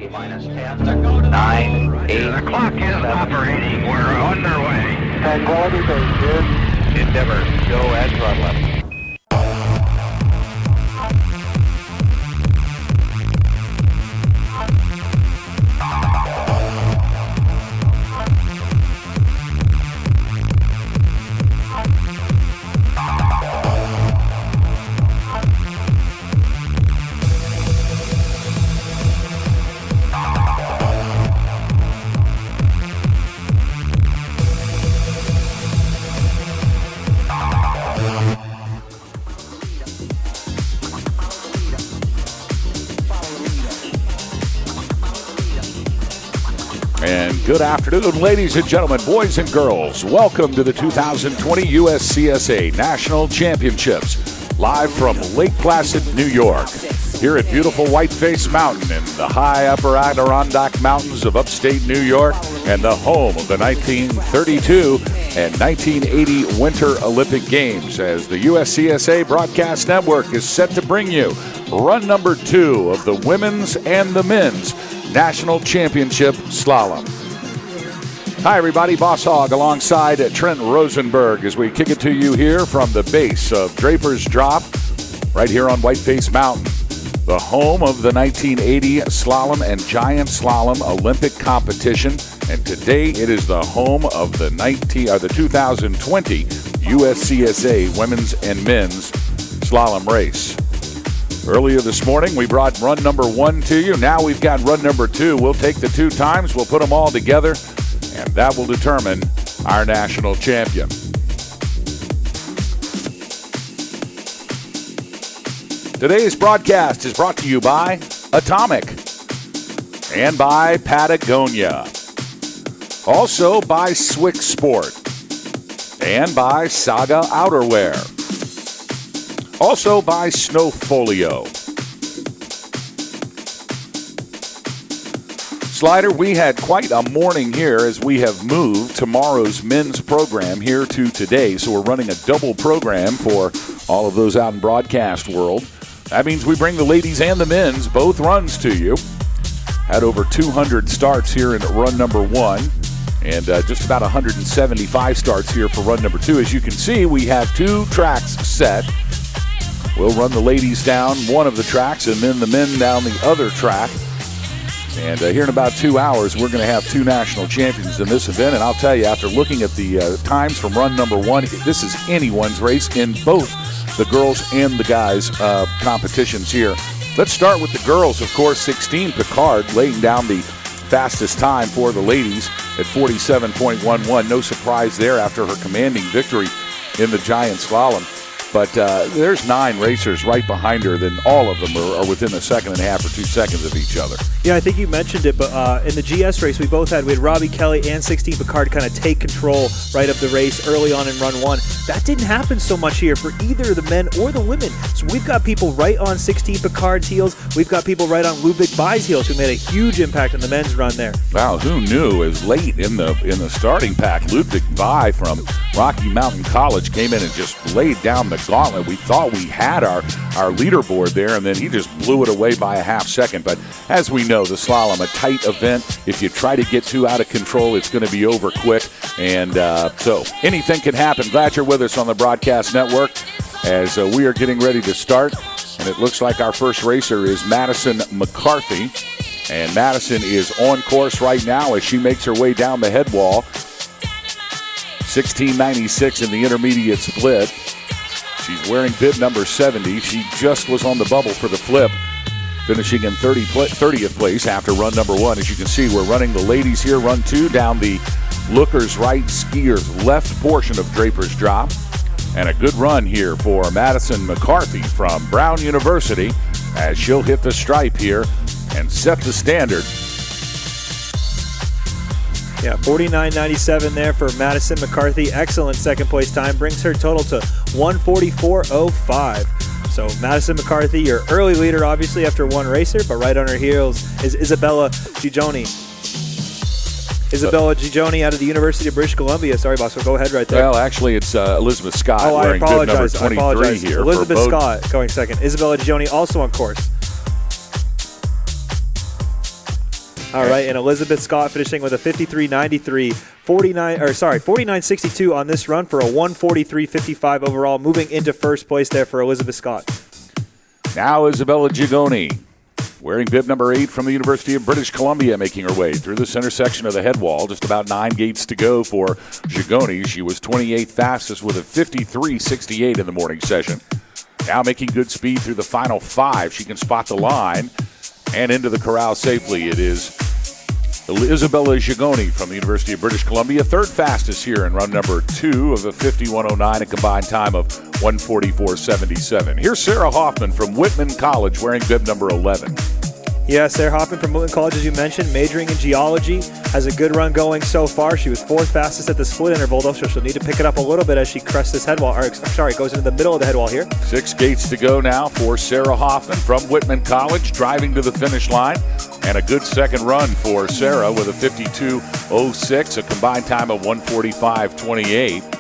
T-minus 10, 9, 8. The clock is operating. We're underway. Tranquility Base here. Endeavor, go at throttle. And good afternoon, ladies and gentlemen, boys and girls. Welcome to the 2020 USCSA National Championships, live from Lake Placid, New York. Here at beautiful Whiteface Mountain in the high upper Adirondack Mountains of upstate New York, and the home of the 1932 and 1980 Winter Olympic Games, as the USCSA Broadcast Network is set to bring you run number 2 of the women's and the men's National Championship Slalom. Hi, everybody. Boss Hogg alongside Trent Rosenberg as we kick it to you here from the base of Draper's Drop, right here on Whiteface Mountain, the home of the 1980 Slalom and Giant Slalom Olympic competition. And today it is the home of the 2020 USCSA Women's and Men's Slalom race. Earlier this morning, we brought run number 1 to you. Now we've got run number 2. We'll take the 2 times, we'll put them all together, and that will determine our national champion. Today's broadcast is brought to you by Atomic and by Patagonia. Also by Swick Sport and by Saga Outerwear. Also by Snowfolio. Slider, we had quite a morning here as we have moved tomorrow's men's program here to today. So we're running a double program for all of those out in broadcast world. That means we bring the ladies and the men's both runs to you. Had over 200 starts here in run number 1 and just about 175 starts here for run number 2. As you can see, we have 2 tracks set. We'll run the ladies down one of the tracks and then the men down the other track. And here in about 2 hours, we're going to have 2 national champions in this event. And I'll tell you, after looking at the times from run number 1, this is anyone's race in both the girls and the guys' competitions here. Let's start with the girls, of course. 16 Picard laying down the fastest time for the ladies at 47.11. No surprise there after her commanding victory in the Giant Slalom. But there's 9 racers right behind her. Then all of them are within a second and a half or 2 seconds of each other. Yeah, I think you mentioned it, but in the GS race, we had Robbie Kelly and 16 Picard kind of take control right of the race early on in run 1. That didn't happen so much here for either the men or the women. So we've got people right on 16 Picard's heels. We've got people right on Ludwig Bai's heels who made a huge impact in the men's run there. Wow, who knew? As late in the starting pack, Ludwig Bai from Rocky Mountain College came in and just laid down the gauntlet. We thought we had our leaderboard there, and then he just blew it away by a half second. But as we know, the slalom, a tight event. If you try to get too out of control, it's going to be over quick. And so anything can happen. Glad you're with us on the broadcast network as we are getting ready to start. And it looks like our first racer is Madison McCarthy. And Madison is on course right now as she makes her way down the head wall. 16.96 in the intermediate split. She's wearing bib number 70. She just was on the bubble for the flip, finishing in 30th place after run number 1. As you can see, we're running the ladies here, run 2 down the looker's right, skier's left portion of Draper's Drop. And a good run here for Madison McCarthy from Brown University as she'll hit the stripe here and set the standard. Yeah, 49.97 there for Madison McCarthy. Excellent second place time. Brings her total to 144.05. So Madison McCarthy, your early leader, obviously, after one racer, but right on her heels is Isabella Gigioni. Isabella Gigioni out of the University of British Columbia. Sorry, boss. Well, go ahead right there. Well, actually, it's Elizabeth Scott wearing bib number 23 here. Elizabeth Scott going second. Isabella Gigioni also on course. All right, and Elizabeth Scott finishing with a 53.93, 49.62 on this run for a 143.55 overall, moving into first place there for Elizabeth Scott. Now Isabella Gigoni, wearing bib number 8 from the University of British Columbia, making her way through the center section of the head wall. Just about 9 gates to go for Gigoni. She was 28th fastest with a 53.68 in the morning session. Now making good speed through the final 5. She can spot the line and into the corral safely. It is Isabella Gigoni from the University of British Columbia, 3rd fastest here in run number 2 of a 51.09, a combined time of 144.77. Here's Sarah Hoffman from Whitman College wearing bib number 11. Yeah, Sarah Hoffman from Whitman College, as you mentioned, majoring in geology, has a good run going so far. She was 4th fastest at the split interval, though, so she'll need to pick it up a little bit as she crests this head wall. Goes into the middle of the head wall here. 6 gates to go now for Sarah Hoffman from Whitman College, driving to the finish line. And a good second run for Sarah with a 52.06, a combined time of 145.28.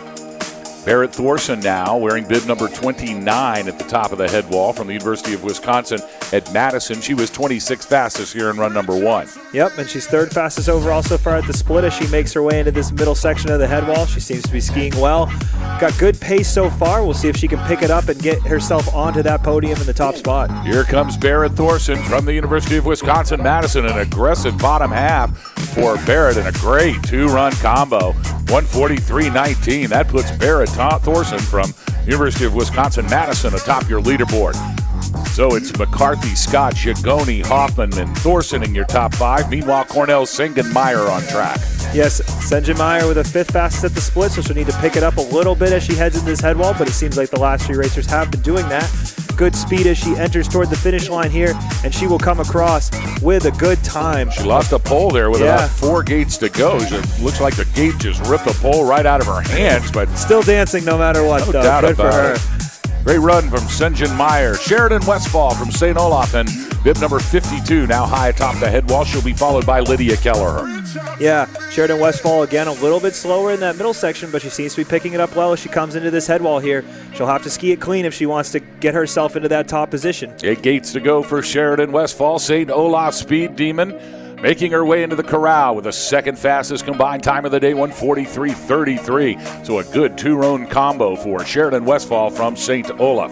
Barrett Thorson now wearing bib number 29 at the top of the head wall from the University of Wisconsin at Madison. She was 26th fastest here in run number 1. Yep, and she's 3rd fastest overall so far at the split as she makes her way into this middle section of the head wall. She seems to be skiing well. Got good pace so far. We'll see if she can pick it up and get herself onto that podium in the top spot. Here comes Barrett Thorson from the University of Wisconsin-Madison. An aggressive bottom half for Barrett and a great 2-run combo. 143.19. That puts Barrett Thorson from University of Wisconsin-Madison atop your leaderboard. So it's McCarthy, Scott, Gigoni, Hoffman, and Thorson in your top 5. Meanwhile, Cornell, Singh, and Meyer on track. Yes, Senja Meyer with a 5th fastest at the split, so she'll need to pick it up a little bit as she heads into this head wall, but it seems like the last 3 racers have been doing that. Good speed as she enters toward the finish line here, and she will come across with a good time. She lost a pole there with about 4 gates to go. It looks like the gate just ripped the pole right out of her hands, but still dancing no matter what, no though. doubt Good about for her. it. Great run from Senjin Meyer. Sheridan Westfall from St. Olaf and bib number 52 now high atop the head wall. She'll be followed by Lydia Kelleher. Yeah, Sheridan Westfall again a little bit slower in that middle section, but she seems to be picking it up well as she comes into this head wall here. She'll have to ski it clean if she wants to get herself into that top position. 8 gates to go for Sheridan Westfall. St. Olaf Speed Demon making her way into the corral with the 2nd fastest combined time of the day, 143.33. So a good 2-run combo for Sheridan Westfall from St. Olaf.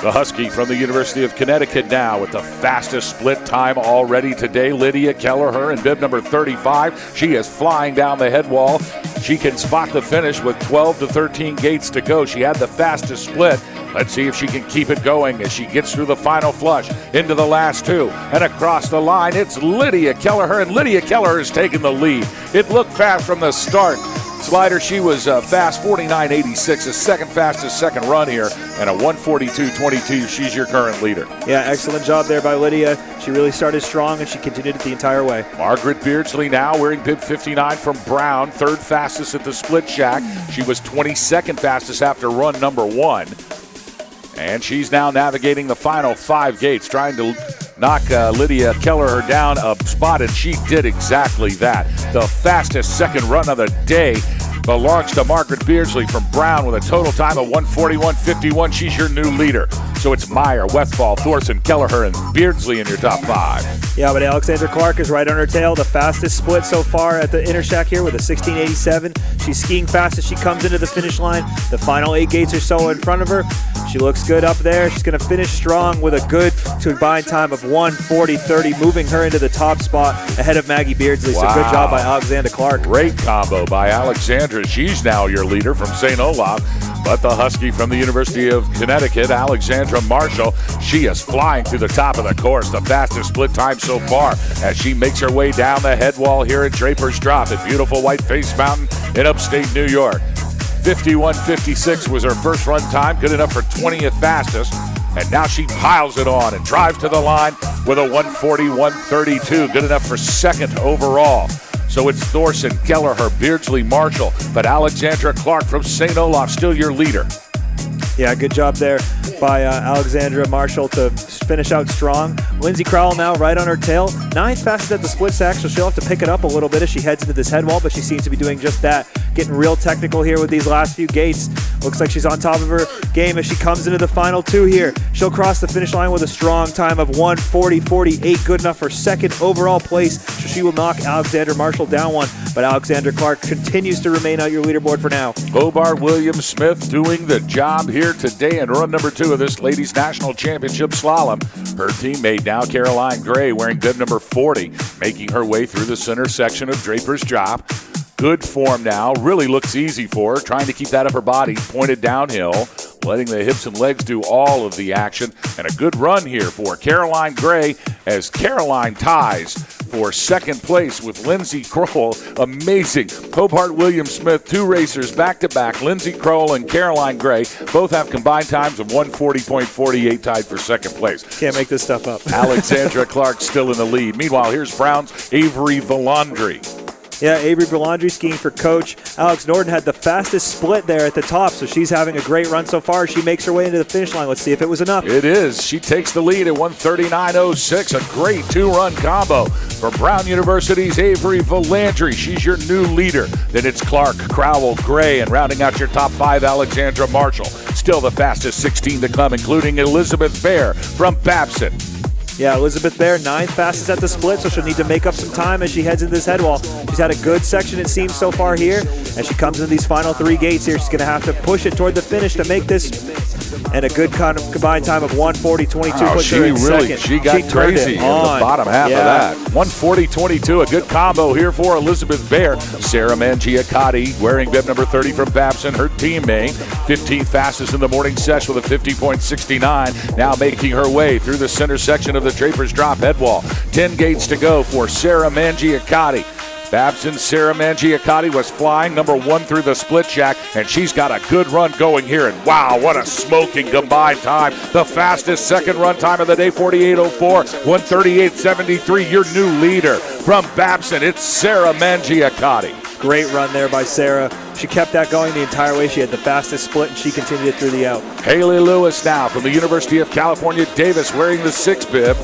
The Husky from the University of Connecticut now with the fastest split time already today, Lydia Kelleher in bib number 35. She is flying down the head wall. She can spot the finish with 12 to 13 gates to go. She had the fastest split. Let's see if she can keep it going as she gets through the final flush into the last 2. And across the line, it's Lydia Kelleher, and Lydia Kelleher has taken the lead. It looked fast from the start. Slider, she was fast, 49.86, the 2nd fastest second run here, and a 142.22. She's your current leader. Yeah, excellent job there by Lydia. She really started strong, and she continued it the entire way. Margaret Beardsley now wearing bib 59 from Brown, 3rd fastest at the split shack. She was 22nd fastest after run number 1. And she's now navigating the final 5 gates, trying to knock Lydia Kelleher down a spot, and she did exactly that. The fastest second run of the day belongs to Margaret Beardsley from Brown with a total time of 141.51. She's your new leader. So it's Meyer, Westfall, Thorson, Kelleher, and Beardsley in your top 5. Yeah, but Alexandra Clark is right on her tail. The fastest split so far at the inner shack here with a 16.87. She's skiing fast as she comes into the finish line. The final 8 gates or so in front of her. She looks good up there. She's going to finish strong with a good combined time of 140.30, moving her into the top spot ahead of Maggie Beardsley. Wow. So good job by Alexandra Clark. Great combo by Alexandra. She's now your leader from St. Olaf. But the Husky from the University of Connecticut, Alexandra Marshall, she is flying through the top of the course, the fastest split time so far, as she makes her way down the head wall here at Draper's Drop at beautiful Whiteface Mountain in upstate New York. 51.56 was her first run time, good enough for 20th fastest. And now she piles it on and drives to the line with a 141.32, good enough for 2nd overall. So it's Thorson, Kelleher, Beardsley, Marshall, but Alexandra Clark from St. Olaf still your leader. Yeah, good job there by Alexandra Marshall to finish out strong. Lindsay Crowell now right on her tail. 9th fastest at the split stack, so she'll have to pick it up a little bit as she heads into this head wall, but she seems to be doing just that. Getting real technical here with these last few gates. Looks like she's on top of her game as she comes into the final 2 here. She'll cross the finish line with a strong time of 1:40.48, good enough for 2nd overall place. So she will knock Alexandra Marshall down one, but Alexandra Clark continues to remain out your leaderboard for now. Hobart Williams-Smith doing the job here today in run number 2 of this Ladies National Championship Slalom. Her teammate now, Caroline Gray, wearing bib number 40, making her way through the center section of Draper's Drop. Good form now, really looks easy for her, trying to keep that upper body pointed downhill, letting the hips and legs do all of the action, and a good run here for Caroline Gray as Caroline ties for 2nd place with Lindsay Crowell. Amazing. Hobart Williams-Smith, 2 racers back-to-back. Lindsay Crowell and Caroline Gray both have combined times of 1:40.48, tied for 2nd place. Can't make this stuff up. Alexandra Clark still in the lead. Meanwhile, here's Brown's Avery Valandry. Yeah, Avery Valandry skiing for coach. Alex Norton had the fastest split there at the top, so she's having a great run so far. She makes her way into the finish line. Let's see if it was enough. It is. She takes the lead at 1:39.06. A great 2-run combo for Brown University's Avery Valandry. She's your new leader. Then it's Clark, Crowell, Gray, and rounding out your top 5, Alexandra Marshall. Still the fastest 16 to come, including Elizabeth Bear from Babson. Yeah, Elizabeth Bear, 9th fastest at the split, so she'll need to make up some time as she heads into this head wall. She's had a good section, it seems, so far here. As she comes into these final 3 gates here, she's going to have to push it toward the finish to make this. And a good kind of combined time of 1:40.22 puts her in second. She got crazy in the bottom half of that. 1:40.22, a good combo here for Elizabeth Bear. Sarah Mangiacotti wearing bib number 30 from Babson, her teammate. 15th fastest in the morning session with a 50.69. Now making her way through the center section of the Draper's Drop head wall. 10 gates to go for Sarah Mangiacotti. Babson's Sarah Mangiacotti was flying number 1 through the split shack, and she's got a good run going here. And wow, what a smoking combined time. The fastest 2nd run time of the day, 48.04, 1:38.73. Your new leader from Babson, it's Sarah Mangiacotti. Great run there by Sarah. She kept that going the entire way. She had the fastest split, and she continued it through the out. Haley Lewis now from the University of California, Davis, wearing the 6 bib.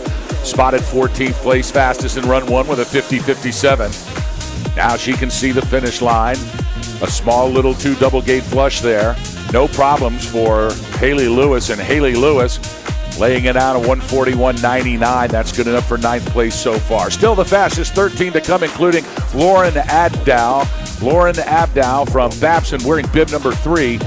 Spotted 14th place fastest in run 1 with a 50.57. Now she can see the finish line. A small little 2 double gate flush there. No problems for Haley Lewis, and Haley Lewis laying it out at 1:41.99. That's good enough for 9th place so far. Still the fastest 13 to come, including Lauren Abdow. Lauren Abdow from Babson wearing bib number 3.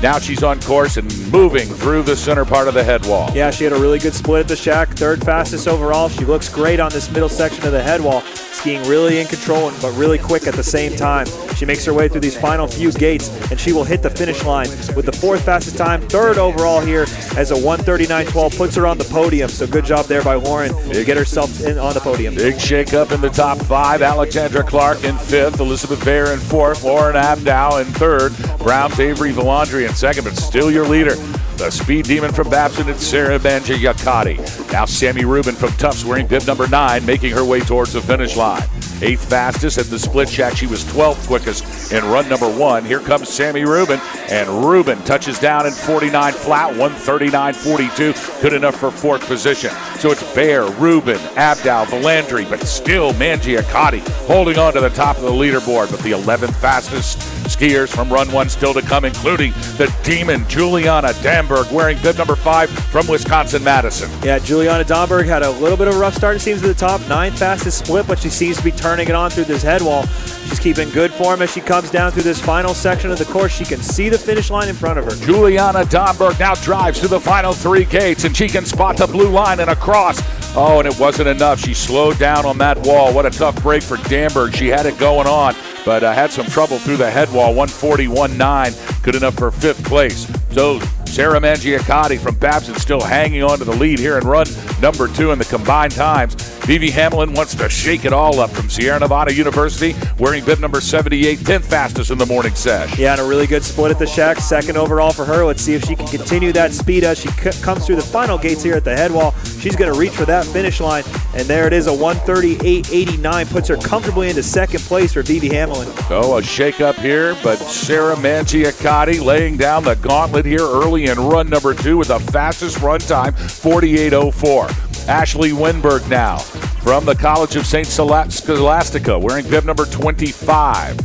Now she's on course and moving through the center part of the head wall. Yeah, she had a really good split at the shack, 3rd fastest overall. She looks great on this middle section of the head wall, skiing really in control but really quick at the same time. She makes her way through these final few gates, and she will hit the finish line with the 4th fastest time, 3rd overall here, as a 1:39.12 puts her on the podium. So good job there by Lauren to get herself in on the podium. Big shake up in the top 5. Alexandra Clark in 5th, Elizabeth Bear in 4th, Lauren Abdow in 3rd, Brown's Avery Valandry in 2nd, but still your leader. The speed demon from Babson, it's Sarah Mangiacotti. Now Sammy Rubin from Tufts wearing bib number 9, making her way towards the finish line. 8th fastest at the split shack. She was 12th quickest in run number 1. Here comes Sammy Rubin, and Rubin touches down in 49 flat, 1:39.42, good enough for 4th position. So it's Bear, Rubin, Abdow, Valandry, but still Mangiacotti holding on to the top of the leaderboard. But the 11th fastest skiers from run 1 still to come, including the demon Juliana Damberg wearing bib number 5 from Wisconsin-Madison. Yeah, Juliana Damberg had a little bit of a rough start, it seems, to the top. 9th fastest split, but she seems to be turning it on through this head wall. She's keeping good form as she comes down through this final section of the course. She can see the finish line in front of her. Juliana Damberg now drives through the final 3 gates, and she can spot the blue line and across. Oh, and it wasn't enough. She slowed down on that wall. What a tough break for Damberg. She had it going on, but had some trouble through the head wall. 1:41.9, good enough for 5th place. So Sarah Mangiacotti from Babson still hanging on to the lead here in run number 2 in the combined times. Vivi Hamlin wants to shake it all up from Sierra Nevada University, wearing bib number 78, 10th fastest in the morning sesh. Yeah, and a really good split at the shack. Second overall for her. Let's see if she can continue that speed as she comes through the final gates here at the head wall. She's going to reach for that finish line, and there it is, a 1:38.89, puts her comfortably into second place for Vivi Hamlin. Oh, a shake-up here, but Sarah Mangiacotti laying down the gauntlet here early in run number 2 with the fastest run time, 48.04. Ashley Winberg now from the College of St. Scholastica, wearing bib number 25.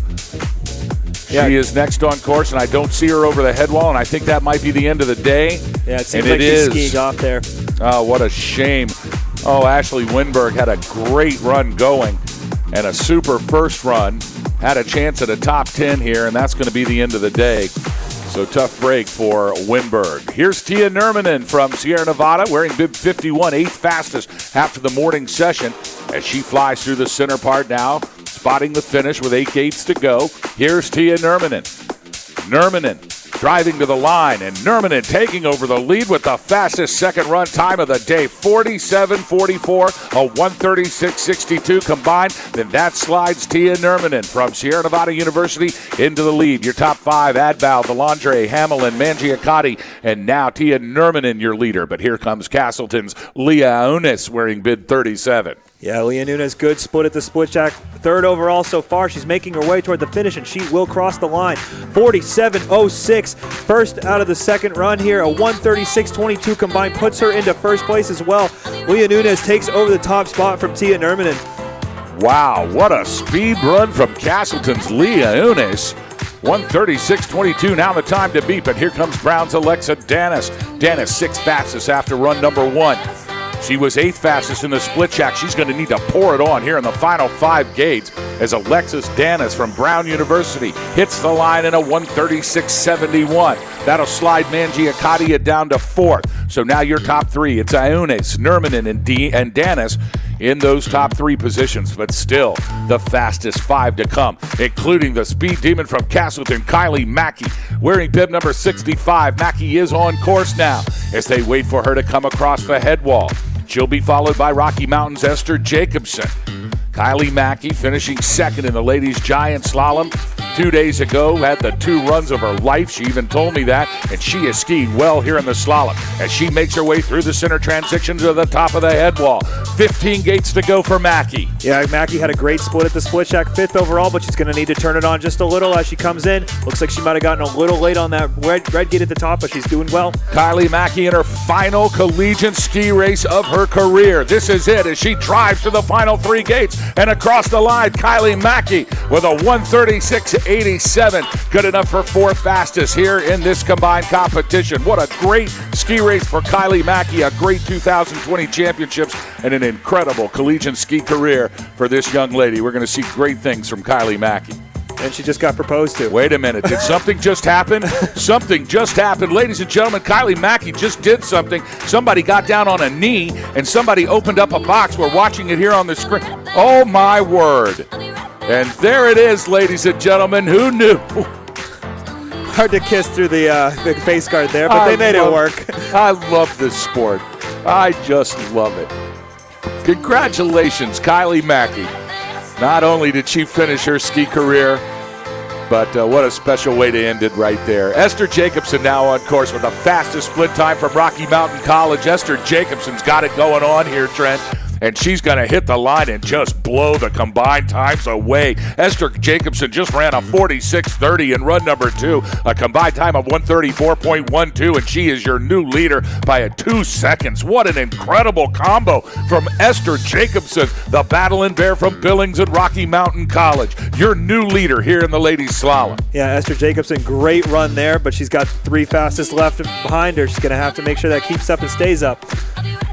Yeah. She is next on course, and I don't see her over the head wall, and I think that might be the end of the day. Yeah, it seems like she's skiing off there. Oh, what a shame. Oh, Ashley Winberg had a great run going and a super first run. Had a chance at a top 10 here, and that's going to be the end of the day. So tough break for Winberg. Here's Tia Nurminen from Sierra Nevada, wearing bib 51, 8th fastest after the morning session, as she flies through the center part now, spotting the finish with 8 gates to go. Here's Tia Nurminen. Nurminen driving to the line, and Nurminen taking over the lead with the fastest second run time of the day, 47.44, a 136.62 combined. Then that slides Tia Nurminen from Sierra Nevada University into the lead. Your top 5, Adval, Delandre, Hamlin, Mangiacotti, and now Tia Nurminen, your leader. But here comes Castleton's Leah Unis wearing bid 37. Yeah, Leah Nunes, good split at the split shack. Third overall so far. She's making her way toward the finish, and she will cross the line. 47.06. First out of the second run here. A 136.22 combined puts her into first place as well. Leah Nunes takes over the top spot from Tia Nurminen. Wow, what a speed run from Castleton's Leah Unis. 136.22, now the time to beat, but here comes Brown's Alexa Danis. Danis, 6th fastest after run number 1. She was 8th fastest in the split shack. She's going to need to pour it on here in the final 5 gates as Alexis Danis from Brown University hits the line in a 136.71. That'll slide Mangiacotti down to 4th. So now your top 3, it's Iones, Nurminen, and Danis in those top 3 positions, but still the fastest 5 to come, including the speed demon from Castleton, Kylie Mackey, wearing bib number 65. Mackey is on course now as they wait for her to come across the head wall. She'll be followed by Rocky Mountain's Esther Jacobson. Kylie Mackey finishing second in the ladies' giant slalom. 2 days ago, had the 2 runs of her life. She even told me that, and she is skiing well here in the slalom as she makes her way through the center transition to the top of the head wall. 15 gates to go for Mackey. Yeah, Mackey had a great split at the split shack, 5th overall, but she's going to need to turn it on just a little as she comes in. Looks like she might have gotten a little late on that red gate at the top, but she's doing well. Kylie Mackey in her final collegiate ski race of her career. This is it as she drives to the final 3 gates and across the line. Kylie Mackey with a 136.87, good enough for 4th fastest here in this combined competition. What a great ski race for Kylie Mackey, a great 2020 championships, and an incredible collegiate ski career for this young lady. We're going to see great things from Kylie Mackey. And she just got proposed to. Wait a minute. Did something just happen? Something just happened. Ladies and gentlemen, Kylie Mackey just did something. Somebody got down on a knee, and somebody opened up a box. We're watching it here on the screen. Oh, my word. And there it is, ladies and gentlemen. Who knew? Hard to kiss through the face guard there, but they made it work. I love this sport. I just love it. Congratulations, Kylie Mackey. Not only did she finish her ski career, but what a special way to end it right there. Esther Jacobson now on course with the fastest split time from Rocky Mountain College. Esther Jacobson's got it going on here, Trent. And she's going to hit the line and just blow the combined times away. Esther Jacobson just ran a 46.30 in run number 2, a combined time of 134.12, and she is your new leader by 2 seconds. What an incredible combo from Esther Jacobson, the Battling Bear from Billings and Rocky Mountain College. Your new leader here in the ladies' slalom. Yeah, Esther Jacobson, great run there, but she's got 3 fastest left behind her. She's going to have to make sure that keeps up and stays up.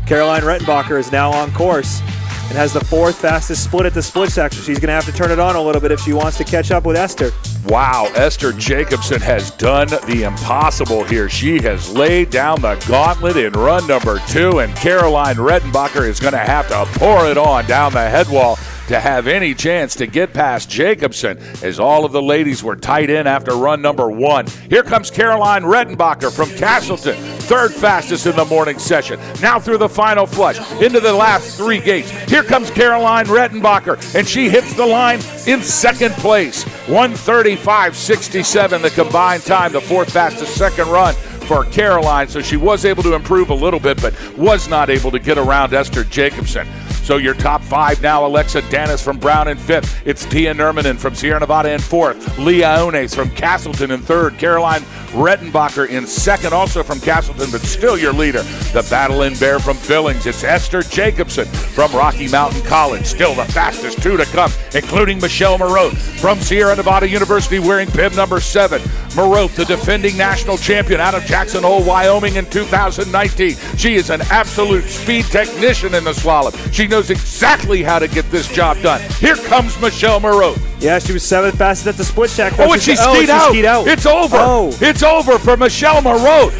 Caroline Rettenbacher is now on course and has the 4th fastest split at the split section. She's going to have to turn it on a little bit if she wants to catch up with Esther. Wow, Esther Jacobson has done the impossible here. She has laid down the gauntlet in run number 2, and Caroline Rettenbacher is going to have to pour it on down the head wall. to have any chance to get past Jacobson, as all of the ladies were tight in after run number 1. Here comes Caroline Rettenbacher from Castleton, third fastest in the morning session. Now through the final flush, into the last 3 gates. Here comes Caroline Rettenbacher, and she hits the line in second place. 1:35.67 the combined time, the 4th fastest second run for Caroline. So she was able to improve a little bit, but was not able to get around Esther Jacobson. So your top 5 now: Alexa Danis from Brown in 5th. It's Tia Nermanen from Sierra Nevada in 4th. Leah Ones from Castleton in 3rd. Caroline Rettenbacher in 2nd, also from Castleton, but still your leader. The battle in Bear from Billings. It's Esther Jacobson from Rocky Mountain College, still the fastest 2 to come, including Michelle Moreau from Sierra Nevada University wearing bib number 7. Moreau, the defending national champion out of Jackson Hole, Wyoming in 2019. She is an absolute speed technician in the slalom. She knows exactly how to get this job done. Here comes Michelle Moreau. Yeah, she was 7th fastest at the split check. Oh, and she skied out. It's over. Oh. It's over for Michelle Moreau.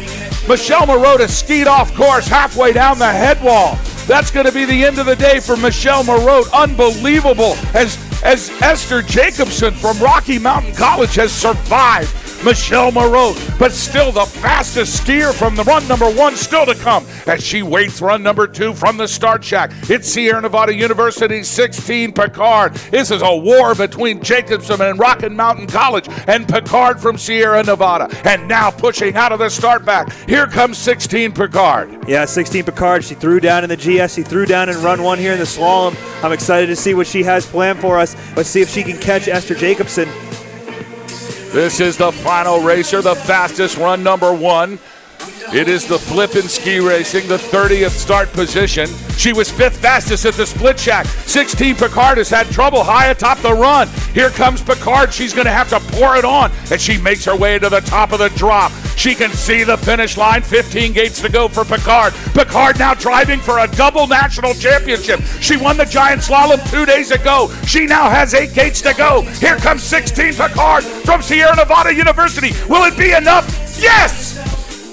Michelle Moreau skied off course halfway down the head wall. That's going to be the end of the day for Michelle Moreau. Unbelievable as Esther Jacobson from Rocky Mountain College has survived Michelle Moreau, but still the fastest skier from the run number 1 still to come as she waits run number 2 from the start shack. It's Sierra Nevada University 16 Picard. This is a war between Jacobson and Rocky Mountain College and Picard from Sierra Nevada. And now pushing out of the start back, here comes 16 Picard. Yeah, 16 Picard. She threw down in the GS. She threw down in run 1 here in the slalom. I'm excited to see what she has planned for us. Let's see if she can catch Esther Jacobson. This is the final racer, the fastest run number 1. It is the Flippin' Ski Racing, the 30th start position. She was 5th fastest at the split shack. 16 Picard has had trouble high atop the run. Here comes Picard. She's going to have to pour it on as she makes her way to the top of the drop. She can see the finish line. 15 gates to go for Picard. Picard now driving for a double national championship. She won the giant slalom 2 days ago. She now has 8 gates to go. Here comes 16 Picard from Sierra Nevada University. Will it be enough? Yes!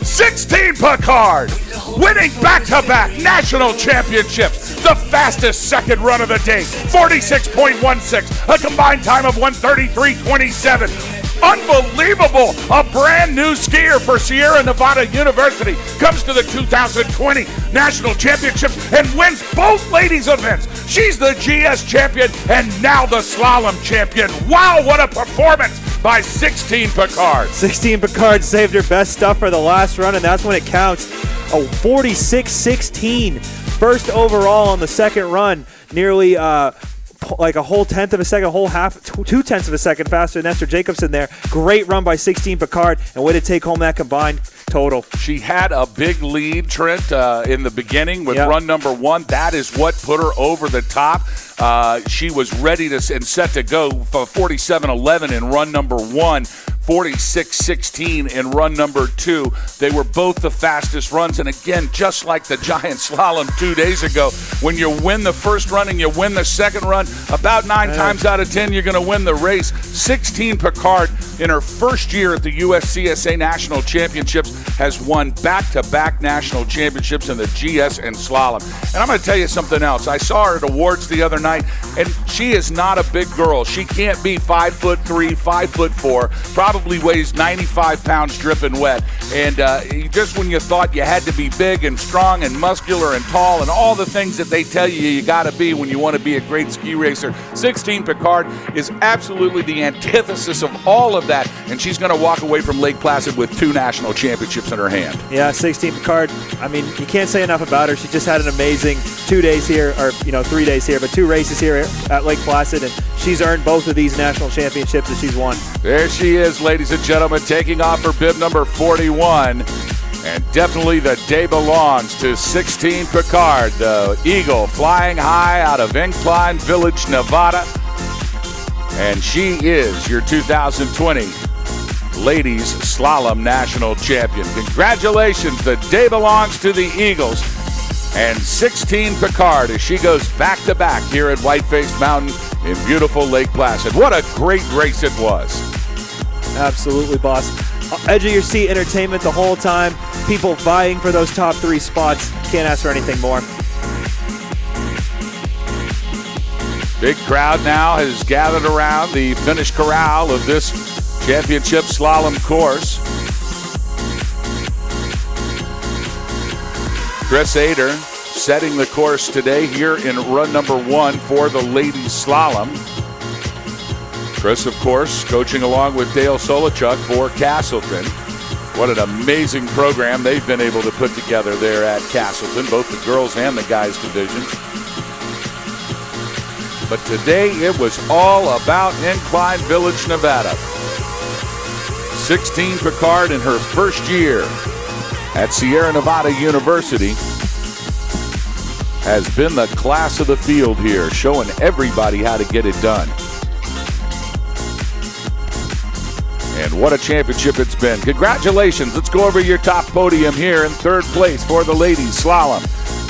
16 Picard, winning back-to-back national championships. The fastest second run of the day, 46.16, a combined time of 1:33.27. Unbelievable! A brand new skier for Sierra Nevada University comes to the 2020 National Championships and wins both ladies' events. She's the GS champion and now the slalom champion. Wow, what a performance by 16 Picard. 16 Picard saved her best stuff for the last run, and that's when it counts. A 46.16, first overall on the second run, nearly like a whole tenth of a second, whole half, 2/10 of a second faster than Esther Jacobson there. Great run by 16 Picard, and way to take home that combined total. She had a big lead, Trent, in the beginning with run number 1. That is what put her over the top. She was ready to and set to go for 47.11 in run number 1. 46.16 in run number 2. They were both the fastest runs. And again, just like the giant slalom 2 days ago, when you win the first run and you win the second run, about 9 times out of 10, you're going to win the race. 16 Picard, in her first year at the USCSA National Championships, has won back-to-back national championships in the GS and slalom. And I'm going to tell you something else. I saw her at awards the other night, and she is not a big girl. She can't be 5'3", 5'4", probably weighs 95 pounds dripping wet. And just when you thought you had to be big and strong and muscular and tall and all the things that they tell you got to be when you want to be a great ski racer, 16 Picard is absolutely the antithesis of all of that. And she's going to walk away from Lake Placid with 2 national championships in her hand. Yeah, 16 Picard, I mean, you can't say enough about her. She just had an amazing 2 days here, or 3 days here, but 2 races here at Lake Placid, and she's earned both of these national championships that she's won. There she is, ladies and gentlemen, taking off her bib number 41. And definitely the day belongs to 16 Picard, the Eagle flying high out of Incline Village, Nevada. And she is your 2020 Ladies Slalom National Champion. Congratulations, the day belongs to the Eagles. And 16 Picard as she goes back-to-back here at Whiteface Mountain in beautiful Lake Placid. What a great race it was. Absolutely, boss. Edge of your seat entertainment the whole time. People vying for those top 3 spots. Can't ask for anything more. Big crowd now has gathered around the finish corral of this championship slalom course. Chris Ader setting the course today here in run number 1 for the ladies slalom. Chris, of course, coaching along with Dale Solichuk for Castleton. What an amazing program they've been able to put together there at Castleton, both the girls and the guys divisions. But today it was all about Incline Village, Nevada. 16 Picard in her first year at Sierra Nevada University has been the class of the field here, showing everybody how to get it done. And what a championship it's been. Congratulations. Let's go over your top podium here in third place for the ladies slalom.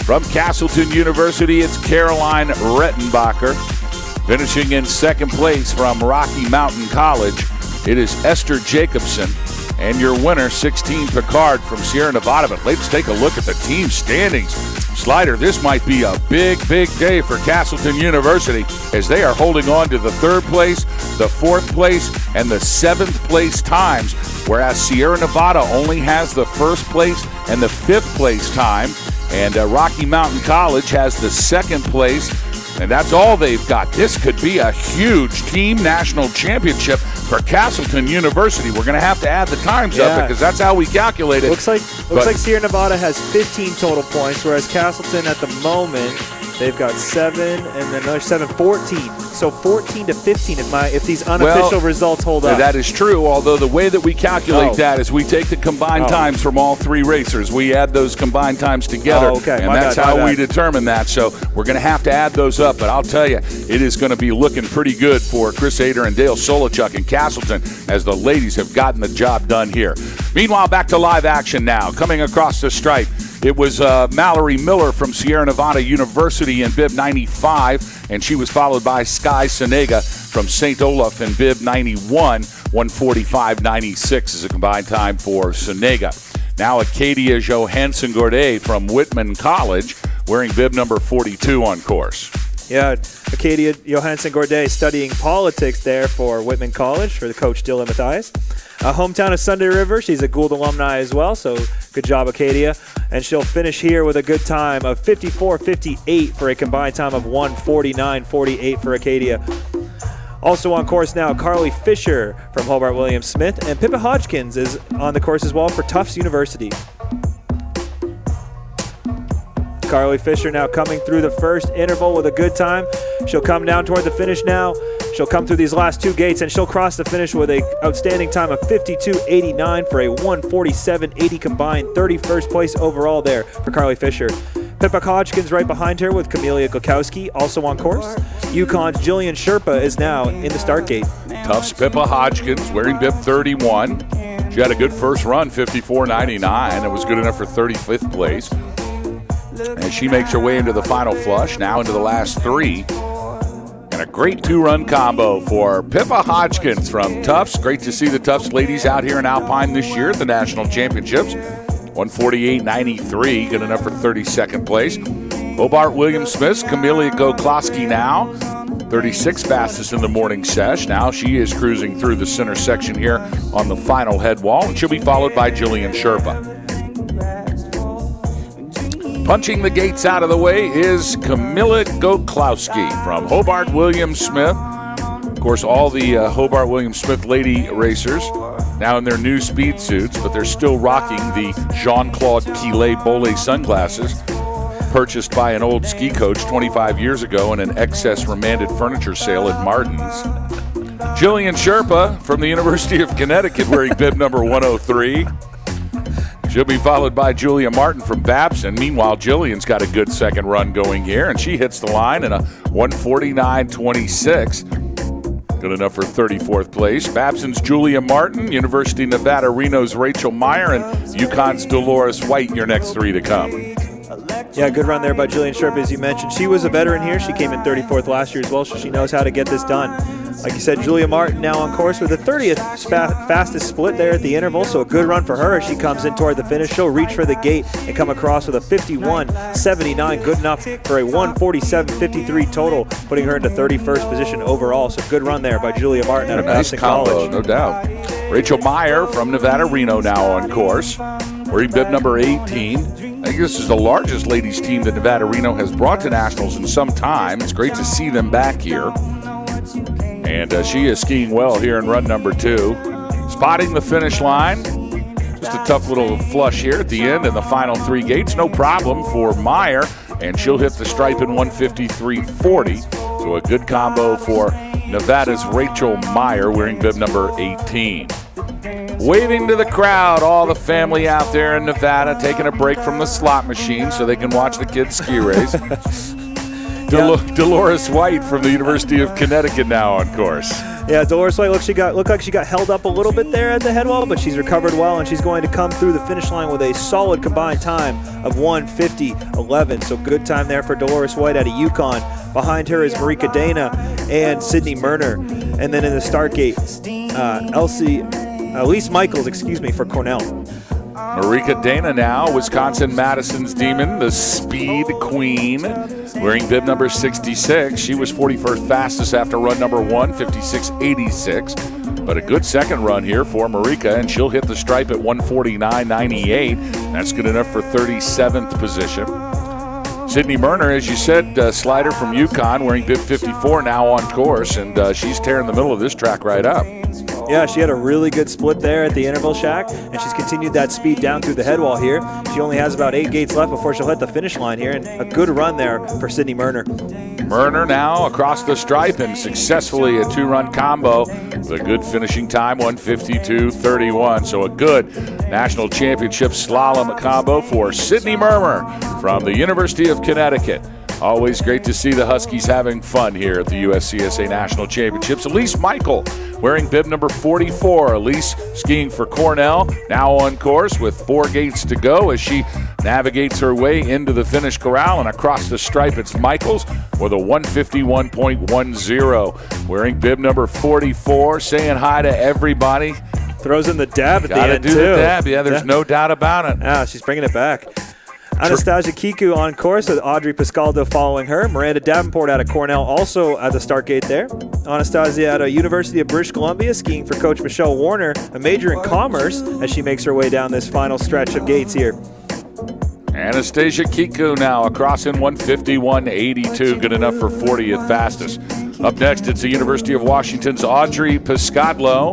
From Castleton University, it's Caroline Rettenbacher. Finishing in second place from Rocky Mountain College, it is Esther Jacobson. And your winner, 16 Picard from Sierra Nevada. But let's take a look at the team standings. Slider, this might be a big, big day for Castleton University as they are holding on to the third place, the fourth place, and the seventh place times, whereas Sierra Nevada only has the first place and the fifth place time, and Rocky Mountain College has the second place, and that's all they've got. This could be a huge team national championship for Castleton University. We're going to have to add the times up because that's how we calculate it. Looks like Sierra Nevada has 15 total points, whereas Castleton at the moment, they've got 7 and then another 7, 14. So 14 to 15 if these unofficial results hold up. That is true, although the way that we calculate that is we take the combined times from all three racers. We add those combined times together, and that's how we determine that. So we're going to have to add those up, but I'll tell you, it is going to be looking pretty good for Chris Ader and Dale Solichuk in Castleton as the ladies have gotten the job done here. Meanwhile, back to live action now. Coming across the stripe, it was Mallory Miller from Sierra Nevada University in bib 95, and she was followed by Sky Senega from St. Olaf in bib 91. 1:45.96 is a combined time for Senega. Now Acadia Johansson-Gourdet from Whitman College wearing bib number 42 on course. Yeah, Acadia Johansson-Gourdet studying politics there for Whitman College for the coach Dylan Mathias. Hometown of Sunday River. She's a Gould alumni as well, so good job, Acadia. And she'll finish here with a good time of 54.58 for a combined time of 1:49.48 for Acadia. Also on course now, Carly Fisher from Hobart Williams Smith, and Pippa Hodgkins is on the course as well for Tufts University. Carly Fisher now coming through the first interval with a good time. She'll come down toward the finish now. She'll come through these last two gates, and she'll cross the finish with an outstanding time of 52.89 for a 1:47.80 combined, 31st place overall there for Carly Fisher. Pippa Hodgkins right behind her with Camelia Gokowski also on course. UConn's Jillian Sherpa is now in the start gate. Tufts Pippa Hodgkins wearing bib 31. She had a good first run, 54.99. It was good enough for 35th place. As she makes her way into the final flush, now into the last three. And a great two-run combo for Pippa Hodgkins from Tufts. Great to see the Tufts ladies out here in Alpine this year at the National Championships. 1:48.93, good enough for 32nd place. Hobart Williams Smith's Camelia Gokowski now, 36th fastest in the morning sesh. Now she is cruising through the center section here on the final head wall, and she'll be followed by Jillian Sherpa. Punching the gates out of the way is Camilla Goklowski from Hobart Williams Smith. Of course, all the Hobart Williams Smith lady racers now in their new speed suits, but they're still rocking the Jean-Claude Quillet Bolle sunglasses purchased by an old ski coach 25 years ago in an excess remanded furniture sale at Martin's. Jillian Sherpa from the University of Connecticut wearing bib number 103. She'll be followed by Julia Martin from Babson. Meanwhile, Jillian's got a good second run going here, and she hits the line in a 1:49.26. Good enough for 34th place. Babson's Julia Martin, University of Nevada Reno's Rachel Meyer, and UConn's Dolores White, your next three to come. Yeah, good run there by Jillian Sherpa, as you mentioned. She was a veteran here. She came in 34th last year as well, so she knows how to get this done. Like you said, Julia Martin now on course with the 30th fastest split there at the interval, so a good run for her as she comes in toward the finish. She'll reach for the gate and come across with a 51.79, good enough for a 147.53 total, putting her into 31st position overall. So good run there by Julia Martin out of Boston College. No doubt. Rachel Meyer from Nevada Reno now on course, wearing bib number 18. I think this is the largest ladies team that Nevada Reno has brought to nationals in some time. It's great to see them back here. And she is skiing well here in run number 2. Spotting the finish line. Just a tough little flush here at the end and the final 3 gates. No problem for Meyer. And she'll hit the stripe in 153.40. So a good combo for Nevada's Rachel Meyer wearing bib number 18. Waving to the crowd, all the family out there in Nevada taking a break from the slot machine so they can watch the kids ski race. Dolores White from the University of Connecticut now on course. Yeah, Dolores White looked like she got held up a little bit there at the head wall, but she's recovered well, and she's going to come through the finish line with a solid combined time of 150.11. So good time there for Dolores White out of Yukon. Behind her is Marika Dana and Sydney Murner. And then in the start gate, Elise Michaels, for Cornell. Marika Dana now, Wisconsin-Madison's Demon, the speed queen, wearing bib number 66. She was 41st fastest after run number 1, 56.86. But a good second run here for Marika, and she'll hit the stripe at 149.98. That's good enough for 37th position. Sydney Murner, as you said, slider from Yukon, wearing bib 54 now on course, and she's tearing the middle of this track right up. Yeah, she had a really good split there at the interval shack, and she's continued that speed down through the head wall here. She only has about 8 gates left before she'll hit the finish line here, and a good run there for Sydney Murner. Murner now across the stripe and successfully a 2-run combo with a good finishing time, 152.31. So a good national championship slalom combo for Sydney Murner from the University of Connecticut. Always great to see the Huskies having fun here at the USCSA National Championships. Elise Michael wearing bib number 44. Elise skiing for Cornell, now on course with 4 gates to go as she navigates her way into the finish corral, and across the stripe it's Michaels with a 151.10. Wearing bib number 44, saying hi to everybody. Throws in the dab at the end, too. Gotta do the dab, yeah, there's no doubt about it. Yeah, she's bringing it back. Anastasia Kiku on course with Audrey Piscaldo following her. Miranda Davenport out of Cornell also at the start gate there. Anastasia out of University of British Columbia skiing for Coach Michelle Warner, a major in commerce, as she makes her way down this final stretch of gates here. Anastasia Kiku now across in 151.82, good enough for 40th fastest. Up next, it's the University of Washington's Audrey Piscadlo.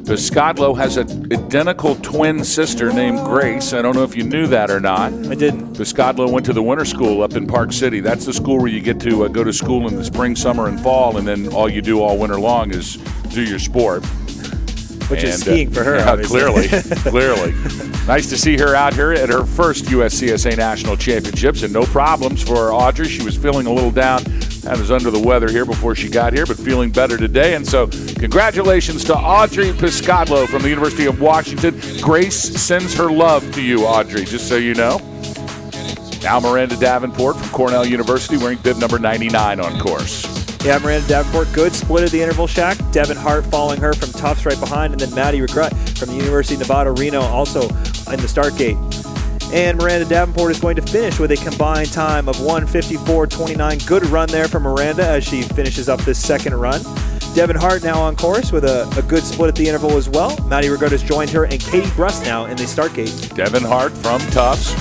Piscadlo has an identical twin sister named Grace. I don't know if you knew that or not. I didn't. Piscadlo went to the winter school up in Park City. That's the school where you get to go to school in the spring, summer, and fall, and then all you do all winter long is do your sport. Which is skiing for her, clearly. Nice to see her out here at her first USCSA National Championships, and no problems for Audrey. She was feeling a little down. I was under the weather here before she got here, but feeling better today. And so congratulations to Audrey Piscadlo from the University of Washington. Grace sends her love to you, Audrey, just so you know. Now Miranda Davenport from Cornell University wearing bib number 99 on course. Yeah, Miranda Davenport, good split at the interval shack. Devin Hart following her from Tufts right behind, and then Maddie Regret from the University of Nevada, Reno also in the start gate. And Miranda Davenport is going to finish with a combined time of 154.29. Good run there for Miranda as she finishes up this second run. Devin Hart now on course with a good split at the interval as well. Maddie Regret has joined her, and Katie Brust now in the start gate. Devin Hart from Tufts.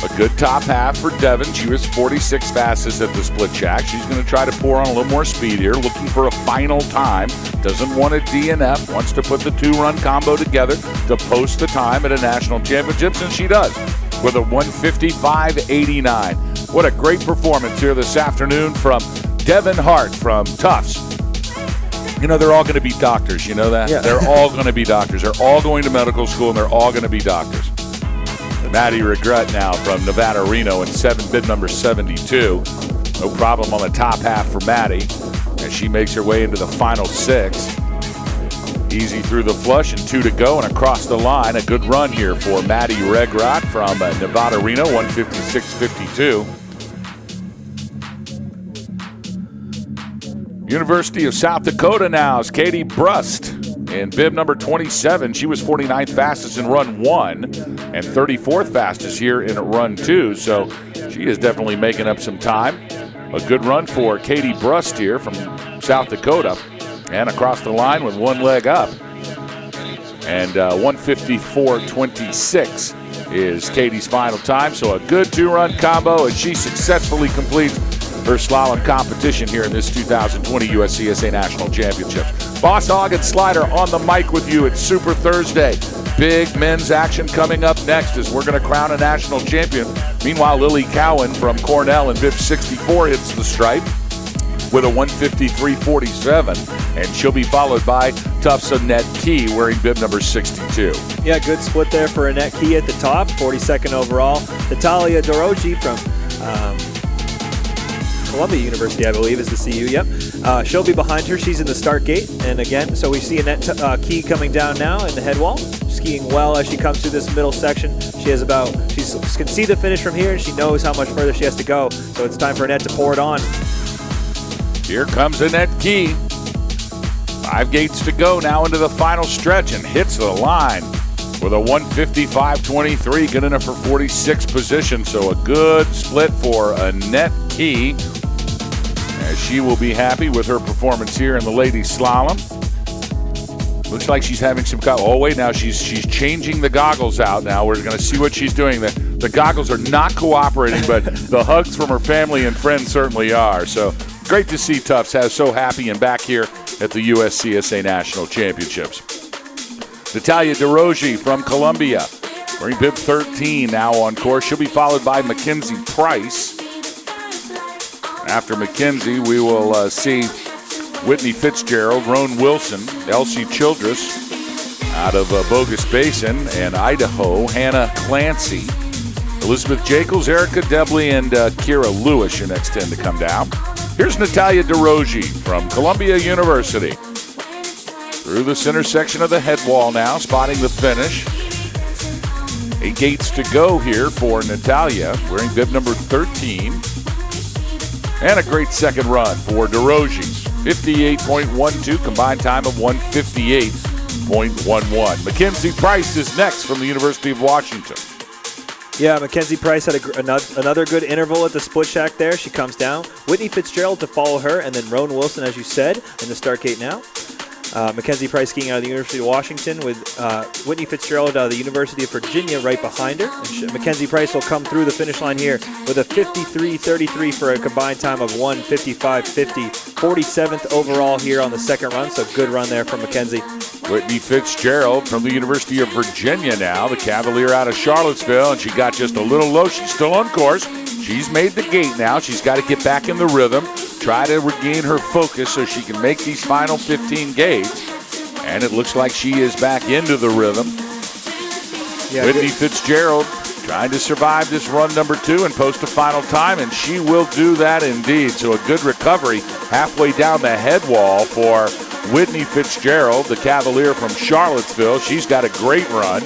A good top half for Devin. She was 46th fastest at the split shack. She's going to try to pour on a little more speed here, looking for a final time. Doesn't want a DNF, wants to put the 2-run combo together to post the time at a national championships, and she does with a 155.89. What a great performance here this afternoon from Devin Hart from Tufts. You know, they're all going to be doctors. You know that? Yeah. They're all going to be doctors. They're all going to medical school, and they're all going to be doctors. Maddie Regret now from Nevada Reno in bid number 72. No problem on the top half for Maddie as she makes her way into the final 6. Easy through the flush and 2 to go and across the line. A good run here for Maddie Regret from Nevada Reno, 156.52. University of South Dakota now is Katie Brust in bib number 27. She was 49th fastest in run 1 and 34th fastest here in run 2. So she is definitely making up some time. A good run for Katie Brust here from South Dakota. And across the line with one leg up. And 1:54.26 is Katie's final time. So a good two-run combo as she successfully completes her slalom competition here in this 2020 USCSA National Championships. Boss Hogg and Slider on the mic with you. It's Super Thursday. Big men's action coming up next as we're going to crown a national champion. Meanwhile, Lily Cowan from Cornell in bib 64 hits the stripe with a 1:53.47, and she'll be followed by Tufts Annette Key wearing bib number 62. Yeah, good split there for Annette Key at the top, 42nd overall. Natalia Doroji from Columbia University, I believe, is the CU. Yep. She'll be behind her. She's in the start gate. And again, so we see Annette Key coming down now in the head wall, skiing well as she comes through this middle section. She can see the finish from here, and she knows how much further she has to go. So it's time for Annette to pour it on. Here comes Annette Key. 5 gates to go now into the final stretch and hits the line with a 1:55.23, good enough for 46th position. So a good split for Annette Key, as she will be happy with her performance here in the ladies slalom. Looks like she's having some. Oh wait, now she's changing the goggles out. Now we're going to see what she's doing. The goggles are not cooperating, but the hugs from her family and friends certainly are. So great to see Tufts so happy and back here at the USCSA National Championships. Natalia Doroji from Columbia, wearing bib 13 now on course. She'll be followed by Mackenzie Price. After Mackenzie, we will see Whitney Fitzgerald, Roan Wilson, Elsie Childress out of Bogus Basin, and Idaho, Hannah Clancy, Elizabeth Jacobs, Erica Debley, and Kira Lewis, your next 10 to come down. Here's Natalia Doroji from Columbia University. Through the center section of the head wall now, spotting the finish. 8 gates to go here for Natalia, wearing bib number 13. And a great second run for Doroji. 58.12, combined time of 1:58.11. Mackenzie Price is next from the University of Washington. Yeah, Mackenzie Price had another good interval at the split shack there. She comes down. Whitney Fitzgerald to follow her, and then Roan Wilson, as you said, in the start gate now. Mackenzie Price skiing out of the University of Washington with Whitney Fitzgerald out of the University of Virginia right behind her. And Mackenzie Price will come through the finish line here with a 53.33 for a combined time of 1:55.50. 47th overall here on the second run, so good run there from Mackenzie. Whitney Fitzgerald from the University of Virginia now, the Cavalier out of Charlottesville, and she got just a little low. She's still on course. She's made the gate now. She's got to get back in the rhythm, try to regain her focus so she can make these final 15 gates. And it looks like she is back into the rhythm. Yeah, Whitney Fitzgerald trying to survive this run number 2 and post a final time, and she will do that indeed. So a good recovery halfway down the head wall for Whitney Fitzgerald, the Cavalier from Charlottesville. She's got a great run.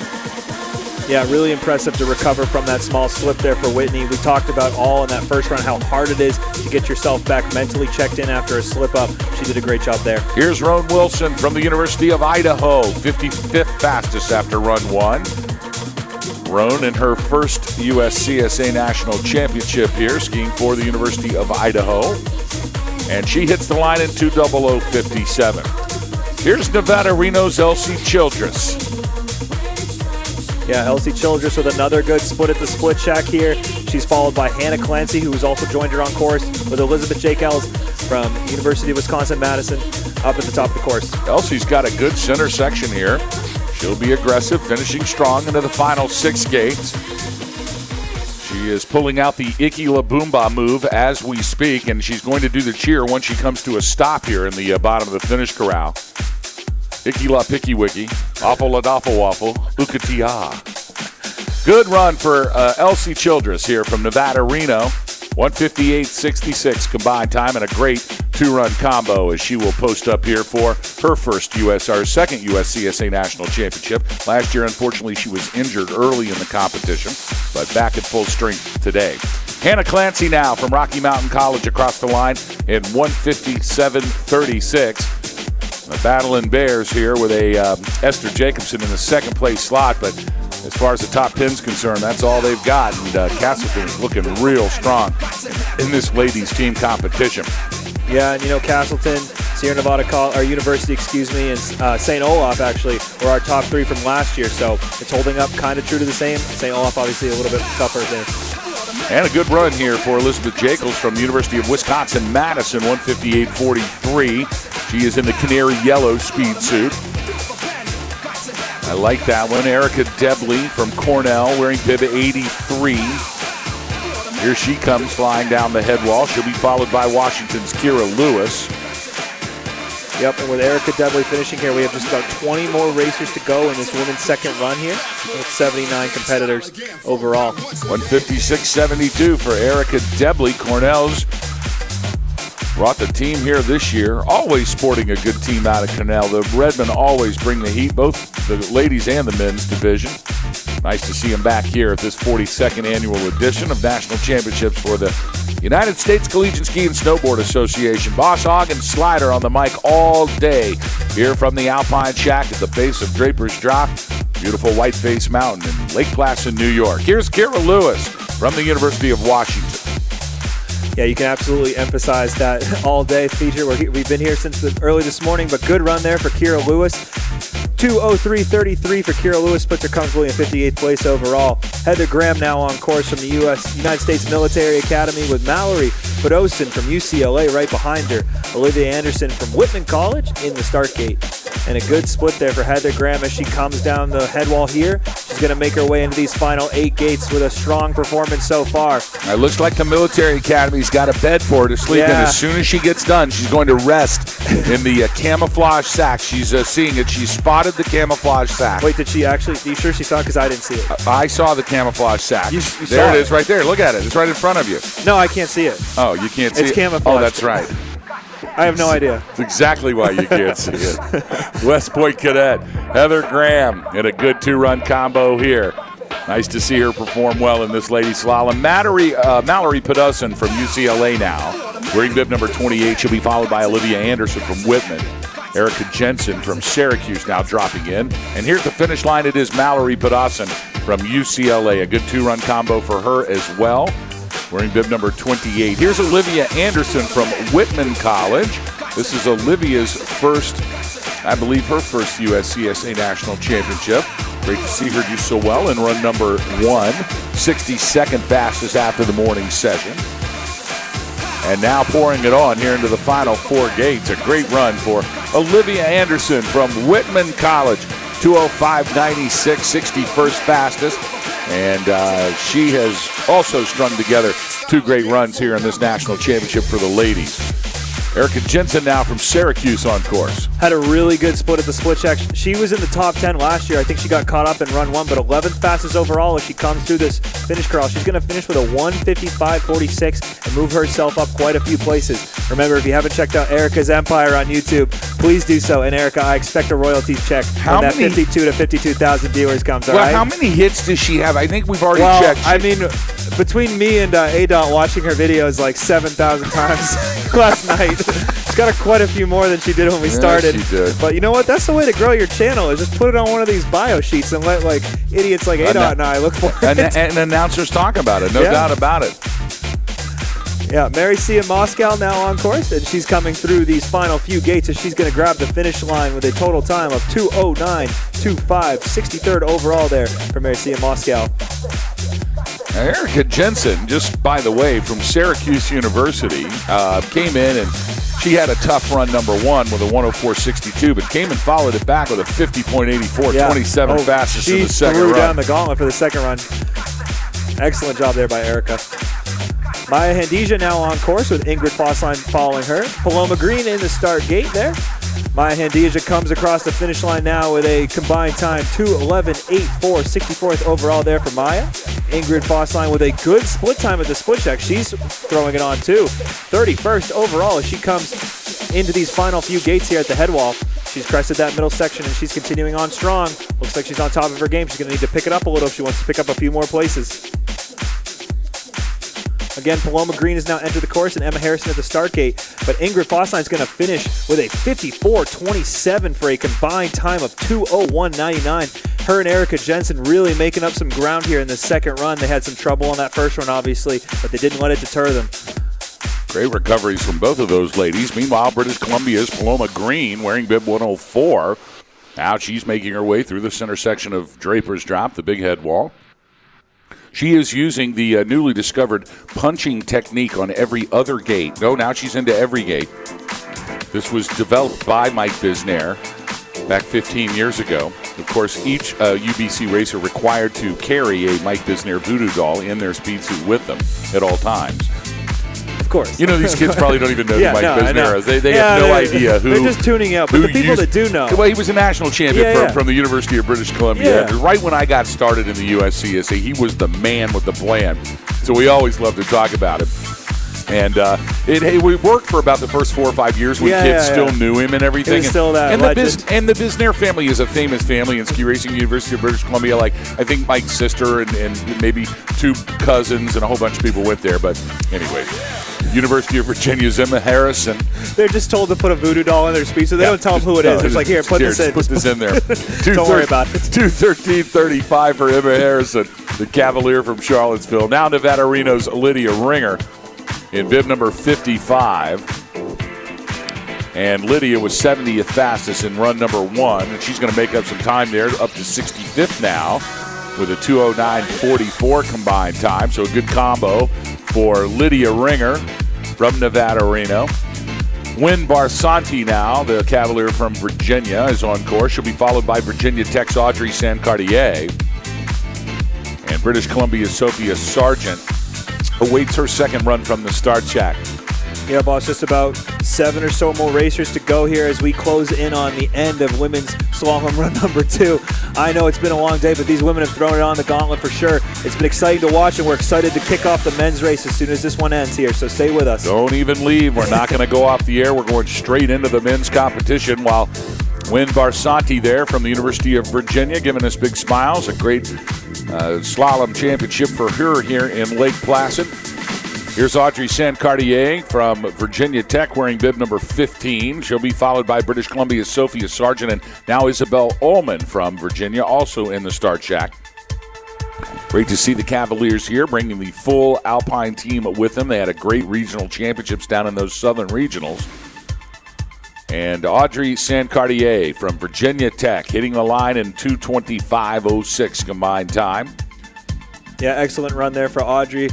Yeah, really impressive to recover from that small slip there for Whitney. We talked about all in that first run how hard it is to get yourself back mentally checked in after a slip up. She did a great job there. Here's Roan Wilson from the University of Idaho, 55th fastest after run 1. Roan in her first USCSA National Championship here, skiing for the University of Idaho. And she hits the line in 2:00:57. Here's Nevada Reno's Elsie Childress. Yeah, Elsie Childress with another good split at the split shack here. She's followed by Hannah Clancy, who has also joined her on course, with Elizabeth Jacobs from University of Wisconsin-Madison up at the top of the course. Elsie's got a good center section here. She'll be aggressive, finishing strong into the final 6 gates. She is pulling out the Icky La Boomba move as we speak, and she's going to do the cheer once she comes to a stop here in the bottom of the finish corral. Icky La Picky Wicky, Awful La Doffle Waffle, Ukatia. Good run for Elsie Childress here from Nevada Reno. 1:58.66 combined time, and a great 2-run combo as she will post up here for her second USCSA National Championship. Last year, unfortunately, she was injured early in the competition, but back at full strength today. Hannah Clancy now from Rocky Mountain College across the line in 157.36. The battling Bears here with a Esther Jacobson in the second place slot, but as far as the top 10's concerned, that's all they've got. And Castleton is looking real strong in this ladies team competition. Yeah, and Castleton, Sierra Nevada University, and St. Olaf actually were our top 3 from last year, so it's holding up kind of true to the same. St. Olaf obviously a little bit tougher there. And a good run here for Elizabeth Jacobs from the University of Wisconsin-Madison, 158.43. She is in the canary yellow speed suit. I like that one. Erica Debley from Cornell wearing bib 83. Here she comes flying down the head wall. She'll be followed by Washington's Kira Lewis. Yep, and with Erica Debley finishing here, we have just about 20 more racers to go in this women's second run here. With 79 competitors overall. 156.72 for Erica Debley. Cornell's brought the team here this year, always sporting a good team out of Cornell. The Redmen always bring the heat, both the ladies and the men's division. Nice to see them back here at this 42nd annual edition of National Championships for the United States Collegiate Ski and Snowboard Association. Boss Hogg and Slider on the mic all day here from the Alpine Shack at the base of Draper's Drop, beautiful Whiteface Mountain in Lake Placid, New York. Here's Kira Lewis from the University of Washington. Yeah, you can absolutely emphasize that all-day feature. We've been here since early this morning, but good run there for Kira Lewis. 2:03.33 for Kira Lewis, puts her comfortably in 58th place overall. Heather Graham now on course from the United States Military Academy with Mallory Pedosin from UCLA right behind her. Olivia Anderson from Whitman College in the start gate. And a good split there for Heather Graham as she comes down the head wall here. She's going to make her way into these final 8 gates with a strong performance so far. It looks like the Military Academy's got a bed for her to sleep in. As soon as she gets done, she's going to rest in the camouflage sack. She's seeing it. She spotted the camouflage sack. Wait, did she actually? Are you sure she saw it? Because I didn't see it. I saw the camouflage sack. You there it is right there. Look at it. It's right in front of you. No, I can't see it. Oh, you can't see it? It's camouflage. Oh, that's right. I have no idea. That's exactly why you can't see it. West Point Cadet, Heather Graham in a good 2-run combo here. Nice to see her perform well in this ladies slalom. Mallory Pedosin from UCLA now, wearing bib number 28. She'll be followed by Olivia Anderson from Whitman. Erica Jensen from Syracuse now dropping in. And here at the finish line, it is Mallory Pedosin from UCLA. A good 2-run combo for her as well, wearing bib number 28. Here's Olivia Anderson from Whitman College. This is Olivia's first, I believe her first USCSA National Championship. Great to see her do so well in run number 1, 62nd fastest after the morning session. And now pouring it on here into the final 4 gates. A great run for Olivia Anderson from Whitman College. 2:05.96, 61st fastest. And she has also strung together 2 great runs here in this national championship for the ladies. Erica Jensen now from Syracuse on course. Had a really good split at the split check. She was in the top 10 last year. I think she got caught up in run 1, but 11th fastest overall as she comes through this finish crawl. She's going to finish with a 1:55.46 and move herself up quite a few places. Remember, if you haven't checked out Erica's Empire on YouTube, please do so. And Erica, I expect a royalties check when that 52 to 52,000 viewers comes, all right? How many hits does she have? I think we've already checked. I mean, between me and ADOT watching her videos like 7,000 times last night, she's got quite a few more than she did when we started. She did. But you know what? That's the way to grow your channel, is just put it on one of these bio sheets and let like idiots like ADOT and I look for it. And announcers talk about it, no doubt about it. Yeah, Mary Cia Moscow now on course, and she's coming through these final few gates, and she's going to grab the finish line with a total time of 2:09.25, 63rd overall there for Mary Cia Moscow. Now, Erica Jensen, just by the way, from Syracuse University, came in and she had a tough run number 1 with a 1:04.62, but came and followed it back with a 50.84, 27 fastest in the second run. She threw down the gauntlet for the second run. Excellent job there by Erica. Maya Handija now on course with Ingrid Fossline following her. Paloma Green in the start gate there. Maya Handija comes across the finish line now with a combined time 2:11.84, 64th overall there for Maya. Ingrid Fossline with a good split time at the split check. She's throwing it on too. 31st overall as she comes into these final few gates here at the head wall. She's crested that middle section and she's continuing on strong. Looks like she's on top of her game. She's going to need to pick it up a little if she wants to pick up a few more places. Again, Paloma Green has now entered the course and Emma Harrison at the start gate. But Ingrid Fossline is going to finish with a 54.27 for a combined time of 2:01.99. Her and Erica Jensen really making up some ground here in the second run. They had some trouble on that first run, obviously, but they didn't let it deter them. Great recoveries from both of those ladies. Meanwhile, British Columbia's Paloma Green wearing bib 104. Now she's making her way through the center section of Draper's Drop, the big head wall. She is using the newly discovered punching technique on every other gate. No, now she's into every gate. This was developed by Mike Bisnair back 15 years ago. Of course, each UBC racer required to carry a Mike Bisnair voodoo doll in their speed suit with them at all times. Of course. You know, these kids probably don't even know who Mike Bisnair is. They have no idea who. They're just tuning out. But the people that do know. Well, he was a national champion from the University of British Columbia. Yeah. Right when I got started in the USCSA, he was the man with the plan. So we always loved to talk about him. And it worked for about the first 4 or 5 years when kids still knew him and everything. It was still that and the Bisnair family is a famous family in ski racing, University of British Columbia. Like, I think Mike's sister and maybe 2 cousins and a whole bunch of people went there. But anyway, University of Virginia's Emma Harrison. They're just told to put a voodoo doll in their speed, so they don't tell them who it is. It's like, here, put this in. Put this in there. Don't worry about it. 2:13.35 for Emma Harrison, the Cavalier from Charlottesville. Now Nevada Reno's Lydia Ringer in bib number 55. And Lydia was 70th fastest in run number 1, and she's going to make up some time there, up to 65th now with a 2:09.44 combined time. So a good combo for Lydia Ringer from Nevada Reno. Wynn Barsanti now, the Cavalier from Virginia, is on course. She'll be followed by Virginia Tech's Audrey Sancartier. And British Columbia's Sophia Sargent awaits her second run from the start shack. Yeah, boss, just about 7 or so more racers to go here as we close in on the end of women's slalom run number 2. I know it's been a long day, but these women have thrown it on the gauntlet for sure. It's been exciting to watch, and we're excited to kick off the men's race as soon as this one ends here, so stay with us. Don't even leave. We're not going to go off the air. We're going straight into the men's competition while Wynn Barsanti there from the University of Virginia giving us big smiles. A great slalom championship for her here in Lake Placid. Here's Audrey Sancartier from Virginia Tech wearing bib number 15. She'll be followed by British Columbia's Sophia Sargent and now Isabel Ullman from Virginia, also in the start shack. Great to see the Cavaliers here, bringing the full Alpine team with them. They had a great regional championships down in those southern regionals. And Audrey Sancartier from Virginia Tech hitting the line in 2:25.06 combined time. Yeah, excellent run there for Audrey.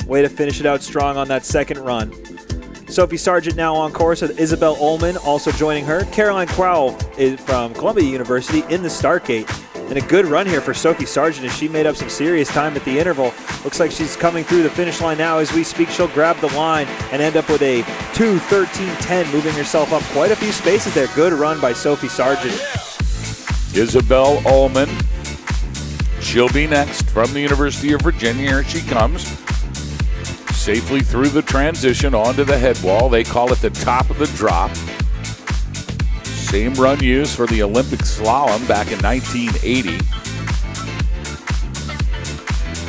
Way to finish it out strong on that second run. Sophie Sargent now on course with Isabel Ullman also joining her. Caroline Crowell is from Columbia University in the start gate. And a good run here for Sophie Sargent as she made up some serious time at the interval. Looks like she's coming through the finish line now as we speak. She'll grab the line and end up with a 2:13.10, moving herself up quite a few spaces there. Good run by Sophie Sargent. Isabel Ullman. She'll be next from the University of Virginia. Here she comes. Safely through the transition onto the head wall. They call it the top of the drop. Same run used for the Olympic slalom back in 1980.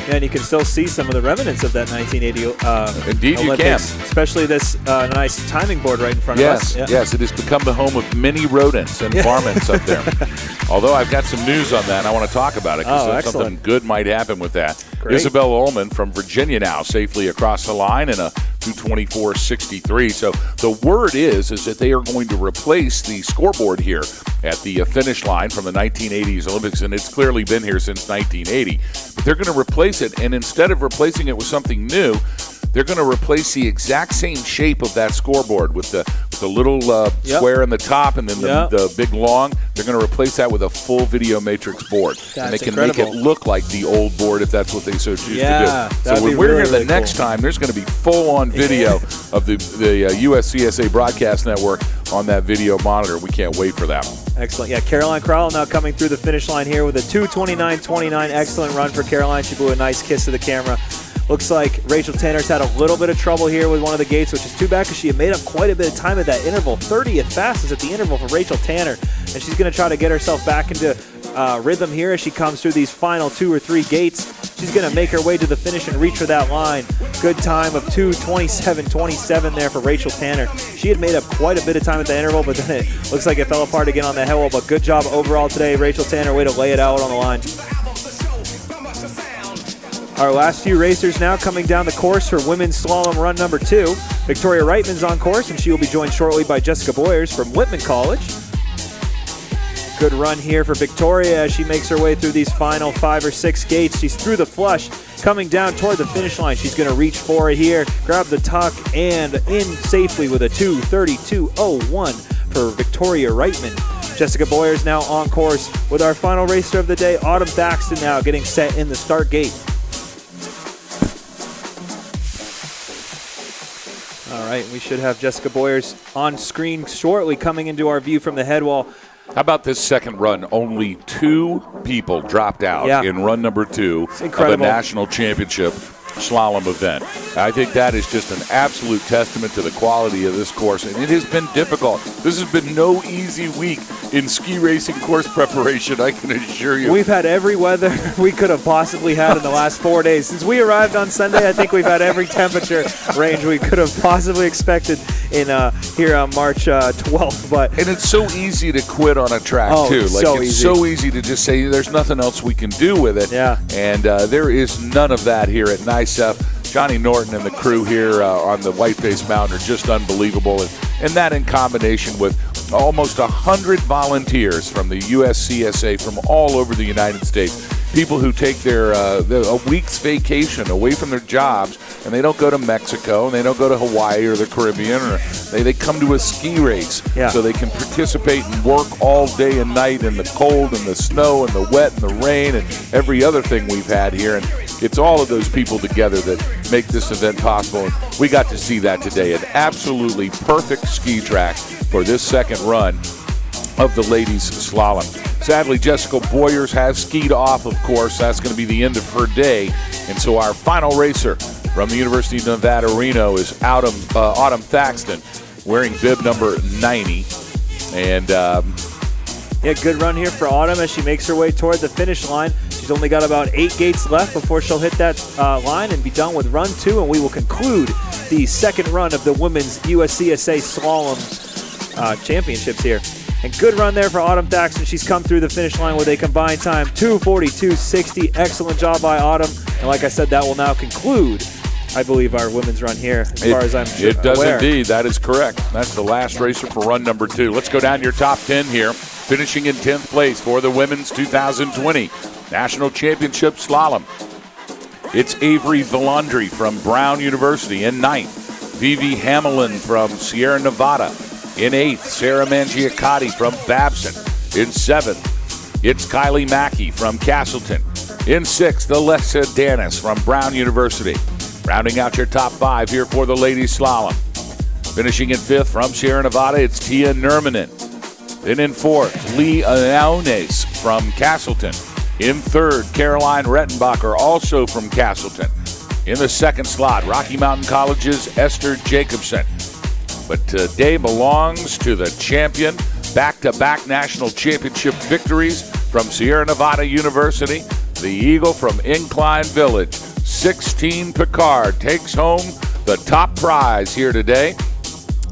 Yeah, and you can still see some of the remnants of that 1980 Indeed, Olympics, you can. Especially this nice timing board right in front of us. Yes, it has become the home of many rodents and varmints up there. Although I've got some news on that, and I want to talk about it because something good might happen with that. Great. Isabel Ullman from Virginia now safely across the line in a 2:24.63. So the word is that they are going to replace the scoreboard here at the finish line from the 1980s Olympics, and it's clearly been here since 1980. But they're going to replace it, and instead of replacing it with something new, they're going to replace the exact same shape of that scoreboard with the little square in the top and then the big long. They're going to replace that with a full video matrix board. And they can make it look like the old board if that's what they so choose to do. So when we're here the next time, there's going to be full-on video of the USCSA broadcast network on that video monitor. We can't wait for that. Excellent. Yeah, Caroline Crowell now coming through the finish line here with a 2:29.29. Excellent run for Caroline. She blew a nice kiss to the camera. Looks like Rachel Tanner's had a little bit of trouble here with one of the gates, which is too bad because she had made up quite a bit of time at that interval. 30th fastest at the interval for Rachel Tanner. And she's going to try to get herself back into rhythm here as she comes through these final 2 or 3 gates. She's going to make her way to the finish and reach for that line. Good time of 2:27.27 there for Rachel Tanner. She had made up quite a bit of time at the interval, but then it looks like it fell apart again on the hill. But good job overall today, Rachel Tanner. Way to lay it out on the line. Our last few racers now coming down the course for women's slalom run number 2. Victoria Reitman's on course, and she will be joined shortly by Jessica Boyers from Whitman College. Good run here for Victoria as she makes her way through these final 5 or 6 gates. She's through the flush, coming down toward the finish line. She's going to reach for it here, grab the tuck, and in safely with a 2:32.01 for Victoria Reitman. Jessica Boyers now on course with our final racer of the day, Autumn Thaxton, now getting set in the start gate. All right, we should have Jessica Boyers on screen shortly coming into our view from the head wall. How about this second run? Only 2 people dropped out in run number 2 of the national championship slalom event. I think that is just an absolute testament to the quality of this course, and it has been difficult. This has been no easy week in ski racing course preparation, I can assure you. We've had every weather we could have possibly had in the last 4 days. Since we arrived on Sunday, I think we've had every temperature range we could have possibly expected in here on March 12th. And it's so easy to quit on a track, too. It's so easy to just say there's nothing else we can do with it. Yeah. And there is none of that here at NICEF. Johnny Norton and the crew here on the Whiteface Mountain are just unbelievable. And that in combination with almost 100 volunteers from the USCSA from all over the United States. People who take a week's vacation away from their jobs, and they don't go to Mexico, and they don't go to Hawaii or the Caribbean, or they come to a ski race so they can participate and work all day and night in the cold and the snow and the wet and the rain and every other thing we've had here. And it's all of those people together that make this event possible. And we got to see that today. An absolutely perfect ski track for this second run of the ladies' slalom. Sadly, Jessica Boyers has skied off, of course. That's going to be the end of her day. And so our final racer from the University of Nevada, Reno is Autumn Thaxton, wearing bib number 90. And good run here for Autumn as she makes her way toward the finish line. She's only got about 8 gates left before she'll hit that line and be done with run 2, and we will conclude the second run of the women's USCSA Slalom championships here. And good run there for Autumn Thaxton. She's come through the finish line with a combined time 2:42.60. Excellent job by Autumn. And like I said, that will now conclude, I believe, our women's run here, as far as I'm aware. It does indeed. That is correct. That's the last racer for run number 2. Let's go down to your top 10 here. Finishing in 10th place for the women's 2020 National Championship Slalom. It's Avery Villandry from Brown University in 9th. Vivi Hamelin from Sierra Nevada. In 8th, Sarah Mangiacotti from Babson. In 7th, it's Kylie Mackey from Castleton. In 6th, Alessa Danis from Brown University. Rounding out your top 5 here for the ladies slalom. Finishing in 5th from Sierra Nevada, it's Tia Nurmanen. Then in 4th, Lee Aones from Castleton. In 3rd, Caroline Rettenbacher, also from Castleton. In the 2nd slot, Rocky Mountain College's Esther Jacobson. But today belongs to the champion, back-to-back national championship victories from Sierra Nevada University, the Eagle from Incline Village. 16 Picard takes home the top prize here today,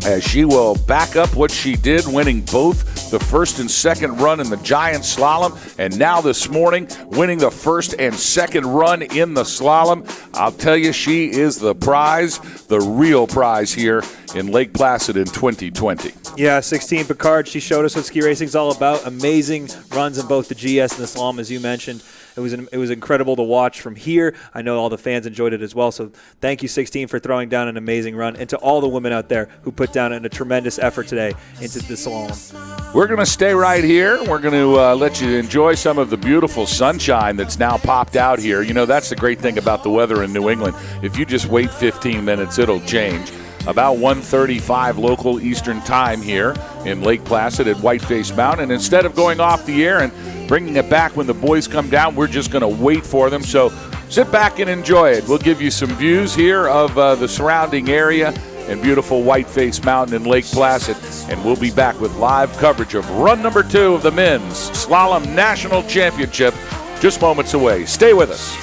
as she will back up what she did, winning both the first and second run in the giant slalom, and now this morning winning the first and second run in the slalom. I'll tell you, she is the prize, the real prize here in Lake Placid in 2020. Yeah, 16 Picard. She showed us what ski racing's all about. Amazing runs in both the GS and the slalom, as you mentioned. It was incredible to watch from here. I know all the fans enjoyed it as well. So thank you, 16, for throwing down an amazing run, and to all the women out there who put down a tremendous effort today into the slalom. We're going to stay right here. We're going to let you enjoy some of the beautiful sunshine that's now popped out here. You know, that's the great thing about the weather in New England. If you just wait 15 minutes, it'll change. About 1:35 local Eastern time here in Lake Placid at Whiteface Mountain. And instead of going off the air and bringing it back when the boys come down, we're just going to wait for them. So sit back and enjoy it. We'll give you some views here of the surrounding area and beautiful Whiteface Mountain in Lake Placid. And we'll be back with live coverage of run number 2 of the Men's Slalom National Championship just moments away. Stay with us.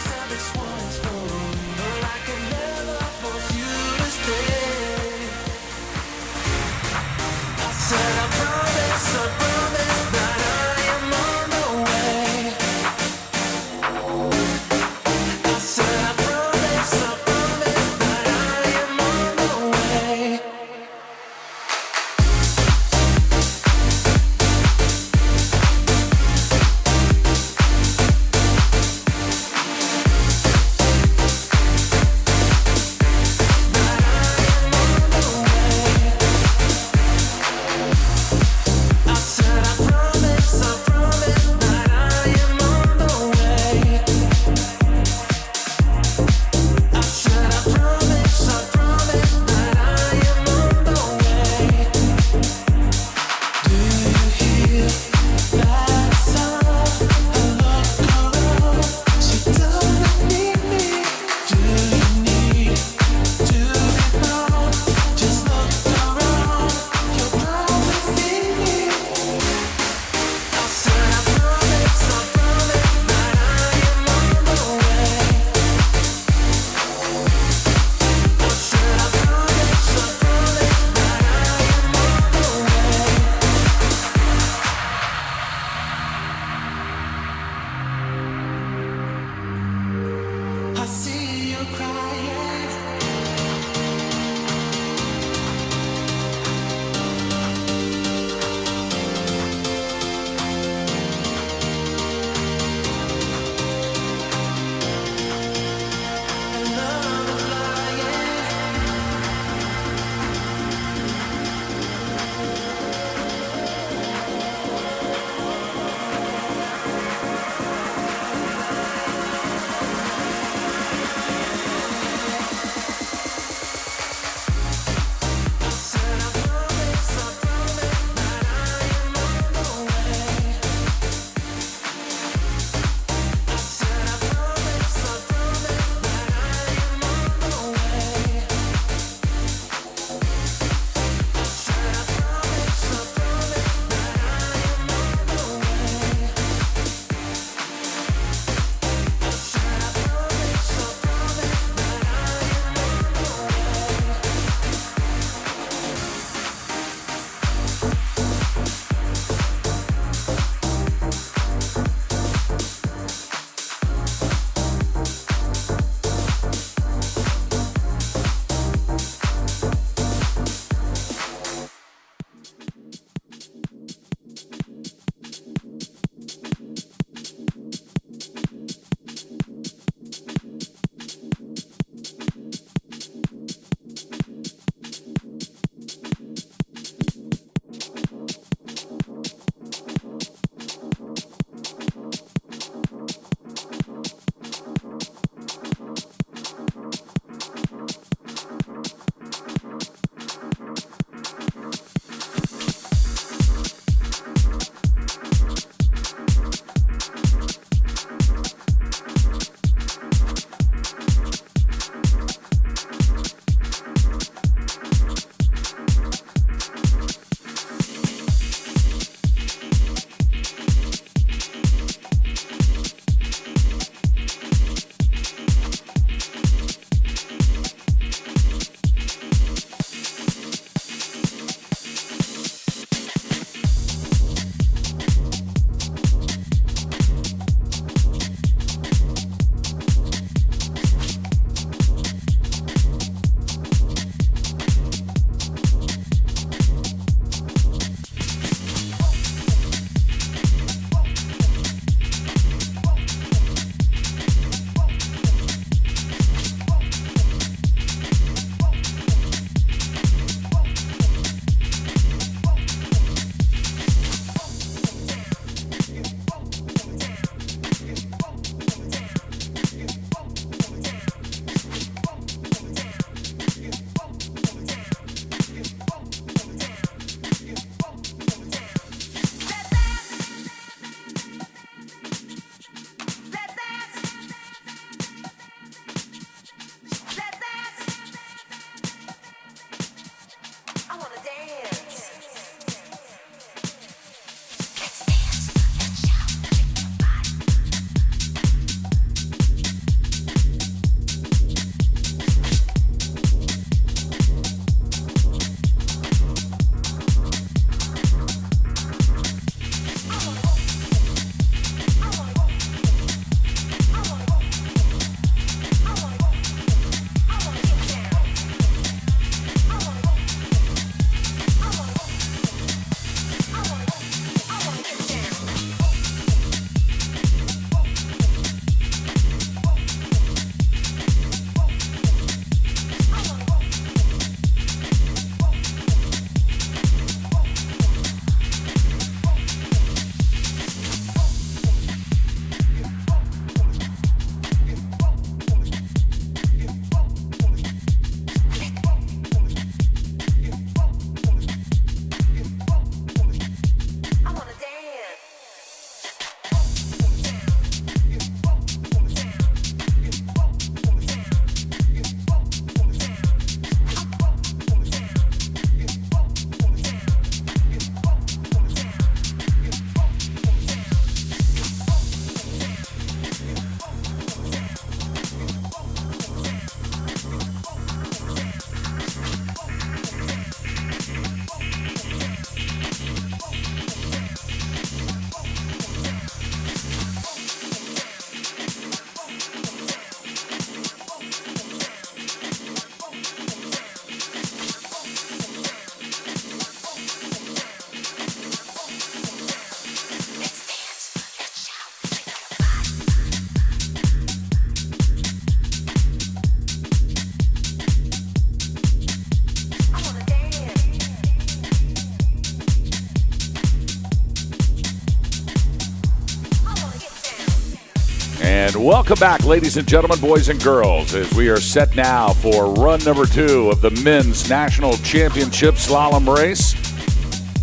welcome back, ladies and gentlemen, boys and girls, as we are set now for run number 2 of the men's national championship slalom race.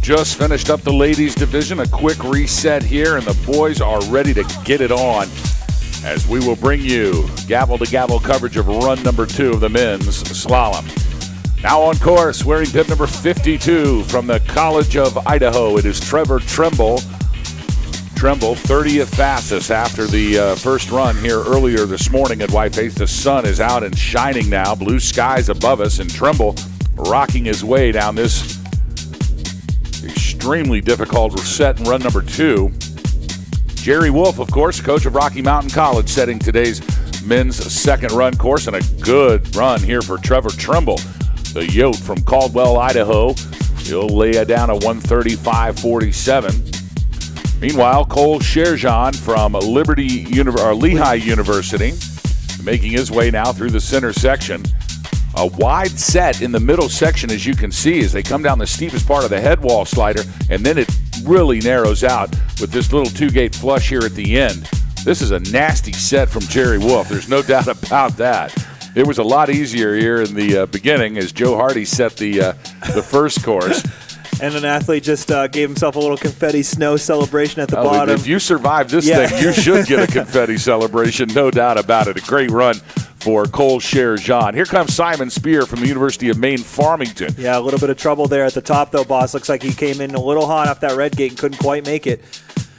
Just finished up the ladies division, a quick reset here, and the boys are ready to get it on as we will bring you gavel-to-gavel coverage of run number 2 of the men's slalom. Now on course, wearing bib number 52 from the College of Idaho, it is Trevor Trimble. Trimble, 30th fastest after the first run here earlier this morning at Whiteface. The sun is out and shining now. Blue skies above us, and Trimble rocking his way down this extremely difficult set in run number 2. Jerry Wolf, of course, coach of Rocky Mountain College, setting today's men's second run course, and a good run here for Trevor Trimble, the Yote from Caldwell, Idaho. He'll lay it down at 1:35.47. Meanwhile, Cole Sherjan from Lehigh University, making his way now through the center section. A wide set in the middle section, as you can see, as they come down the steepest part of the head wall slider, and then it really narrows out with this little 2-gate flush here at the end. This is a nasty set from Jerry Wolf. There's no doubt about that. It was a lot easier here in the beginning as Joe Hardy set the first course. And an athlete just gave himself a little confetti snow celebration at the bottom. If you survive this thing, you should get a confetti celebration, no doubt about it. A great run for Cole Sherjan. Here comes Simon Spear from the University of Maine, Farmington. Yeah, a little bit of trouble there at the top, though, boss. Looks like he came in a little hot off that red gate and couldn't quite make it.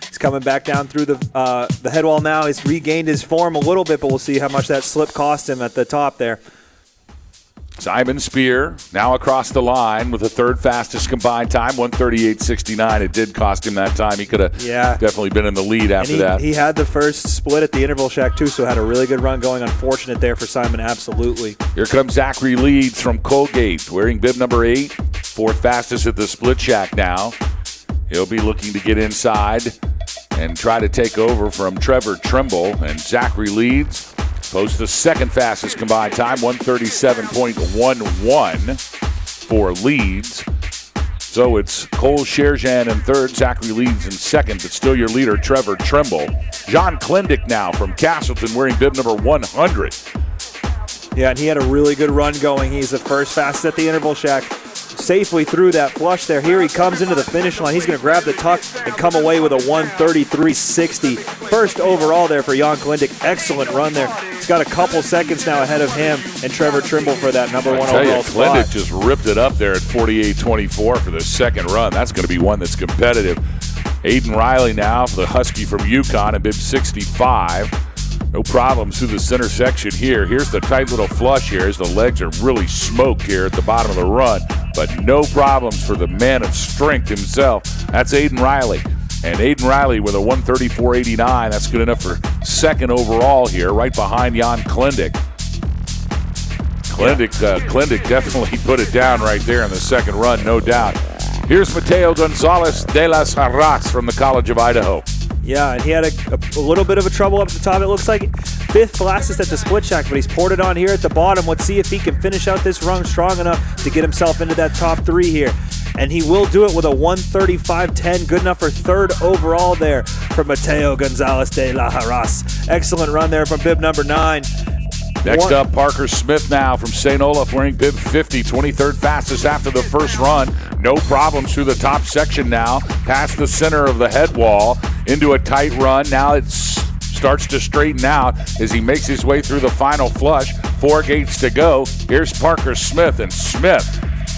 He's coming back down through the head wall now. He's regained his form a little bit, but we'll see how much that slip cost him at the top there. Simon Spear now across the line with the third fastest combined time, 1:38.69. It did cost him that time. He could have definitely been in the lead after that. He had the first split at the interval shack, too, so had a really good run going. Unfortunate there for Simon, absolutely. Here comes Zachary Leeds from Colgate, wearing bib number 8, fourth fastest at the split shack now. He'll be looking to get inside and try to take over from Trevor Trimble, and Zachary Leeds posts the second fastest combined time, 1:37.11 for Leeds. So it's Cole Sherjan in third, Zachary Leeds in second, but still your leader, Trevor Trimble. John Klindick now from Castleton, wearing bib number 100. Yeah, and he had a really good run going. He's the first fastest at the interval shack. Safely through that flush there. Here he comes into the finish line. He's going to grab the tuck and come away with a 1:33.60. First overall there for Jan Klindick. Excellent run there. He's got a couple seconds now ahead of him and Trevor Trimble for that number 1 overall spot. Klindick just ripped it up there at 48.24 for the second run. That's going to be one that's competitive. Aiden Riley now for the Husky from UConn at bib 65. No problems through the center section here. Here's the tight little flush here as the legs are really smoked here at the bottom of the run. But no problems for the man of strength himself. That's Aiden Riley. And Aiden Riley with a 1:34.89. That's good enough for second overall here, right behind Jan Klindick. Klindick definitely put it down right there in the second run, no doubt. Here's Mateo Gonzalez de las Arras from the College of Idaho. Yeah, and he had a little bit of a trouble up at the top. It looks like fifth fastest at the split shack, but he's poured it on here at the bottom. Let's see if he can finish out this run strong enough to get himself into that top 3 here. And he will do it with a 1:35.10, good enough for third overall there for Mateo Gonzalez de la Arras. Excellent run there from bib number 9. Next up, Parker Smith now from St. Olaf, wearing bib 50, 23rd fastest after the first run. No problems through the top section now, past the center of the head wall, into a tight run. Now it starts to straighten out as he makes his way through the final flush. 4 gates to go. Here's Parker Smith, and Smith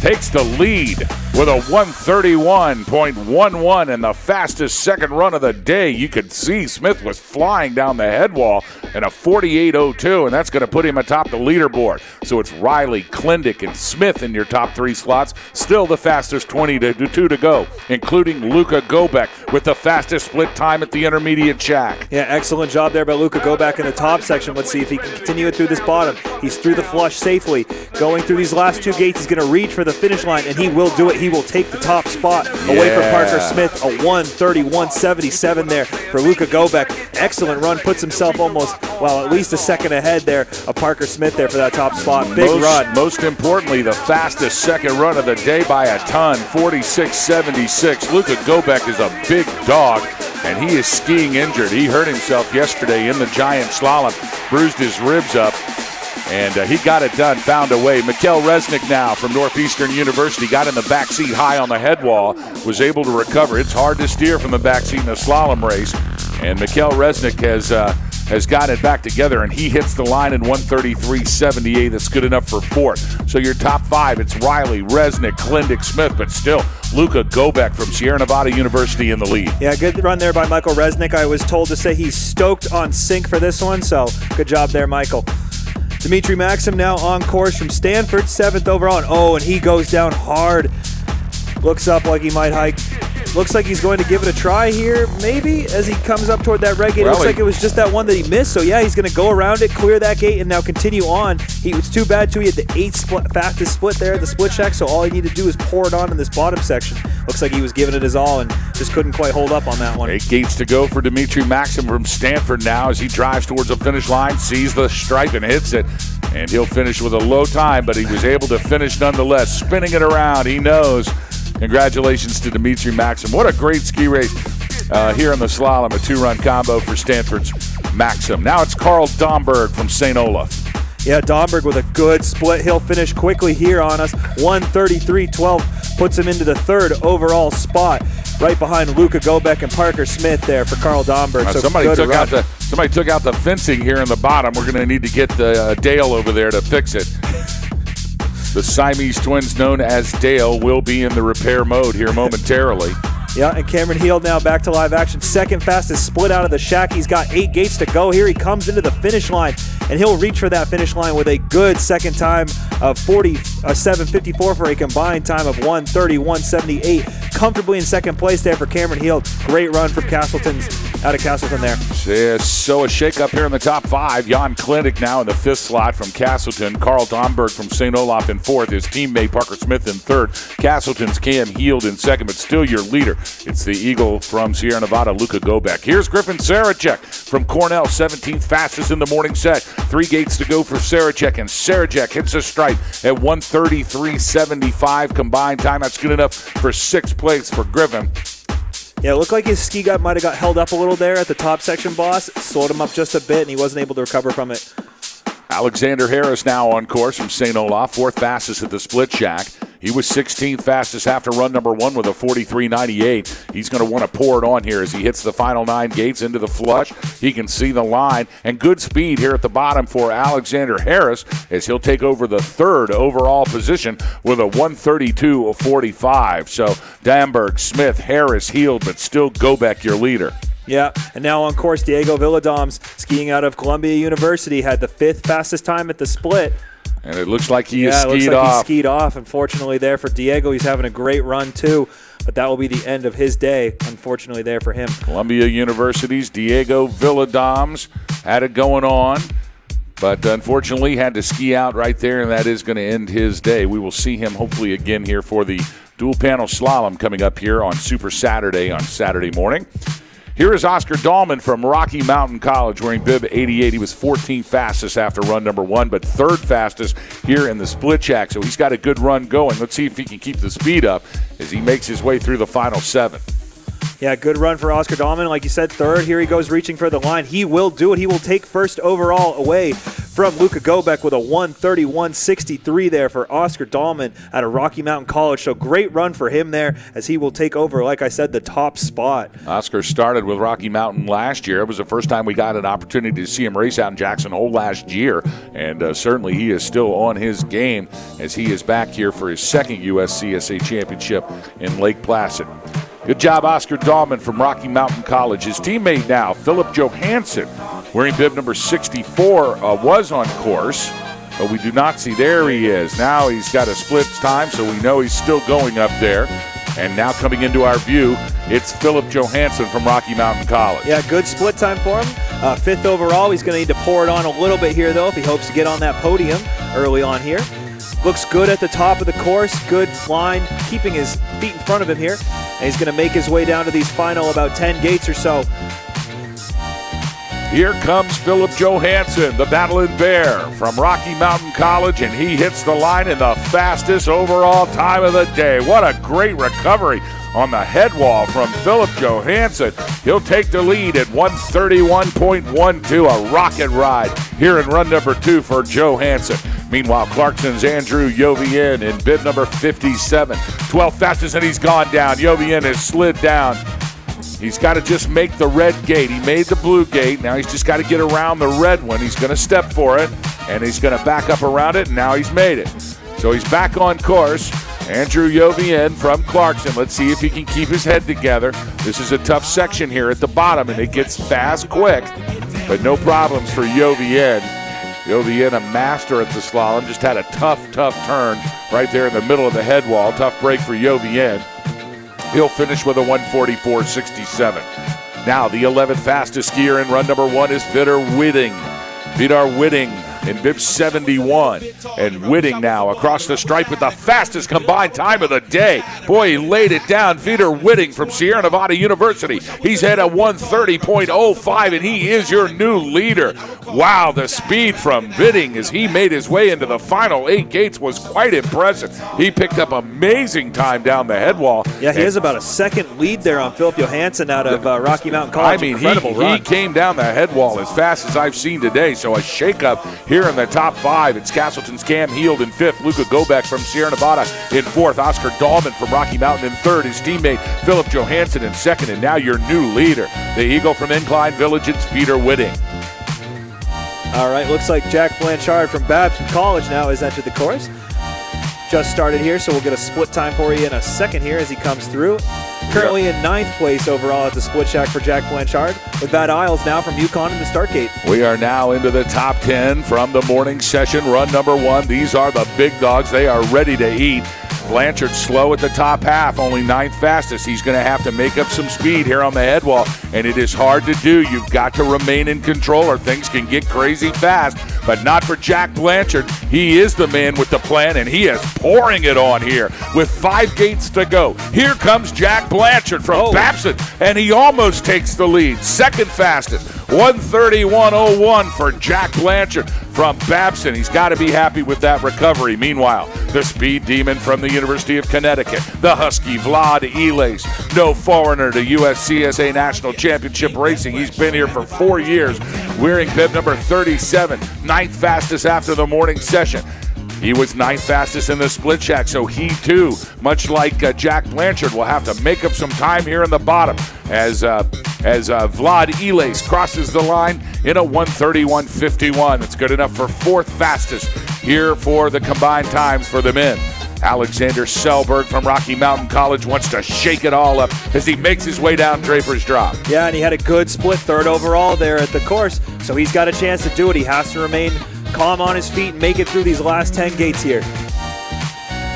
takes the lead with a 1:31.11 and the fastest second run of the day. You could see Smith was flying down the head wall in a 48.02, and that's going to put him atop the leaderboard. So it's Riley, Klindick, and Smith in your top 3 slots. Still the fastest 22 to go, including Luka Gobek with the fastest split time at the intermediate shack. Yeah, excellent job there by Luka Gobek in the top section. Let's see if he can continue it through this bottom. He's through the flush safely. Going through these last 2 gates, he's going to reach for the finish line, and he will do it. He will take the top spot away from Parker Smith. A 1:31.77 there for Luka Gobek. Excellent run. Puts himself almost, at least a second ahead there of Parker Smith there for that top spot. Big run. Most importantly, the fastest second run of the day by a ton, 46.76. Luka Gobek is a big dog. and he is skiing injured. He hurt himself yesterday in the giant slalom, bruised his ribs up, and he got it done, found a way. Mikkel Resnick now from Northeastern University got in the back seat high on the head wall, was able to recover. It's hard to steer from the back seat in a slalom race, and Mikkel Resnick has got it back together, and he hits the line in 1:33.78. That's good enough for fourth. So your top five, it's Riley, Resnick, Klindick, Smith, but still Luka Gobek from Sierra Nevada University in the lead. Yeah, good run there by Michael Resnick. I was told to say he's stoked on sync for this one, so good job there, Michael. Dimitri Maxim now on course from Stanford, 7th overall, and he goes down hard. Looks up like he might hike. Looks like he's going to give it a try here, maybe, as he comes up toward that red gate. It looks like it was just that one that he missed. So, yeah, he's going to go around it, clear that gate, and now continue on. It's too bad, too. He had the 8th fastest split there at the split check, so all he needed to do is pour it on in this bottom section. Looks like he was giving it his all and just couldn't quite hold up on that one. 8 gates to go for Dimitri Maxim from Stanford now as he drives towards the finish line, sees the stripe and hits it. And he'll finish with a low time, but he was able to finish nonetheless. Spinning it around, he knows. Congratulations to Dimitri Maxim. What a great ski race here in the slalom, a 2-run combo for Stanford's Maxim. Now it's Carl Domberg from St. Olaf. Yeah, Domberg with a good split. He'll finish quickly here on us. 1:33.12 puts him into the 3rd overall spot, right behind Luka Gobek and Parker Smith there for Carl Domberg. So somebody took out the fencing here in the bottom. We're going to need to get Dale over there to fix it. The Siamese twins, known as Dale, will be in the repair mode here momentarily. Yeah, and Cameron Heald now back to live action. 2nd fastest split out of the shack. He's got 8 gates to go here. He comes into the finish line, and he'll reach for that finish line with a good second time of 47.54 for a combined time of 1:31.78. Comfortably in 2nd place there for Cameron Heald. Great run from out of Castleton there. So a shake-up here in the top 5. Jan Klindick now in the 5th slot from Castleton. Carl Domberg from St. Olaf in 4th. His teammate Parker Smith in 3rd. Castleton's Cam Heald in 2nd, but still your leader. It's the Eagle from Sierra Nevada, Luka Gobek. Here's Griffin Sarachek from Cornell, 17th fastest in the morning set. 3 gates to go for Sarachek, and Sarachek hits a stripe at 1:33.75 combined time. That's good enough for 6th place for Griffin. Yeah, it looked like his ski might have got held up a little there at the top section, boss. It slowed him up just a bit, and he wasn't able to recover from it. Alexander Harris now on course from St. Olaf, 4th fastest at the split shack. He was 16th fastest after run number 1 with a 43.98. He's going to want to pour it on here as he hits the final 9 gates into the flush. He can see the line, and good speed here at the bottom for Alexander Harris as he'll take over the 3rd overall position with a 1:32.45. So Domberg, Smith, Harris, Heald, but still Gobek your leader. Yeah, and now on course, Diego Villadams, skiing out of Columbia University, had the 5th fastest time at the split. And it looks like he skied off. Unfortunately there for Diego. He's having a great run too, but that will be the end of his day, unfortunately there for him. Columbia University's Diego Villadams had it going on, but unfortunately had to ski out right there, and that is going to end his day. We will see him hopefully again here for the dual panel slalom coming up here on Super Saturday on Saturday morning. Here is Oscar Dahlman from Rocky Mountain College wearing bib 88. He was 14th fastest after run number 1, but 3rd fastest here in the split shack. So he's got a good run going. Let's see if he can keep the speed up as he makes his way through the final 7. Yeah, good run for Oscar Dahlman. Like you said, 3rd. Here he goes reaching for the line. He will do it. He will take 1st overall away from Luka Gobek with a 1:31.63 there for Oscar Dahlman out of Rocky Mountain College. So great run for him there as he will take over, like I said, the top spot. Oscar started with Rocky Mountain last year. It was the first time we got an opportunity to see him race out in Jackson Hole last year. And certainly he is still on his game as he is back here for his 2nd USCSA championship in Lake Placid. Good job, Oscar Dahlman from Rocky Mountain College. His teammate now, Philip Johansson, wearing bib number 64, was on course, but we do not see. There he is. Now he's got a split time, so we know he's still going up there. And now coming into our view, it's Philip Johansson from Rocky Mountain College. Yeah, good split time for him. 5th overall. He's going to need to pour it on a little bit here, though, if he hopes to get on that podium early on here. Looks good at the top of the course. Good line, keeping his feet in front of him here. And he's going to make his way down to these final about 10 gates or so. Here comes Philip Johansson, the Battling Bear from Rocky Mountain College, and he hits the line in the fastest overall time of the day. What a great recovery on the head wall from Philip Johansson. He'll take the lead at 131.12, a rocket ride here in run number 2 for Johansson. Meanwhile, Clarkson's Andrew Jovien in bib number 57. 12th fastest, and he's gone down. Jovien has slid down. He's got to just make the red gate. He made the blue gate. Now he's just got to get around the red one. He's going to step for it, and he's going to back up around it, and now he's made it. So he's back on course. Andrew Jovien from Clarkson. Let's see if he can keep his head together. This is a tough section here at the bottom, and it gets fast quick, but no problems for Jovien. Jovien, a master at the slalom, just had a tough turn right there in the middle of the head wall. Tough break for Jovien. He'll finish with a 144.67. Now the 11th fastest skier in run number 1 is Vidar Whitting. Vidar Whitting in bib 71. And Whitting now across the stripe with the fastest combined time of the day. Boy, he laid it down. Vidar Whitting from Sierra Nevada University. He's had a 130.05, and he is your new leader. Wow, the speed from Whitting as he made his way into the final 8 gates was quite impressive. He picked up amazing time down the head wall. Yeah, he has about a second lead there on Philip Johansson out of Rocky Mountain College. I mean, Incredible he run. came down the head wall as fast as I've seen today. So a shakeup here in the top 5. It's Castleton's Cam Heald in 5th. Luca Gobeck from Sierra Nevada in 4th. Oscar Dahlman from Rocky Mountain in 3rd. His teammate Philip Johansson in 2nd. And now your new leader, the Eagle from Incline Village, it's Vidar Whitting. All right, looks like Jack Blanchard from Babson College now has entered the course. Just started here, so we'll get a split time for you in a second here as he comes through. Currently in 9th place overall at the split shack for Jack Blanchard, with Matt Isles now from UConn in the start gate. We are now into the top 10 from the morning session, run number 1. These are the big dogs. They are ready to eat. Blanchard slow at the top half, only 9th fastest. He's going to have to make up some speed here on the head wall, and it is hard to do. You've got to remain in control or things can get crazy fast, but not for Jack Blanchard. He is the man with the plan, and he is pouring it on here with 5 gates to go. Here comes Jack Blanchard from Babson, and he almost takes the lead. 2nd fastest, 131.01 for Jack Blanchard from Babson. He's got to be happy with that recovery. Meanwhile, the speed demon from the University of Connecticut, the Husky Vlad Elias, no foreigner to USCSA National Championship Racing. He's been here for 4 years, wearing bib number 37, 9th fastest after the morning session. He was 9th fastest in the split shack, so he too, much like Jack Blanchard, will have to make up some time here in the bottom as Vlad Elias crosses the line in a 131.51. That's good enough for 4th fastest here for the combined times for the men. Alexander Selberg from Rocky Mountain College wants to shake it all up as he makes his way down Draper's Drop. Yeah, and he had a good split 3rd overall there at the course, so he's got a chance to do it. He has to remain calm on his feet and make it through these last 10 gates here.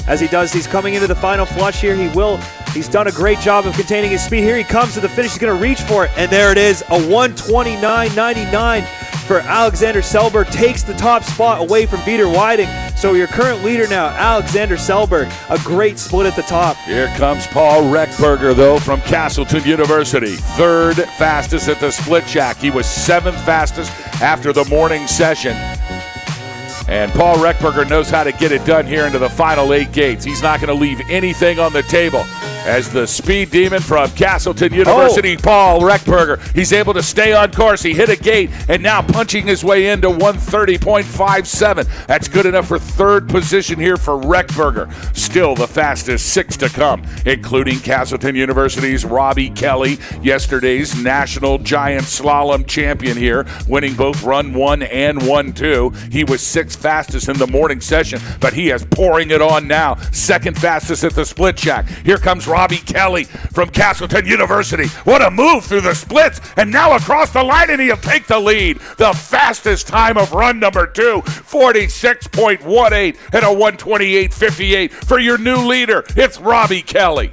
As he does, he's coming into the final flush here. He's done a great job of containing his speed. Here he comes to the finish. He's going to reach for it, and there it is, a 129.99 for Alexander Selberg. Takes the top spot away from Vidar Whiting. So your current leader now, Alexander Selberg, a great split at the top. Here comes Paul Reckberger, though, from Castleton University. 3rd fastest at the split shack. He was 7th fastest after the morning session. And Paul Reckberger knows how to get it done here into the final 8 gates. He's not going to leave anything on the table. As the speed demon from Castleton University, Paul Reckberger, he's able to stay on course. He hit a gate and now punching his way into 130.57. That's good enough for 3rd position here for Reckberger. Still the fastest 6 to come, including Castleton University's Robbie Kelly, yesterday's national giant slalom champion here, winning both run 1 and 1-2. He was 6th fastest in the morning session, but he is pouring it on now. 2nd fastest at the split shack. Here comes Robbie Kelly from Castleton University. What a move through the splits, and now across the line, and he'll take the lead. The fastest time of run number 2, 46.18 and a 128.58 for your new leader. It's Robbie Kelly.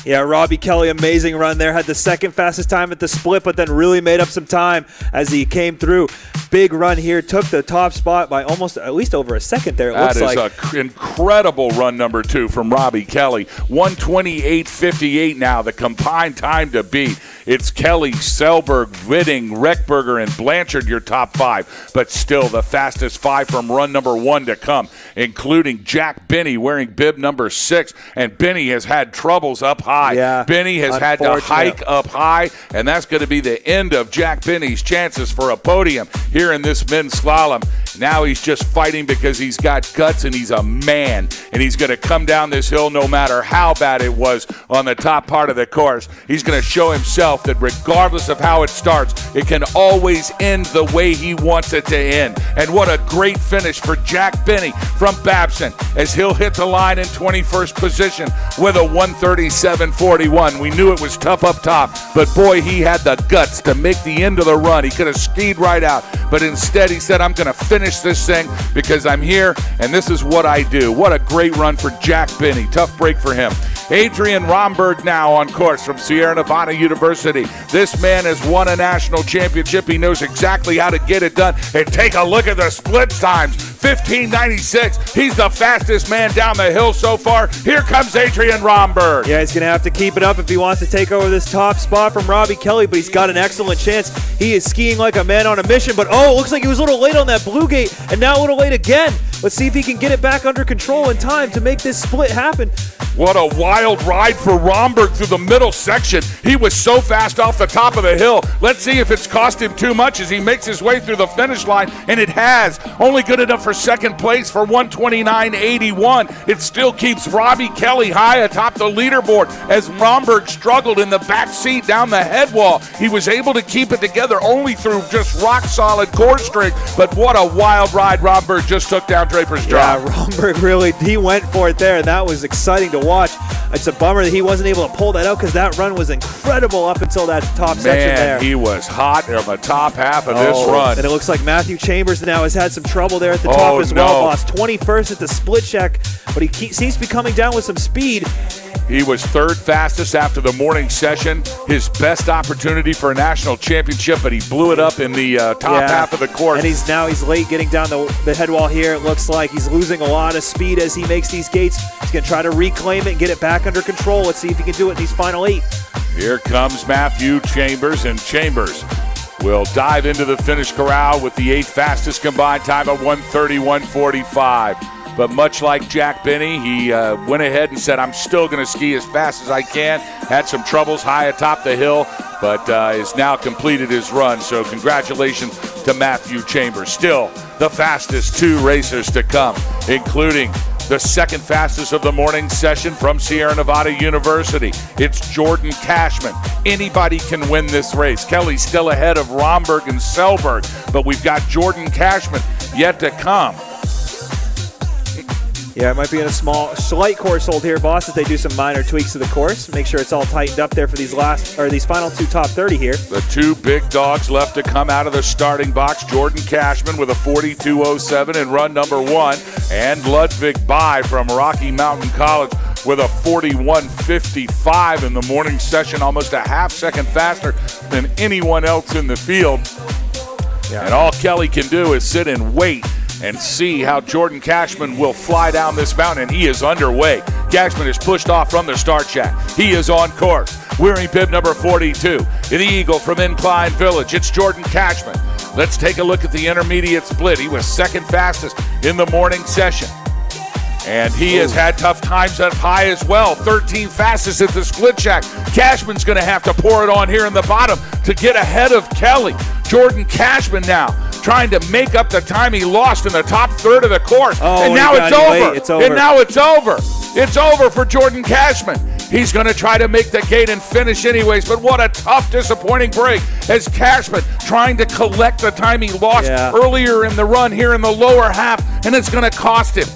Yeah, Robbie Kelly, amazing run there. Had the 2nd fastest time at the split, but then really made up some time as he came through. Big run here. Took the top spot by at least over a second there, it looks like. That is an incredible run number 2 from Robbie Kelly. 128.58 now, the combined time to beat. It's Kelly, Selberg, Whitting, Reckberger, and Blanchard, your top 5. But still the fastest 5 from run number 1 to come, including Jack Binney wearing bib number 6. And Binney has had troubles up high. Yeah, Binney has had to hike up high, and that's going to be the end of Jack Binney's chances for a podium here in this men's slalom. Now he's just fighting because he's got guts and he's a man, and he's going to come down this hill no matter how bad it was on the top part of the course. He's going to show himself that regardless of how it starts, it can always end the way he wants it to end. And what a great finish for Jack Binney from Babson as he'll hit the line in 21st position with a 1:37.41. We knew it was tough up top, but boy, he had the guts to make the end of the run. He could have skied right out, but instead he said, I'm going to finish this thing because I'm here and this is what I do. What a great run for Jack Binney. Tough break for him. Adrian Romberg now on course from Sierra Nevada University. This man has won a national championship. He knows exactly how to get it done. And take a look at the split times. 15:96. He's the fastest man down the hill so far. Here comes Adrian Romberg. Yeah, he's going to have to keep it up if he wants to take over this top spot from Robbie Kelly, but he's got an excellent chance. He is skiing like a man on a mission, but it looks like he was a little late on that blue gate, and now a little late again. Let's see if he can get it back under control in time to make this split happen. What a wild ride for Romberg through the middle section. He was so fast off the top of the hill. Let's see if it's cost him too much as he makes his way through the finish line, and it has. Only good enough for second place for 1:29.81. It still keeps Robbie Kelly high atop the leaderboard as Romberg struggled in the back seat down the head wall. He was able to keep it together only through just rock-solid core strength, but what a wild ride Romberg just took down Draper's Drop. Yeah, Romberg really, he went for it there, and that was exciting to watch. It's a bummer that he wasn't able to pull that out because that run was incredible up until that top section there. Man, he was hot on the top half of this run. And it looks like Matthew Chambers now has had some trouble there at the top as well. Lost 21st at the split check, but he seems to be coming down with some speed. He was third fastest after the morning session. His best opportunity for a national championship, but he blew it up in the top half of the course. And he's late getting down the head wall here. It looks like he's losing a lot of speed as he makes these gates. He's going to try to reclaim it and get it back under control. Let's see if he can do it in these final 8. Here comes Matthew Chambers, and Chambers will dive into the finish corral with the 8th fastest combined time of 1:31.45. But much like Jack Binney, he went ahead and said, I'm still going to ski as fast as I can. Had some troubles high atop the hill, but has now completed his run. So congratulations to Matthew Chambers. Still the fastest 2 racers to come, including the second fastest of the morning session from Sierra Nevada University. It's Jordan Cashman. Anybody can win this race. Kelly's still ahead of Romberg and Selberg, but we've got Jordan Cashman yet to come. Yeah, it might be in a slight course hold here, boss, as they do some minor tweaks to the course. Make sure it's all tightened up there for these final 2 top 30 here. The 2 big dogs left to come out of the starting box. Jordan Cashman with a 42.07 in run number 1, and Ludwig Bai from Rocky Mountain College with a 41.55 in the morning session, almost a half second faster than anyone else in the field. Yeah. And all Kelly can do is sit and wait and see how Jordan Cashman will fly down this mountain. He is underway. Cashman is pushed off from the start shack. He is on course, wearing bib number 42. The Eagle from Incline Village. It's Jordan Cashman. Let's take a look at the intermediate split. He was second fastest in the morning session, and he has had tough times up high as well. 13 fastest at the split shack. Cashman's going to have to pour it on here in the bottom to get ahead of Kelly. Jordan Cashman now trying to make up the time he lost in the top third of the course. And now it's over. And now it's over. It's over for Jordan Cashman. He's going to try to make the gate and finish anyways, but what a tough, disappointing break as Cashman trying to collect the time he lost earlier in the run here in the lower half, and it's going to cost him.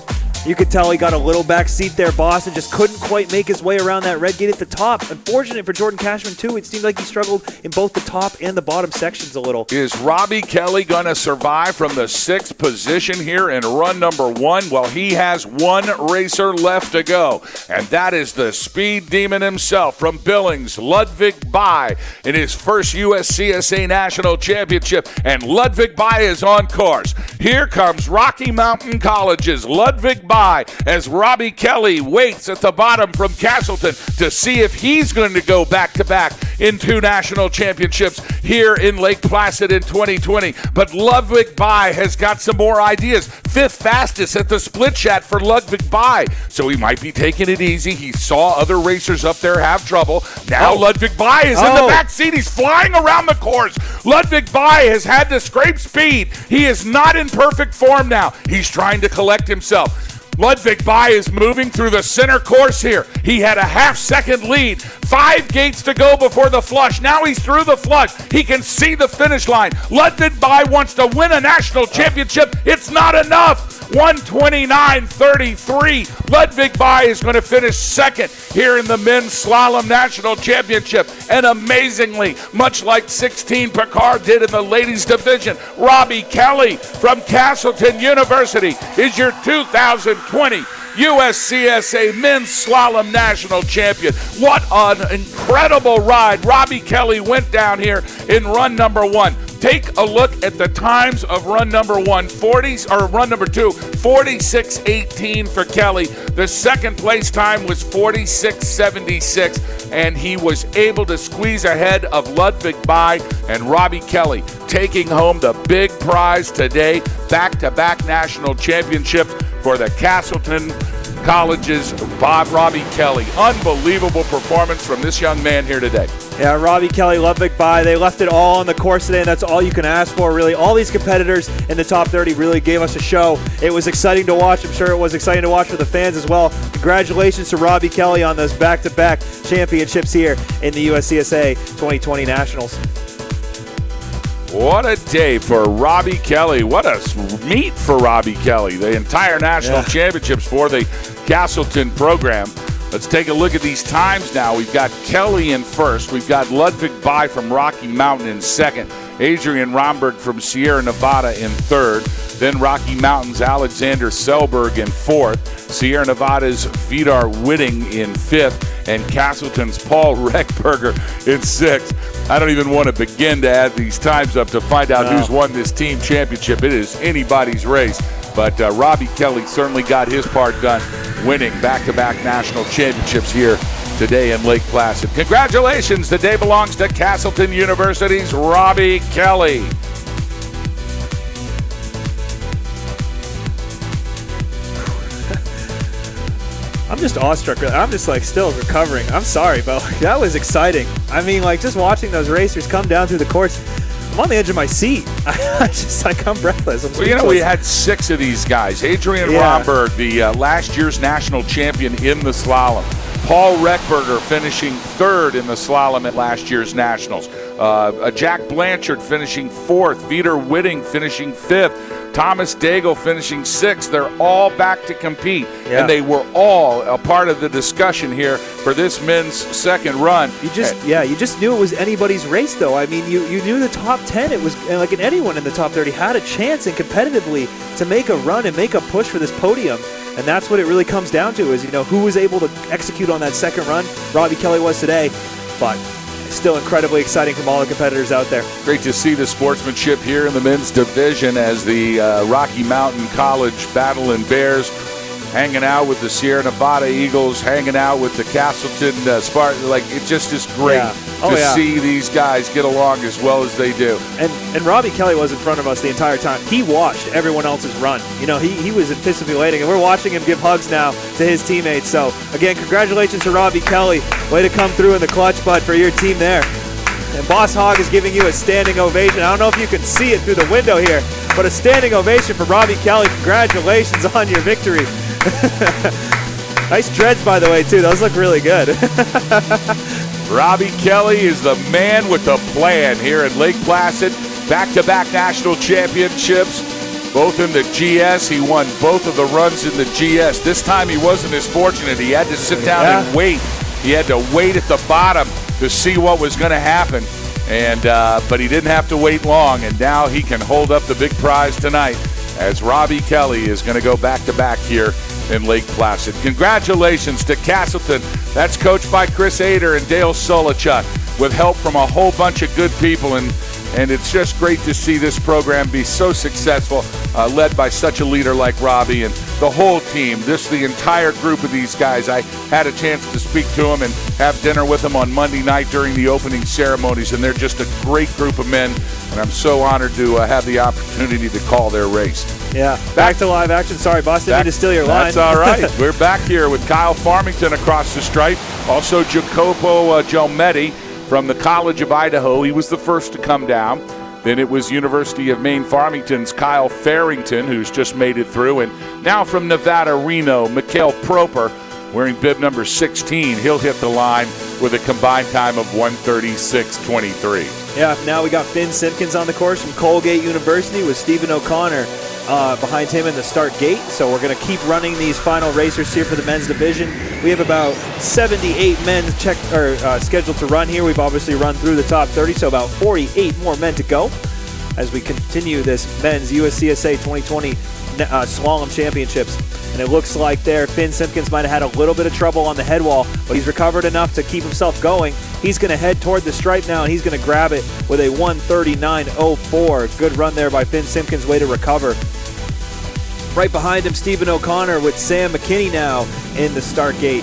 You could tell he got a little back seat there, boss, and just couldn't quite make his way around that red gate at the top. Unfortunate for Jordan Cashman, too. It seemed like he struggled in both the top and the bottom sections a little. Is Robbie Kelly going to survive from the 6th position here in run number 1? Well, he has 1 racer left to go, and that is the speed demon himself from Billings, Ludwig Bai, in his first USCSA National Championship, and Ludwig Bai is on course. Here comes Rocky Mountain College's Ludwig Bai as Robbie Kelly waits at the bottom from Castleton to see if he's going to go back-to-back in 2 national championships here in Lake Placid in 2020. But Ludwig Bai has got some more ideas. 5th fastest at the split chat for Ludwig Bai. So he might be taking it easy. He saw other racers up there have trouble. Now Ludwig Bai is in the back seat. He's flying around the course. Ludwig Bai has had to scrape speed. He is not in perfect form now. He's trying to collect himself. Ludwig Bai is moving through the center course here. He had a half-second lead. 5 gates to go before the flush. Now he's through the flush. He can see the finish line. Ludwig Bai wants to win a national championship. It's not enough. 129.33. Ludwig Bai is going to finish second here in the men's slalom national championship. And amazingly, much like 16 Picard did in the ladies division, Robbie Kelly from Castleton University is your 2020 USCSA men's slalom national champion. What an incredible ride. Robbie Kelly went down here in run number 1. Take a look at the times of run number 2, 46:18 for Kelly. The second place time was 46:76, and he was able to squeeze ahead of Ludwig Bai and Robbie Kelly, taking home the big prize today. Back-to-back national championships for the Castleton College's Robbie Kelly. Unbelievable performance from this young man here today. Yeah, Robbie Kelly, Ludwig Bai, they left it all on the course today, and that's all you can ask for, really. All these competitors in the top 30 really gave us a show. It was exciting to watch. I'm sure it was exciting to watch for the fans as well. Congratulations to Robbie Kelly on those back-to-back championships here in the USCSA 2020 Nationals. What a day for Robbie Kelly. What a meet for Robbie Kelly. The entire national championships for the Castleton program. Let's take a look at these times now. We've got Kelly in first. We've got Ludwig Bai from Rocky Mountain in second. Adrian Romberg from Sierra Nevada in third. Then Rocky Mountain's Alexander Selberg in fourth. Sierra Nevada's Vidar Whitting in fifth. And Castleton's Paul Reckberger in sixth. I don't even want to begin to add these times up to find out who's won this team championship. It is anybody's race. But Robbie Kelly certainly got his part done, winning back-to-back national championships here today in Lake Placid. Congratulations. The day belongs to Castleton University's Robbie Kelly. I'm just awestruck. I'm just still recovering. I'm sorry, but that was exciting. I mean, just watching those racers come down through the course, I'm on the edge of my seat. I'm breathless. We had 6 of these guys. Adrian Romberg, the last year's national champion in the slalom. Paul Reckberger finishing third in the slalom at last year's nationals. Jack Blanchard finishing fourth. Vidar Whitting finishing fifth. Thomas Daigle finishing sixth. They're all back to compete, and they were all a part of the discussion here for this men's second run. You just knew it was anybody's race, though. I mean, you knew the top 10. It was and anyone in the top 30 had a chance and competitively to make a run and make a push for this podium. And that's what it really comes down to is, who was able to execute on that second run. Robbie Kelly was today, but still incredibly exciting from all the competitors out there. Great to see the sportsmanship here in the men's division as the Rocky Mountain College Battling Bears hanging out with the Sierra Nevada Eagles, hanging out with the Castleton Spartans. It just is great to see these guys get along as well as they do. And Robbie Kelly was in front of us the entire time. He watched everyone else's run. He was anticipating, and we're watching him give hugs now to his teammates. So, again, congratulations to Robbie Kelly. Way to come through in the clutch, bud, for your team there. And Boss Hogg is giving you a standing ovation. I don't know if you can see it through the window here, but a standing ovation for Robbie Kelly. Congratulations on your victory. Nice dreads, by the way, too. Those look really good. Robbie Kelly is the man with the plan here in Lake Placid. Back-to-back national championships, both in the GS. He won both of the runs in the GS. This time he wasn't as fortunate. He had to sit down and wait. He had to wait at the bottom to see what was going to happen. But he didn't have to wait long, and now he can hold up the big prize tonight as Robbie Kelly is going to go back-to-back here in Lake Placid. Congratulations to Castleton. That's coached by Chris Ader and Dale Solichuk with help from a whole bunch of good people. And And it's just great to see this program be so successful, led by such a leader like Robbie and the whole team. The entire group of these guys. I had a chance to speak to them and have dinner with them on Monday night during the opening ceremonies, and they're just a great group of men, and I'm so honored to have the opportunity to call their race. Yeah, back to live action. Sorry, boss, didn't mean to steal your line. That's all right. We're back here with Kyle Farmington across the stripe. Also, Jacopo Gelmetti from the College of Idaho. He was the first to come down. Then it was University of Maine Farmington's Kyle Farrington, who's just made it through. And now from Nevada, Reno, Mikhail Proper, wearing bib number 16. He'll hit the line with a combined time of 1:36.23. Yeah, now we got Finn Simpkins on the course from Colgate University with Stephen O'Connor behind him in the start gate. So we're going to keep running these final racers here for the men's division. We have about 78 men scheduled to run here. We've obviously run through the top 30, so about 48 more men to go as we continue this men's USCSA 2020 Slalom Championships. And it looks like there Finn Simpkins might have had a little bit of trouble on the head wall, but he's recovered enough to keep himself going. He's going to head toward the stripe now, and he's going to grab it with a 1:39.04. Good run there by Finn Simpkins, way to recover. Right behind him, Stephen O'Connor with Sam McKinney now in the start gate.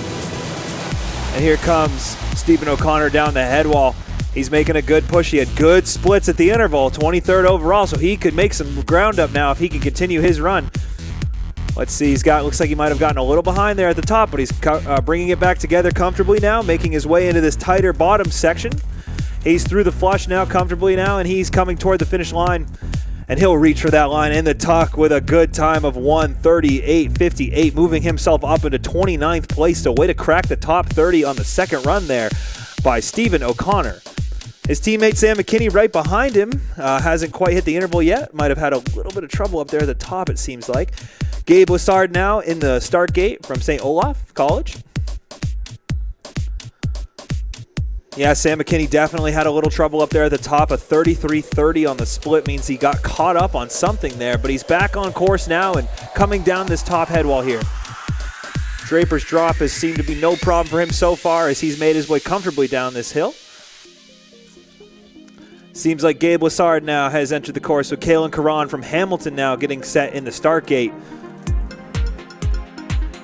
And here comes Stephen O'Connor down the head wall. He's making a good push. He had good splits at the interval, 23rd overall, so he could make some ground up now if he can continue his run. Let's see, looks like he might have gotten a little behind there at the top, but he's bringing it back together comfortably now, making his way into this tighter bottom section. He's through the flush now comfortably now, and he's coming toward the finish line. And he'll reach for that line in the tuck with a good time of 1:38.58, moving himself up into 29th place. So way to crack the top 30 on the second run there by Stephen O'Connor. His teammate Sam McKinney right behind him hasn't quite hit the interval yet. Might have had a little bit of trouble up there at the top, it seems like. Gabe Lassard now in the start gate from St. Olaf College. Yeah, Sam McKinney definitely had a little trouble up there at the top. A 33.30 on the split means he got caught up on something there, but he's back on course now and coming down this top head wall here. Draper's drop has seemed to be no problem for him so far as he's made his way comfortably down this hill. Seems like Gabe Lassard now has entered the course with Kalen Caron from Hamilton now getting set in the start gate.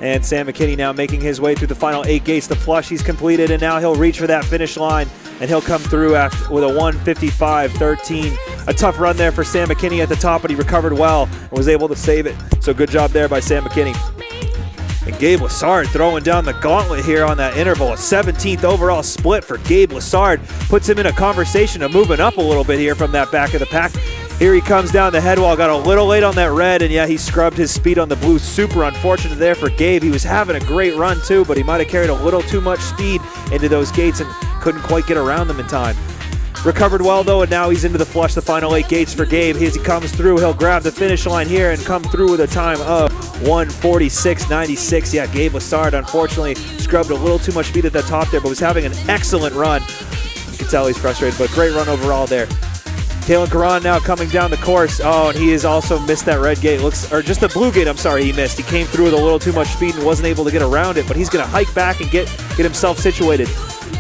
And Sam McKinney now making his way through the final 8 gates. The flush he's completed, and now he'll reach for that finish line, and he'll come through with a 1:55.13. A tough run there for Sam McKinney at the top, but he recovered well and was able to save it. So good job there by Sam McKinney. And Gabe Lassard throwing down the gauntlet here on that interval. A 17th overall split for Gabe Lassard. Puts him in a conversation of moving up a little bit here from that back of the pack. Here he comes down the head wall. Got a little late on that red, and yeah, he scrubbed his speed on the blue. Super unfortunate there for Gabe. He was having a great run too, but he might have carried a little too much speed into those gates and couldn't quite get around them in time. Recovered well though, and now he's into the flush, the final 8 gates for Gabe. As he comes through, he'll grab the finish line here and come through with a time of 1:46.96. Yeah, Gabe Lassard unfortunately scrubbed a little too much speed at the top there, but was having an excellent run. You can tell he's frustrated, but great run overall there. Kalen Caron now coming down the course. Oh, and he has also missed that red gate. Or just the blue gate, I'm sorry, he missed. He came through with a little too much speed and wasn't able to get around it, but he's going to hike back and get himself situated.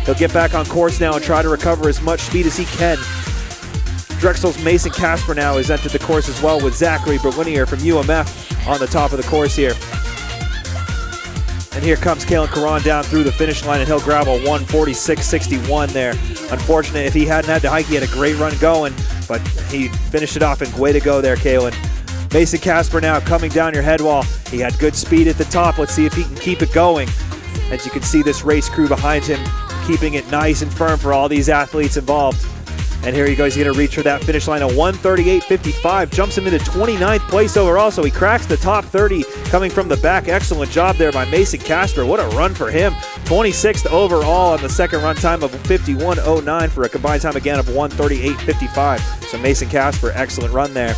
He'll get back on course now and try to recover as much speed as he can. Drexel's Mason Casper now has entered the course as well with Zachary Berlinier from UMF on the top of the course here. And here comes Kalen Caron down through the finish line, and he'll grab a 1:46.61 there. Unfortunate, if he hadn't had to hike, he had a great run going, but he finished it off, and way to go there, Kalen. Mason Casper now coming down your head wall. He had good speed at the top. Let's see if he can keep it going. As you can see, this race crew behind him keeping it nice and firm for all these athletes involved. And here he goes, he's going to reach for that finish line, a 1:38.55, jumps him into 29th place overall, so he cracks the top 30 coming from the back. Excellent job there by Mason Casper. What a run for him. 26th overall on the second run time of 51.09 for a combined time again of 1:38.55. So Mason Casper, excellent run there.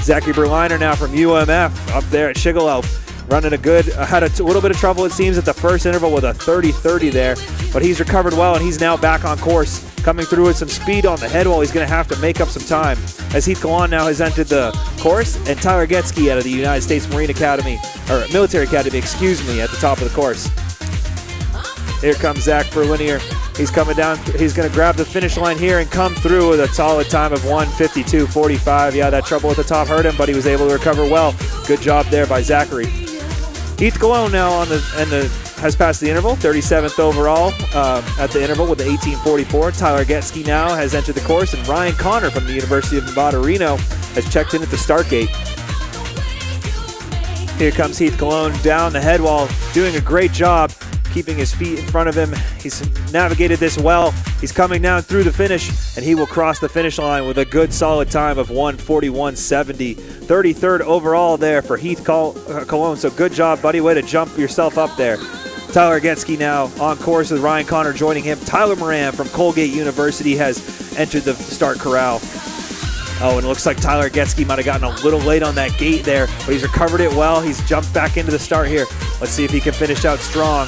Zachary Berliner now from UMF up there at Sugarloaf. Running had a little bit of trouble, it seems, at the first interval with a 30.30 there, but he's recovered well, and he's now back on course, coming through with some speed on the head wall. He's going to have to make up some time, as Heath Galan now has entered the course, and Tyler Getsky out of the United States Marine Academy, or Military Academy, excuse me, at the top of the course. Here comes Zach Berlinier He's coming down. He's going to grab the finish line here and come through with a solid time of 1:52.45. Yeah, that trouble at the top hurt him, but he was able to recover well. Good job there by Zachary. Heath Cologne now has passed the interval, 37th overall at the interval with the 18:44. Tyler Getsky now has entered the course, and Ryan Connor from the University of Nevada, Reno has checked in at the start gate. Here comes Heath Cologne down the head wall, doing a great job keeping his feet in front of him. He's navigated this well. He's coming down through the finish, and he will cross the finish line with a good solid time of 1:41.70. 33rd overall there for Heath Cologne. So good job, buddy. Way to jump yourself up there. Tyler Getsky now on course with Ryan Connor joining him. Tyler Moran from Colgate University has entered the start corral. Oh, and it looks like Tyler Getsky might have gotten a little late on that gate there, but he's recovered it well. He's jumped back into the start here. Let's see if he can finish out strong.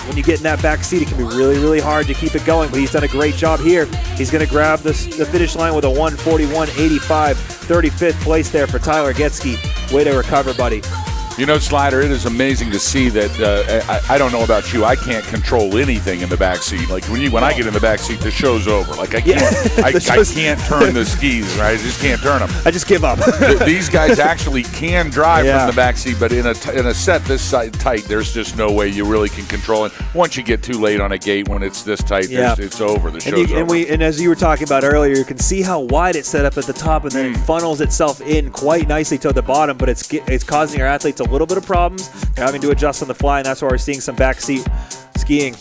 When you get in that back seat, it can be really, really hard to keep it going, but he's done a great job here. He's going to grab the finish line with a 1:41.85, 35th place there for Tyler Getsky. Way to recover, buddy. You know, Slider, it is amazing to see that. I don't know about you. I can't control anything in the back seat. Like when I get in the back seat, the show's over. Like I can't. I can't turn the skis. Right, I just can't turn them. I just give up. These guys actually can drive from the back seat, but in a set this tight, there's just no way you really can control it. Once you get too late on a gate when it's this tight, it's over. The show's over. And as you were talking about earlier, you can see how wide it's set up at the top, and then it funnels itself in quite nicely to the bottom. But it's causing our athletes a little bit of problems. They're having to adjust on the fly, and that's why we're seeing some backseat skiing.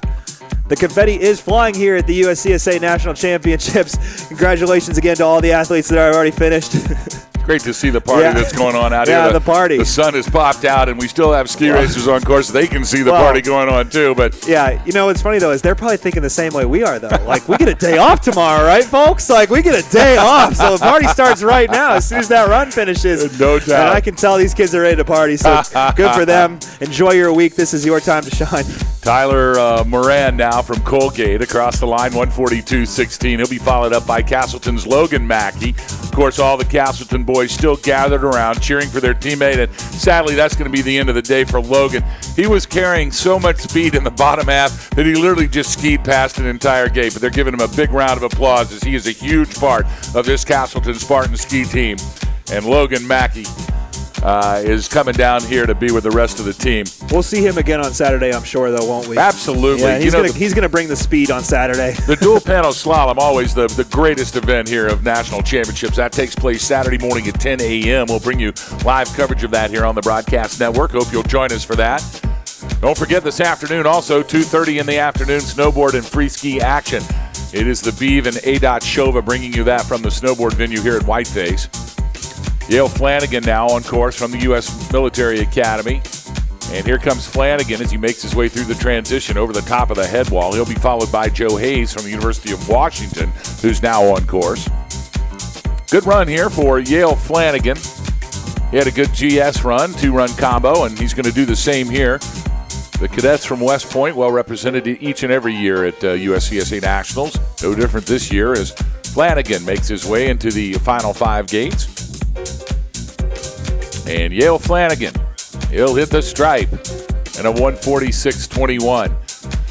The confetti is flying here at the USCSA National Championships. Congratulations again to all the athletes that are already finished. Great to see the party that's going on out here. Yeah, the party. The sun has popped out, and we still have ski racers on course. They can see the party going on, too. But yeah, you know what's funny, though, is they're probably thinking the same way we are, though. Like, we get a day off tomorrow, right, folks? Like, we get a day off. So the party starts right now as soon as that run finishes. No doubt. And I can tell these kids are ready to party, so good for them. Enjoy your week. This is your time to shine. Tyler Moran now from Colgate across the line, 142.16. He'll be followed up by Castleton's Logan Mackey. Of course, all the Castleton boys still gathered around cheering for their teammate, and sadly, that's going to be the end of the day for Logan. He was carrying so much speed in the bottom half that he literally just skied past an entire gate, but they're giving him a big round of applause as he is a huge part of this Castleton Spartan ski team. And Logan Mackey is coming down here to be with the rest of the team. We'll see him again on Saturday, I'm sure, though, won't we? Absolutely. Yeah, he's going to bring the speed on Saturday. The dual panel slalom, always the greatest event here of national championships. That takes place Saturday morning at 10 a.m. We'll bring you live coverage of that here on the Broadcast Network. Hope you'll join us for that. Don't forget this afternoon also, 2:30 in the afternoon, snowboard and free ski action. It is the Beeve and ADOT Shova bringing you that from the snowboard venue here at Whiteface. Yale Flanagan now on course from the U.S. Military Academy. And here comes Flanagan as he makes his way through the transition over the top of the head wall. He'll be followed by Joe Hayes from the University of Washington, who's now on course. Good run here for Yale Flanagan. He had a good GS run, 2-run combo, and he's going to do the same here. The cadets from West Point, well represented each and every year at USCSA Nationals. No different this year as Flanagan makes his way into the final 5 gates. And Yale Flanagan, he'll hit the stripe and a 146.21.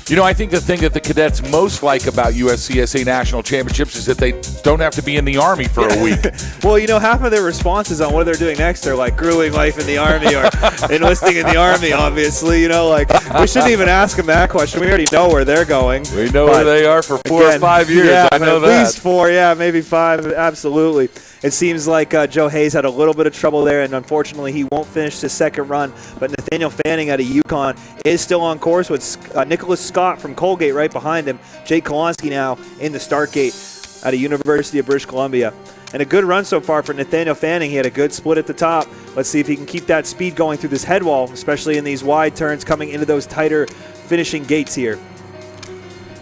You know, I think the thing that the cadets most like about USCSA National Championships is that they don't have to be in the Army for a week. Well, you know, half of their responses on what they're doing next are like grueling life in the Army or enlisting in the Army, obviously. You know, like, we shouldn't even ask them that question. We already know where they're going. We know where they are for 4 or 5 years. Yeah, I know at that. least 4, maybe 5, absolutely. It seems like Joe Hayes had a little bit of trouble there, and unfortunately he won't finish his second run. But Nathaniel Fanning out of UConn is still on course with Nicholas Scott from Colgate right behind him. Jake Kolonsky now in the start gate out of University of British Columbia. And a good run so far for Nathaniel Fanning. He had a good split at the top. Let's see if he can keep that speed going through this head wall, especially in these wide turns coming into those tighter finishing gates here.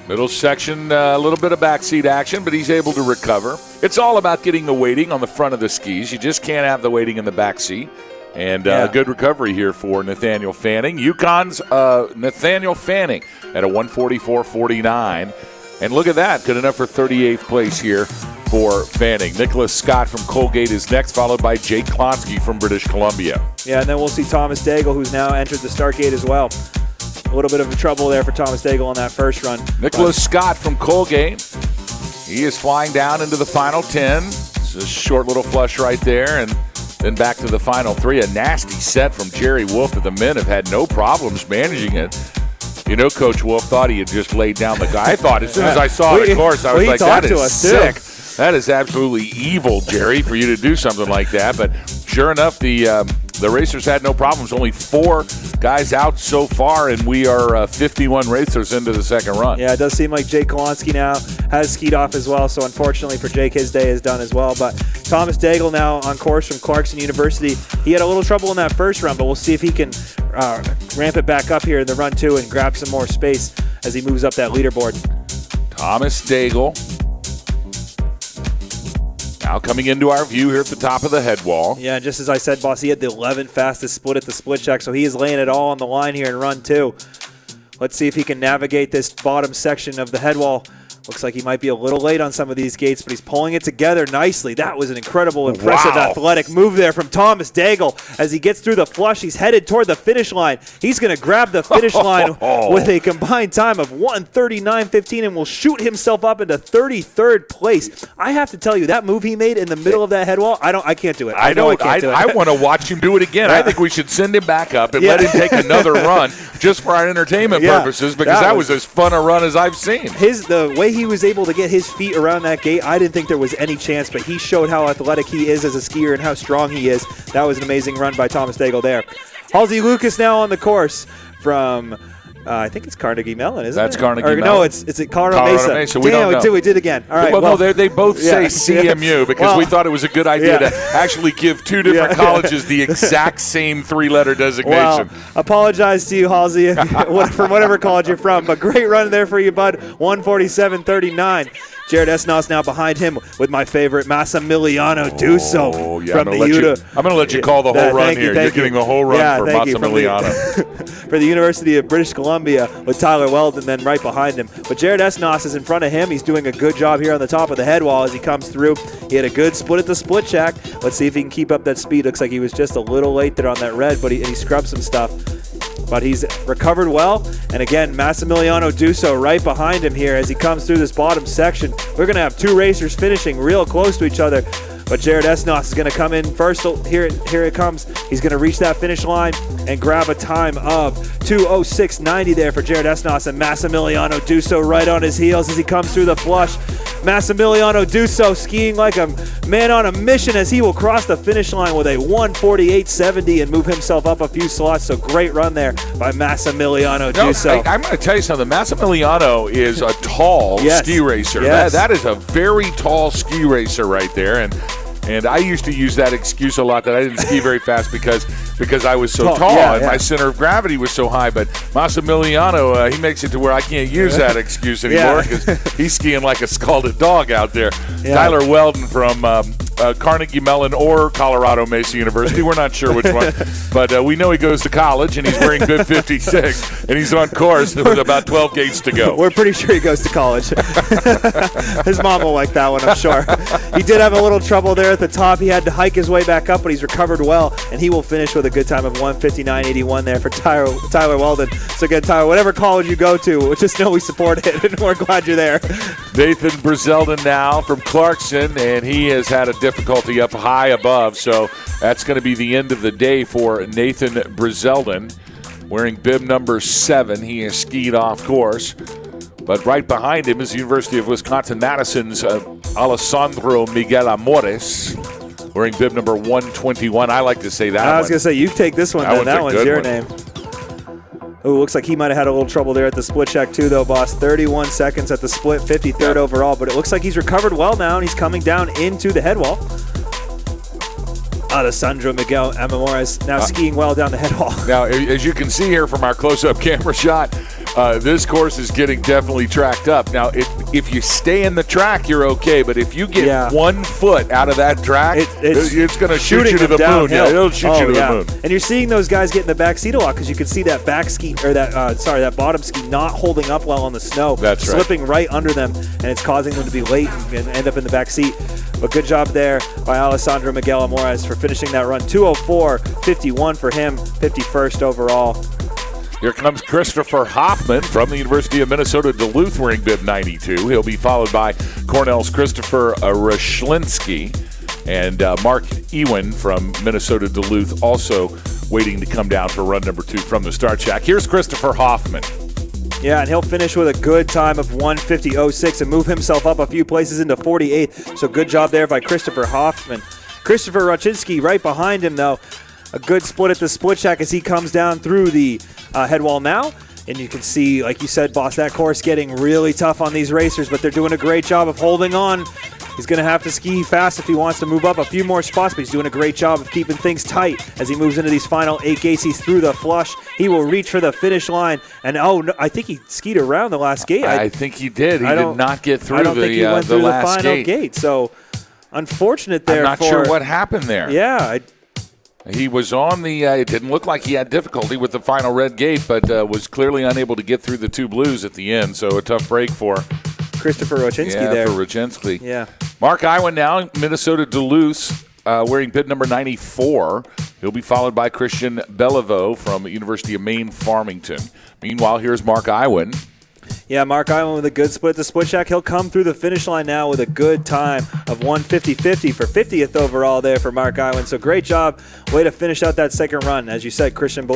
Middle section, a little bit of backseat action, but he's able to recover. It's all about getting the weighting on the front of the skis. You just can't have the weighting in the backseat. And a good recovery here for Nathaniel Fanning. UConn's Nathaniel Fanning at a 144.49. And look at that, good enough for 38th place here for Fanning. Nicholas Scott from Colgate is next, followed by Jake Klonsky from British Columbia. Yeah, and then we'll see Thomas Daigle, who's now entered the start gate as well. A little bit of trouble there for Thomas Daigle on that first run. Nicholas Scott from Colgate. He is flying down into the final 10. It's a short little flush right there, and then back to the final 3. A nasty set from Jerry Wolf. The men have had no problems managing it. You know, Coach Wolf thought he had just laid down the guy. I thought as soon as I saw the course, I was like, that is sick. That is absolutely evil, Jerry, for you to do something like that. But sure enough, the racers had no problems. Only 4 guys out so far, and we are 51 racers into the second run. Yeah, it does seem like Jake Kolonsky now has skied off as well, so unfortunately for Jake, his day is done as well. But Thomas Daigle now on course from Clarkson University. He had a little trouble in that first run, but we'll see if he can ramp it back up here in the run 2 and grab some more space as he moves up that leaderboard. Thomas Daigle now coming into our view here at the top of the head wall. Yeah, just as I said, boss, he had the 11th fastest split at the split check, so he is laying it all on the line here in run 2. Let's see if he can navigate this bottom section of the head wall. Looks like he might be a little late on some of these gates, but he's pulling it together nicely. That was an incredible, impressive athletic move there from Thomas Daigle. As he gets through the flush, he's headed toward the finish line. He's going to grab the finish line with a combined time of 1:39.15 and will shoot himself up into 33rd place. I have to tell you, that move he made in the middle of that head wall, I can't do it. I want to watch him do it again. I think we should send him back up and let him take another run just for our entertainment purposes, because that was as fun a run as I've seen. The way he was able to get his feet around that gate, I didn't think there was any chance, but he showed how athletic he is as a skier and how strong he is. That was an amazing run by Thomas Daigle there. Halsey Lucas now on the course from I think it's Carnegie Mellon, isn't it? That's Carnegie Mellon. No, it's at Colorado Mesa. We don't know. We did again. All right. Well, no, they both say CMU because we thought it was a good idea to actually give 2 different colleges the exact same 3-letter designation. Well, apologize to you, Halsey, from whatever college you're from, but great run there for you, bud. 1:47.39. Jared Esnos now behind him with my favorite, Massimiliano Dusso from the UTA. I'm going to let you call the whole run here. You're getting the whole run for Massimiliano. For the University of British Columbia with Tyler Weldon then right behind him. But Jared Esnos is in front of him. He's doing a good job here on the top of the head wall as he comes through. He had a good split at the split check. Let's see if he can keep up that speed. Looks like he was just a little late there on that red, but he scrubbed some stuff. But he's recovered well. And again, Massimiliano Dusso right behind him here as he comes through this bottom section. We're going to have 2 racers finishing real close to each other. But Jared Esnos is going to come in first. Here it comes. He's going to reach that finish line and grab a time of 2:06.90 there for Jared Esnos, and Massimiliano Dusso right on his heels as he comes through the flush. Massimiliano Dusso skiing like a man on a mission as he will cross the finish line with a 1:48.70 and move himself up a few slots. So great run there by Massimiliano Dusso. I'm going to tell you something. Massimiliano is a tall ski racer. Yes. That is a very tall ski racer right there. And I used to use that excuse a lot that I didn't ski very fast because I was so tall and my center of gravity was so high. But Massimiliano, he makes it to where I can't use that excuse anymore because he's skiing like a scalded dog out there. Yeah. Tyler Weldon from Carnegie Mellon or Colorado Mesa University. We're not sure which one. But we know he goes to college, and he's wearing good 56, and he's on course with about 12 gates to go. We're pretty sure he goes to college. His mom will like that one, I'm sure. He did have a little trouble there at the top. He had to hike his way back up, but he's recovered well, and he will finish with a good time of 1:59.81 there for Tyler Weldon. So again, Tyler, whatever college you go to, just know we support it, and we're glad you're there. Nathan Brizeldin now from Clarkson, and he has had a difficulty up high above, so that's going to be the end of the day for Nathan Brizeldin. Wearing bib number 7, he has skied off course. But right behind him is the University of Wisconsin-Madison's Alessandro Miguel Amores, wearing bib number 121. I like to say that I was going to say, you take this one, then. That one's your name. Oh, looks like he might have had a little trouble there at the split check too, though, boss. 31 seconds at the split, 53rd overall. But it looks like he's recovered well now, and he's coming down into the head wall. Alessandro Miguel Amores now skiing well down the head wall. Now, as you can see here from our close-up camera shot, this course is getting definitely tracked up. Now, if you stay in the track, you're okay. But if you get 1 foot out of that track, it's going to shoot you to the moon. Yeah, it'll shoot you to the moon. And you're seeing those guys get in the back seat a lot because you can see that back ski or that bottom ski not holding up well on the snow. That's slipping right under them, and it's causing them to be late and end up in the back seat. But good job there by Alessandro Miguel Amores for finishing that run. 2:04.51 for him, 51st overall. Here comes Christopher Hoffman from the University of Minnesota Duluth wearing bib 92. He'll be followed by Cornell's Christopher Ryszlinski and Mark Ewan from Minnesota Duluth also waiting to come down for run number 2 from the start shack. Here's Christopher Hoffman. Yeah, and he'll finish with a good time of 1:50.06 and move himself up a few places into 48th. So good job there by Christopher Hoffman. Christopher Ryszlinski right behind him, though. A good split at the split shack as he comes down through the head wall now. And you can see, like you said, boss, that course getting really tough on these racers, but they're doing a great job of holding on. He's going to have to ski fast if he wants to move up a few more spots, but he's doing a great job of keeping things tight as he moves into these final 8 gates. He's through the flush. He will reach for the finish line. And, no, I think he skied around the last gate. I think he did. He did not get through I don't think he went through the final gate. So, unfortunate there. I'm not sure what happened there. Yeah, he was on the it didn't look like he had difficulty with the final red gate, but was clearly unable to get through the 2 blues at the end. So a tough break for Christopher Ryszlinski there. for Ryszlinski. Yeah. Mark Iwan now, Minnesota Duluth, wearing bib number 94. He'll be followed by Christian Beliveau from University of Maine Farmington. Meanwhile, here's Mark Iwan. Yeah, Mark Iwan with a good split at the split shack. He'll come through the finish line now with a good time of 1:50.50 for 50th overall there for Mark Iwan. So great job. Way to finish out that second run. As you said, Christian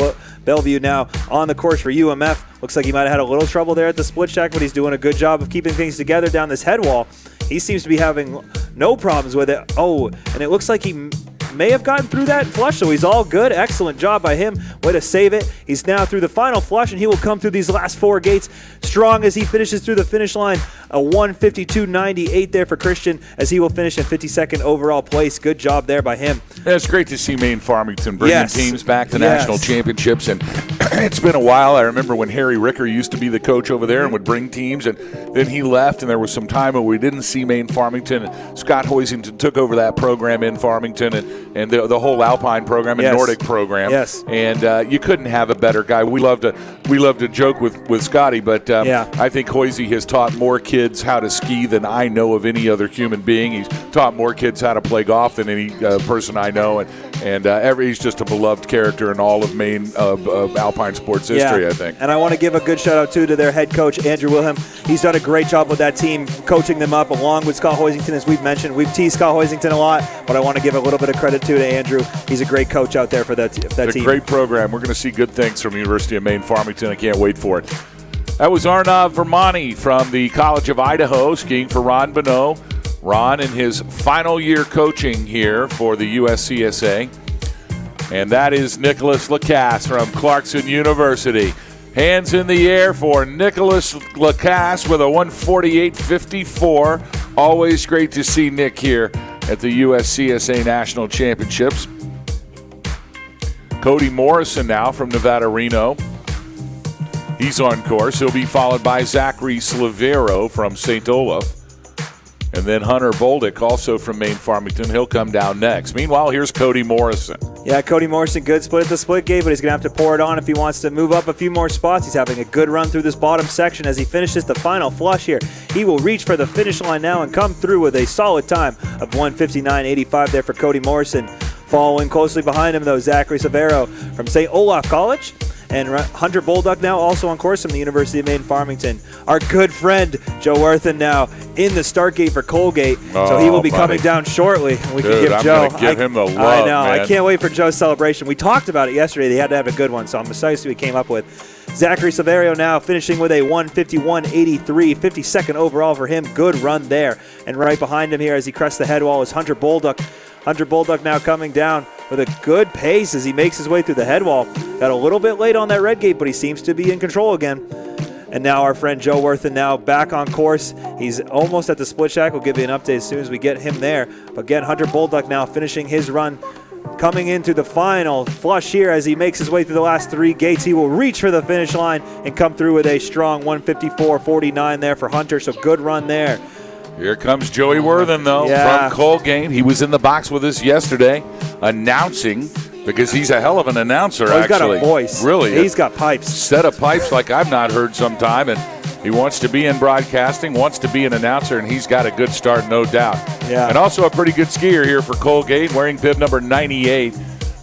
Bellevue now on the course for UMF. Looks like he might have had a little trouble there at the split shack, but he's doing a good job of keeping things together down this head wall. He seems to be having no problems with it. Oh, and it looks like he may have gotten through that flush, so he's all good. Excellent job by him. Way to save it. He's now through the final flush, and he will come through these last 4 gates strong as he finishes through the finish line. A 1:52.98 there for Christian as he will finish in 52nd overall place. Good job there by him. Yeah, it's great to see Maine Farmington bringing teams back to national championships, and it's been a while. I remember when Harry Ricker used to be the coach over there and would bring teams, and then he left, and there was some time where we didn't see Maine Farmington. Scott Hoisington took over that program in Farmington and the whole Alpine program and Nordic program. Yes. And you couldn't have a better guy. We love to joke with Scotty, but I think Hoisey has taught more kids how to ski than I know of any other human being. He's taught more kids how to play golf than any person I know, and he's just a beloved character in all of Maine Alpine sports history, I think. And I want to give a good shout out too to their head coach Andrew Wilhelm. He's done a great job with that team, coaching them up along with Scott Hoisington, as we've mentioned. We've teased Scott Hoisington a lot, but I want to give a little bit of credit to Andrew. He's a great coach out there for that team. It's a great program. We're going to see good things from University of Maine Farmington. I can't wait for it. That was Arnav Vermani from the College of Idaho, skiing for Ron Bonneau. Ron in his final year coaching here for the USCSA. And that is Nicholas Lacasse from Clarkson University. Hands in the air for Nicholas Lacasse with a 1:48.54. Always great to see Nick here at the USCSA National Championships. Cody Morrison now from Nevada Reno. He's on course. He'll be followed by Zachary Slavero from St. Olaf. And then Hunter Bolduc, also from Maine Farmington. He'll come down next. Meanwhile, here's Cody Morrison. Yeah, Cody Morrison, good split at the split gate, but he's going to have to pour it on if he wants to move up a few more spots. He's having a good run through this bottom section as he finishes the final flush here. He will reach for the finish line now and come through with a solid time of 1:59.85 there for Cody Morrison. Following closely behind him, though, Zachary Savero from St. Olaf College. And Hunter Bolduc now also on course from the University of Maine Farmington. Our good friend Joe Worthen now in the start gate for Colgate. So he will be coming down shortly. We can give Joe. Give him the love, I know. Man. I can't wait for Joe's celebration. We talked about it yesterday. They had to have a good one, so I'm excited to see what he came up with. Zachary Saverio now finishing with a 1:51.83, 52nd overall for him. Good run there. And right behind him here as he crests the head wall is Hunter Bolduc. Hunter Bolduc now coming down with a good pace as he makes his way through the head wall. Got a little bit late on that red gate, but he seems to be in control again. And now our friend Joe Worthen now back on course. He's almost at the split shack. We'll give you an update as soon as we get him there. But again, Hunter Bolduc now finishing his run, coming into the final flush here as he makes his way through the last 3 gates. He will reach for the finish line and come through with a strong 1:54.49 there for Hunter. So good run there. Here comes Joey Worthen, though, from Colgate. He was in the box with us yesterday announcing, because he's a hell of an announcer, he's actually. He's got a voice. Really. He's got pipes. Set of pipes like I've not heard sometime, and he wants to be in broadcasting, wants to be an announcer, and he's got a good start, no doubt. Yeah. And also a pretty good skier here for Colgate, wearing bib number 98.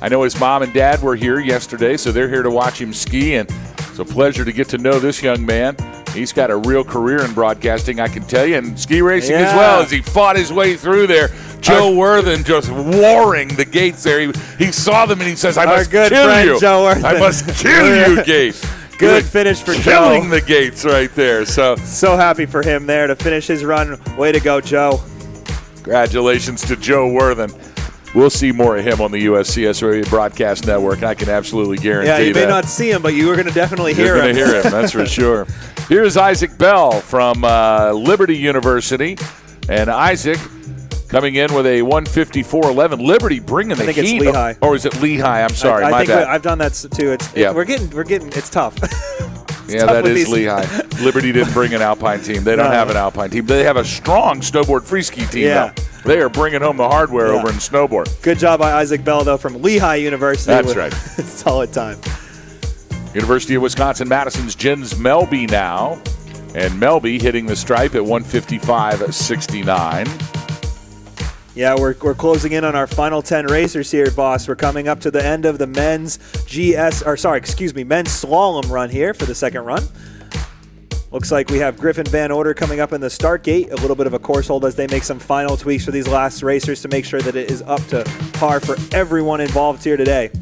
I know his mom and dad were here yesterday, so they're here to watch him ski, and It's a pleasure to get to know this young man. He's got a real career in broadcasting, I can tell you, and ski racing as well, as he fought his way through there. Joe Worthen just warring the gates there. He saw them and he says, I must kill you. Joe Worthen. I must kill you, Gates. Good finish for Joe. Killing the Gates right there. So happy for him there to finish his run. Way to go, Joe. Congratulations to Joe Worthen. We'll see more of him on the USCSA Broadcast Network. I can absolutely guarantee that. Yeah, you may not see him, but you are going to definitely hear him. You're going to hear him, that's for sure. Here's Isaac Bell from Liberty University. And Isaac coming in with a 154.11. Liberty bringing the heat. I think it's Lehigh. Or is it Lehigh? I'm sorry, my bad. I've done that too. We're getting. It's tough. Yeah, that is Lehigh. Liberty didn't bring an Alpine team. They don't have an Alpine team. They have a strong snowboard freeski team, though. They are bringing home the hardware over in snowboard. Good job by Isaac Bell, though, from Lehigh University. That's right. Solid time. University of Wisconsin-Madison's Jens Melby now. And Melby hitting the stripe at 155.69. Yeah, we're closing in on our final 10 racers here, boss. We're coming up to the end of the men's men's slalom run here for the second run. Looks like we have Griffin Van Order coming up in the start gate. A little bit of a course hold as they make some final tweaks for these last racers to make sure that it is up to par for everyone involved here today.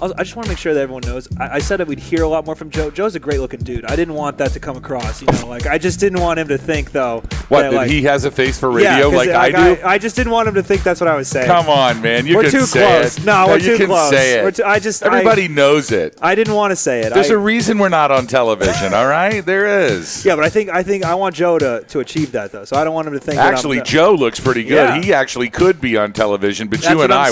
I just want to make sure that everyone knows. I said that we'd hear a lot more from Joe. Joe's a great-looking dude. I didn't want that to come across. I just didn't want him to think, though. What, that he has a face for radio like I do? I just didn't want him to think that's what I was saying. Come on, man. We're too say close. it. No, we're too You close. can say it. Everybody knows it. I didn't want to say it. There's a reason we're not on television, all right? There is. Yeah, but I think I want Joe to achieve that, though. So I don't want him to think Actually, Joe looks pretty good. Yeah. He actually could be on television, but you and I,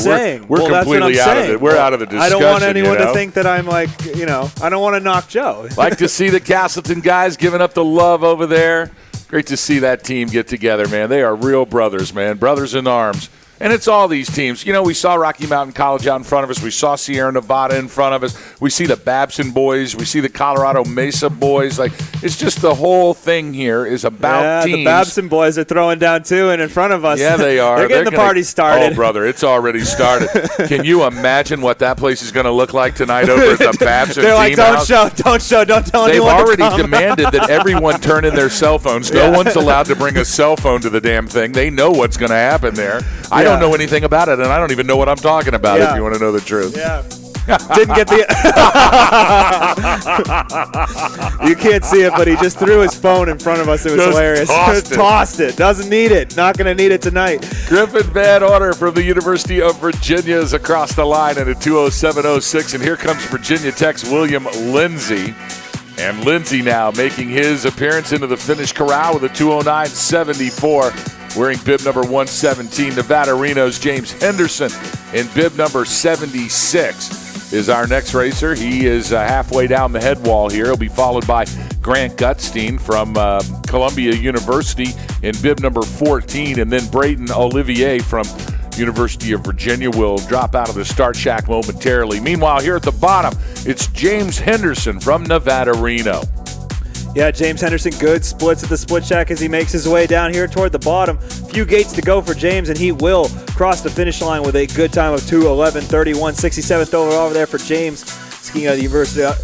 we're completely out of it. We're out of the discussion. I don't want anyone to think that I'm I don't want to knock Joe. Like to see the Castleton guys giving up the love over there. Great to see that team get together, man. They are real brothers, man. Brothers in arms. And it's all these teams. We saw Rocky Mountain College out in front of us. We saw Sierra Nevada in front of us. We see the Babson boys. We see the Colorado Mesa boys. It's just the whole thing here is about teams. The Babson boys are throwing down too and in front of us. Yeah, they are. They're getting the party started. Oh, brother, it's already started. Can you imagine what that place is going to look like tonight over at the Babson They're like, team house? don't show, don't tell anyone They've already demanded that everyone turn in their cell phones. No one's allowed to bring a cell phone to the damn thing. They know what's going to happen there. I don't know anything about it, and I don't even know what I'm talking about, if you want to know the truth. Yeah. Didn't get the... You can't see it, but he just threw his phone in front of us. It was hilarious. Tossed it. Doesn't need it. Not going to need it tonight. Griffin Van Order from the University of Virginia is across the line at a 2:07.06, and here comes Virginia Tech's William Lindsay. And Lindsay now making his appearance into the finish corral with a 2:09.74. Wearing bib number 117, Nevada Reno's James Henderson in bib number 76 is our next racer. He is halfway down the head wall here. He'll be followed by Grant Gutstein from Columbia University in bib number 14, and then Brayton Olivier from University of Virginia will drop out of the start shack momentarily. Meanwhile, here at the bottom, it's James Henderson from Nevada Reno. Yeah, James Henderson, good splits at the split shack as he makes his way down here toward the bottom. Few gates to go for James, and he will cross the finish line with a good time of 2:11.31. 67th overall over there for James, skiing out of the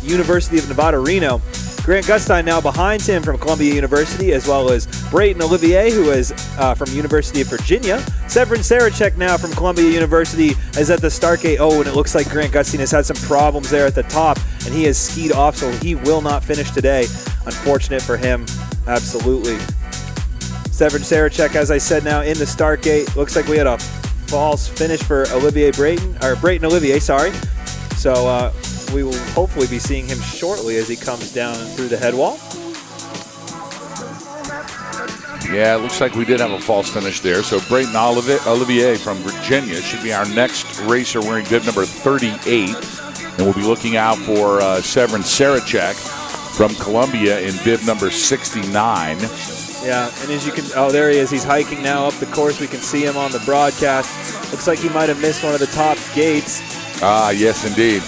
University of Nevada, Reno. Grant Gutstein now behind him from Columbia University, as well as Brayton Olivier, who is from University of Virginia. Severin Sarachek now from Columbia University is at the start gate. Oh, and it looks like Grant Gutstein has had some problems there at the top, and he has skied off, so he will not finish today. Unfortunate for him, absolutely. Severin Sarachek, as I said, now in the start gate. Looks like we had a false finish for Brayton Olivier, sorry. So we will hopefully be seeing him shortly as he comes down through the head wall. Yeah, it looks like we did have a false finish there. So Brayton Olivier from Virginia should be our next racer wearing bib number 38. And we'll be looking out for Severin Sarachek from Columbia in bib number 69. Yeah, and as you can, there he is. He's hiking now up the course. We can see him on the broadcast. Looks like he might have missed one of the top gates. Ah, yes, indeed.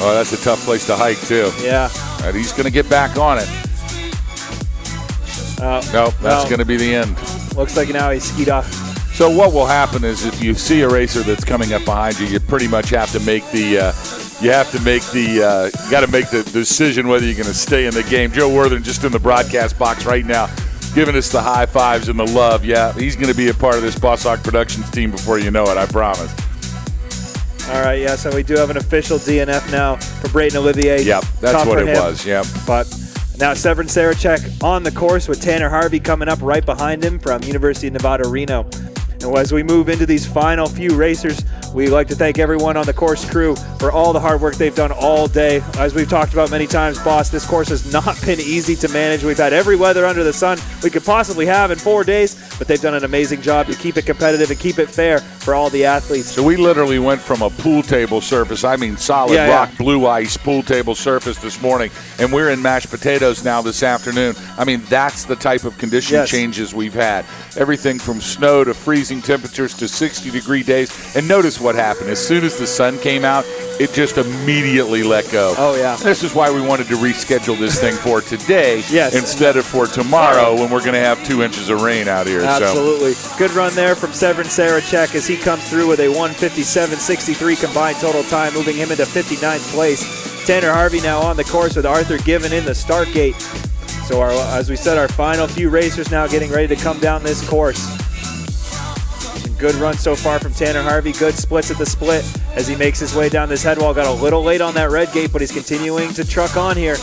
Oh, that's a tough place to hike, too. Yeah. And he's going to get back on it. Nope, that's going to be the end. Looks like now he skied off So what will happen is if you see a racer that's coming up behind you, you pretty much have to make the decision whether you're going to stay in the game. Joe Worthen just in the broadcast box right now, giving us the high fives and the love. Yeah, he's going to be a part of this Boss Hog Productions team before you know it, I promise. All right, yeah, so we do have an official DNF now for Brayden Olivier. Yep, that's Tough what for it him. was, yep. But now Severin Sarachek on the course with Tanner Harvey coming up right behind him from University of Nevada, Reno. And as we move into these final few racers, we'd like to thank everyone on the course crew for all the hard work they've done all day. As we've talked about many times, boss, this course has not been easy to manage. We've had every weather under the sun we could possibly have in 4 days, but they've done an amazing job to keep it competitive and keep it fair for all the athletes. So we literally went from a pool table surface, I mean solid rock, blue ice pool table surface this morning, and we're in mashed potatoes now this afternoon. I mean, that's the type of condition changes we've had. Everything from snow to freezing temperatures to 60-degree days. And notice what happened. As soon as the sun came out, it just immediately let go. Oh, yeah. This is why we wanted to reschedule this thing for today instead of for tomorrow when we're going to have 2 inches of rain out here. Absolutely. So. Good run there from Severin Sarachek as he comes through with a 1:57.63 combined total time, moving him into 59th place. Tanner Harvey now on the course with Arthur Given in the start gate. So as we said, our final few racers now getting ready to come down this course. Good run so far from Tanner Harvey. Good splits at the split as he makes his way down this headwall. Got a little late on that red gate, but he's continuing to truck on here.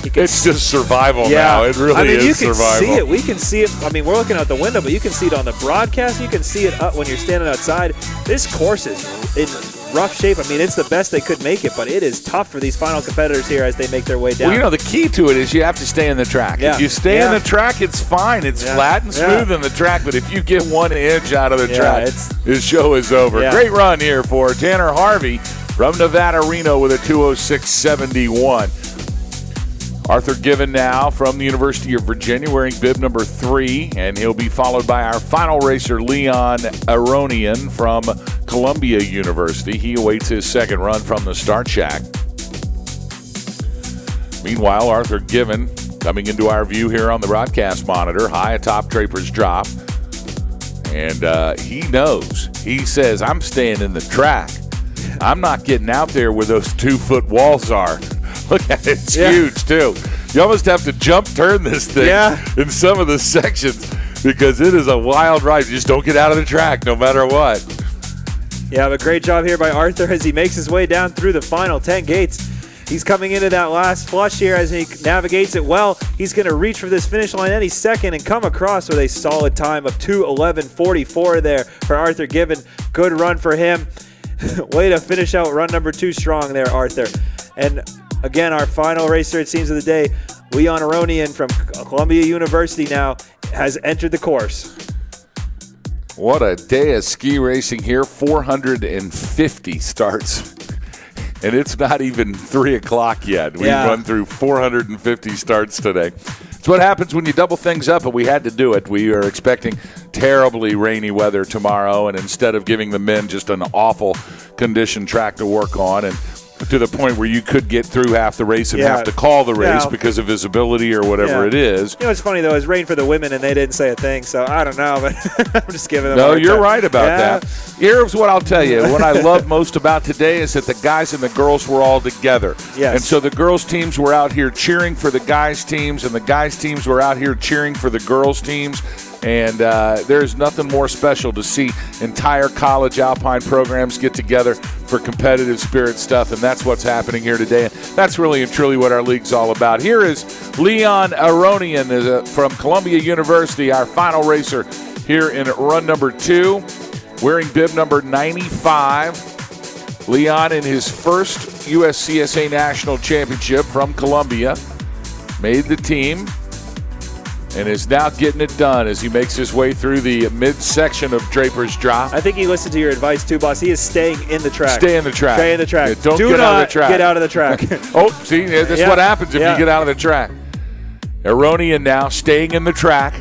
It's just survival now. It really is survival. You can see it. We can see it. I mean, we're looking out the window, but you can see it on the broadcast. You can see it up when you're standing outside. This course is in rough shape. I mean, it's the best they could make it, but it is tough for these final competitors here as they make their way down. Well, you know, the key to it is you have to stay in the track. Yeah. If you stay in the track, it's fine. It's flat and smooth in the track, but if you get 1 inch out of the track, this show is over. Great run here for Tanner Harvey from Nevada, Reno with a 2:06.71. Arthur Given now from the University of Virginia wearing bib number 3, and he'll be followed by our final racer, Leon Aronian from Columbia University. He awaits his second run from the start shack. Meanwhile, Arthur Given coming into our view here on the broadcast monitor, high atop Draper's Drop. And he knows. He says, I'm staying in the track. I'm not getting out there where those 2-foot walls are. Look at it. It's huge, too. You almost have to jump turn this thing in some of the sections because it is a wild ride. You just don't get out of the track no matter what. Yeah, but great job here by Arthur as he makes his way down through the final 10 gates. He's coming into that last flush here as he navigates it well. He's going to reach for this finish line any second and come across with a solid time of 2:11.44 there for Arthur Given. Good run for him. Way to finish out run number 2 strong there, Arthur. And again, our final racer, it seems, of the day, Leon Aronian from Columbia University now has entered the course. What a day of ski racing here. 450 starts. And it's not even 3 o'clock yet. We've run through 450 starts today. It's what happens when you double things up, but we had to do it. We are expecting terribly rainy weather tomorrow, and instead of giving the men just an awful condition track to work on, and to the point where you could get through half the race and have to call the race because of visibility or whatever it is. You know, it's funny, though. It's rain for the women, and they didn't say a thing, so I don't know, but I'm just giving them a hard you're time. right about that. Here's what I'll tell you. What I love most about today is that the guys and the girls were all together. Yes. And so the girls' teams were out here cheering for the guys' teams, and the guys' teams were out here cheering for the girls' teams. And there's nothing more special to see entire college Alpine programs get together for competitive spirit stuff, and that's what's happening here today. And that's really and truly what our league's all about. Here is Leon Aronian from Columbia University, our final racer here in run number 2, wearing bib number 95. Leon in his first USCSA National Championship from Columbia made the team and is now getting it done as he makes his way through the midsection of Draper's Drop. I think he listened to your advice too, boss. He is staying in the track. Stay in the track. Stay in the track. Yeah, don't get out of the track. Get out of the track. See, that's what happens if you get out of the track. Aronian now staying in the track.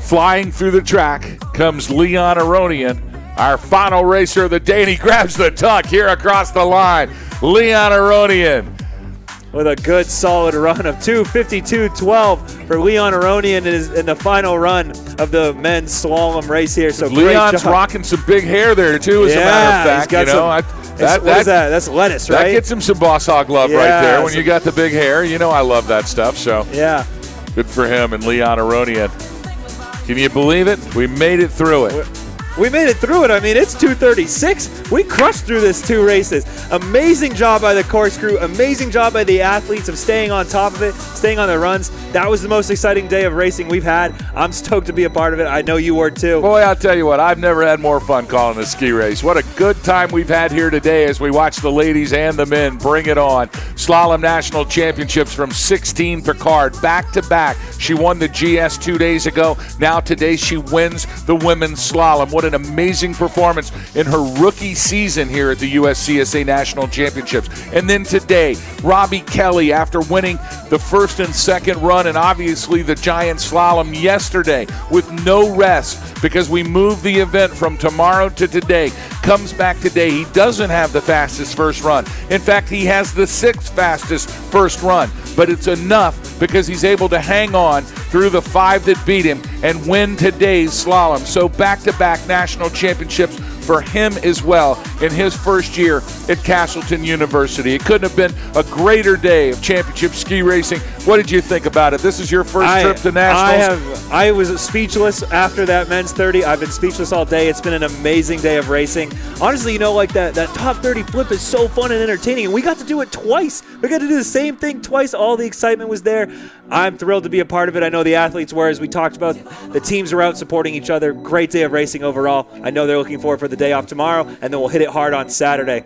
Flying through the track comes Leon Aronian, our final racer of the day, and he grabs the tuck here across the line. Leon Aronian with a good solid run of 2:52.12 for Leon Aronian in the final run of the men's slalom race here. So Leon's rocking some big hair there too, as a matter of fact. He's got what is that? That's lettuce, right? That gets him some boss hog love right there. When you got the big hair, I love that stuff. So yeah, good for him and Leon Aronian. Can you believe it? We made it through it. We made it through it. I mean, it's 2:36. We crushed through this 2 races. Amazing job by the course crew. Amazing job by the athletes of staying on top of it, staying on their runs. That was the most exciting day of racing we've had. I'm stoked to be a part of it. I know you were too. Boy, I'll tell you what, I've never had more fun calling a ski race. What a good time we've had here today as we watch the ladies and the men bring it on. Slalom National Championships from 16 Picard, back-to-back. She won the GS 2 days ago. Now today she wins the women's slalom. What an amazing performance in her rookie season here at the USCSA National Championships. And then today, Robbie Kelly, after winning the first and second run and obviously the giant slalom yesterday with no rest because we moved the event from tomorrow to today, comes back today. He doesn't have the fastest first run. In fact, he has the 6th fastest first run, but it's enough because he's able to hang on through the 5 that beat him and win today's slalom. So back-to-back national championships for him as well in his first year at Castleton University. It couldn't have been a greater day of championship ski racing. What did you think about it? This is your first trip to nationals. I was speechless after that men's 30. I've been speechless all day. It's been an amazing day of racing. Honestly, like that top 30 flip is so fun and entertaining, and we got to do it twice. We got to do the same thing twice. All the excitement was there. I'm thrilled to be a part of it. I know the athletes were, as we talked about. The teams are out supporting each other. Great day of racing overall. I know they're looking forward for the day off tomorrow, and then we'll hit it hard on Saturday.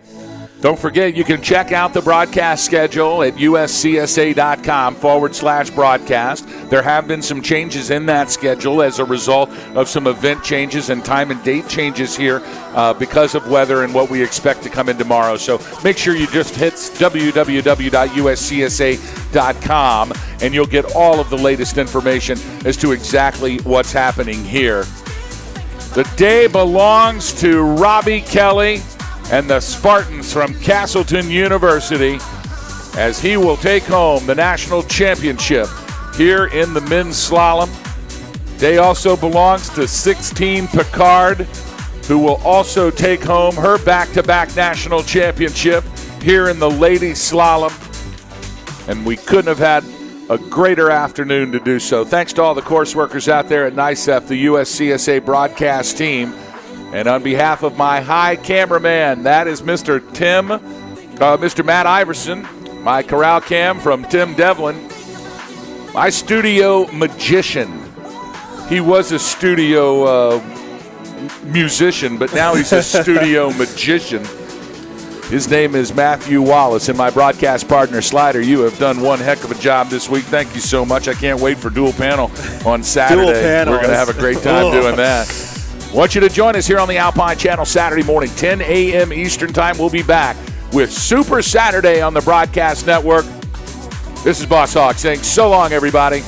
Don't forget, you can check out the broadcast schedule at uscsa.com/broadcast. There have been some changes in that schedule as a result of some event changes and time and date changes here because of weather and what we expect to come in tomorrow. So make sure you just hit www.uscsa.com and you'll get all of the latest information as to exactly what's happening here. The day belongs to Robbie Kelly and the Spartans from Castleton University as he will take home the national championship here in the men's slalom. Day also belongs to 16 Picard, who will also take home her back-to-back national championship here in the ladies slalom. And we couldn't have had a greater afternoon to do so. Thanks to all the course workers out there at NICEF, the USCSA broadcast team. And on behalf of my high cameraman, that is Mr. Matt Iverson, my corral cam from Tim Devlin, my studio magician. He was a studio musician, but now he's a studio magician. His name is Matthew Wallace, and my broadcast partner, Slider. You have done one heck of a job this week. Thank you so much. I can't wait for dual panel on Saturday. Dual panel. We're going to have a great time doing that. I want you to join us here on the Alpine Channel Saturday morning, 10 a.m. Eastern Time. We'll be back with Super Saturday on the Broadcast Network. This is Boss Hawk saying so long, everybody.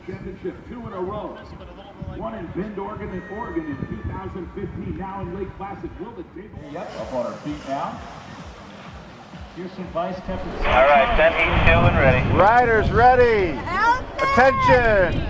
Championship 2 in a row. One in Bend, Oregon in 2015, now in Lake Placid. Will the table? Yep, up on our feet now. Here's some vice temperature. All right, 10 heat 2 and ready. Riders ready. Attention.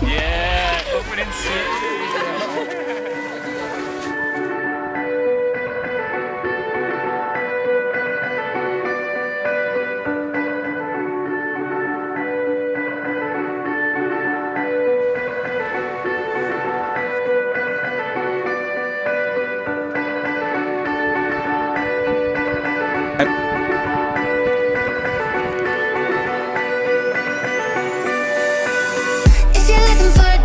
Yeah, open and see. If you're looking for a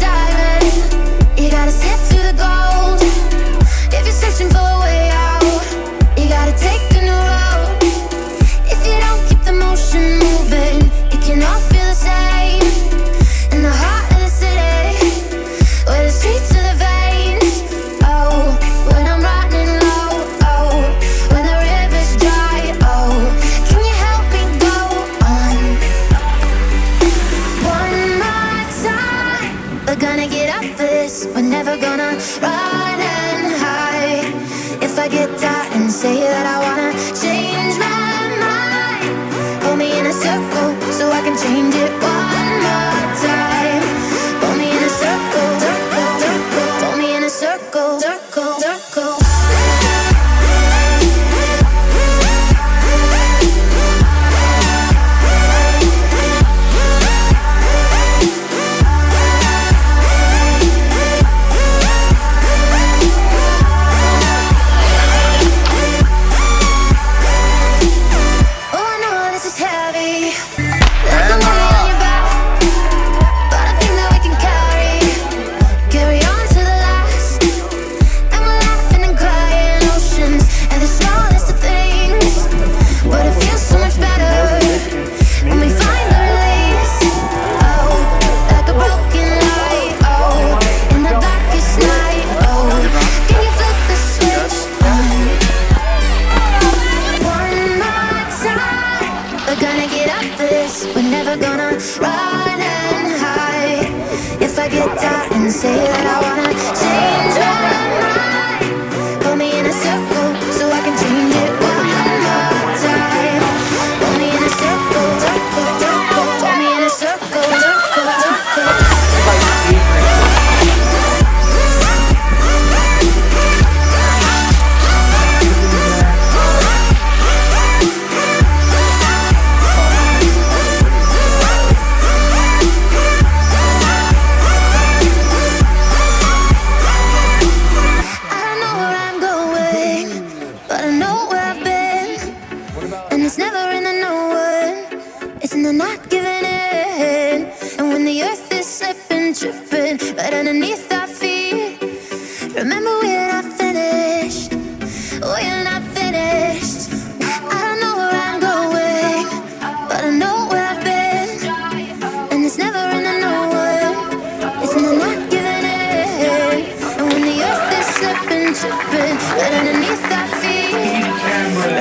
right underneath our feet.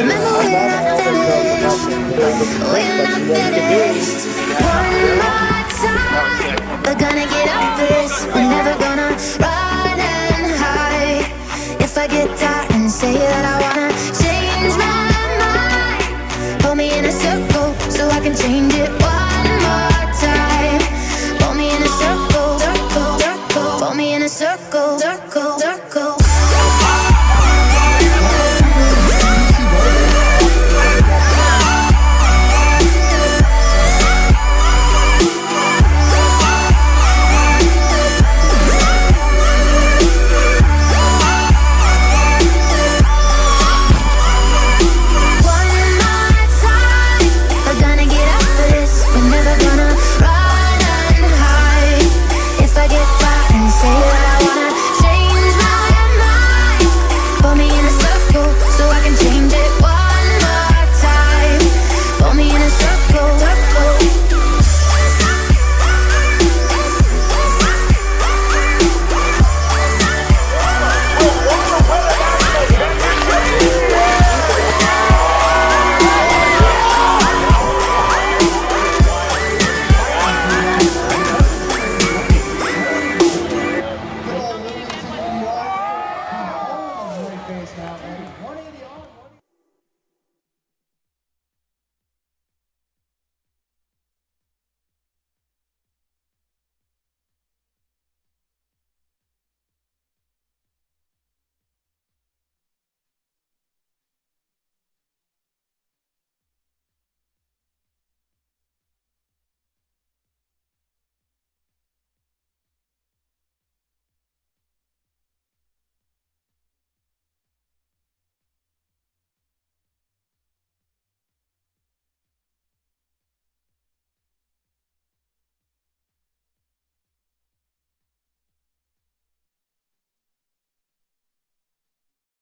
Remember when I finished? When I finished. One more time. We're gonna get up this. We're never gonna run and hide. If I get tired and say that I wanna change my mind, pull me in a circle so I can change it one more time. Pull me in a circle, circle, circle. Pull me in a circle, circle, circle.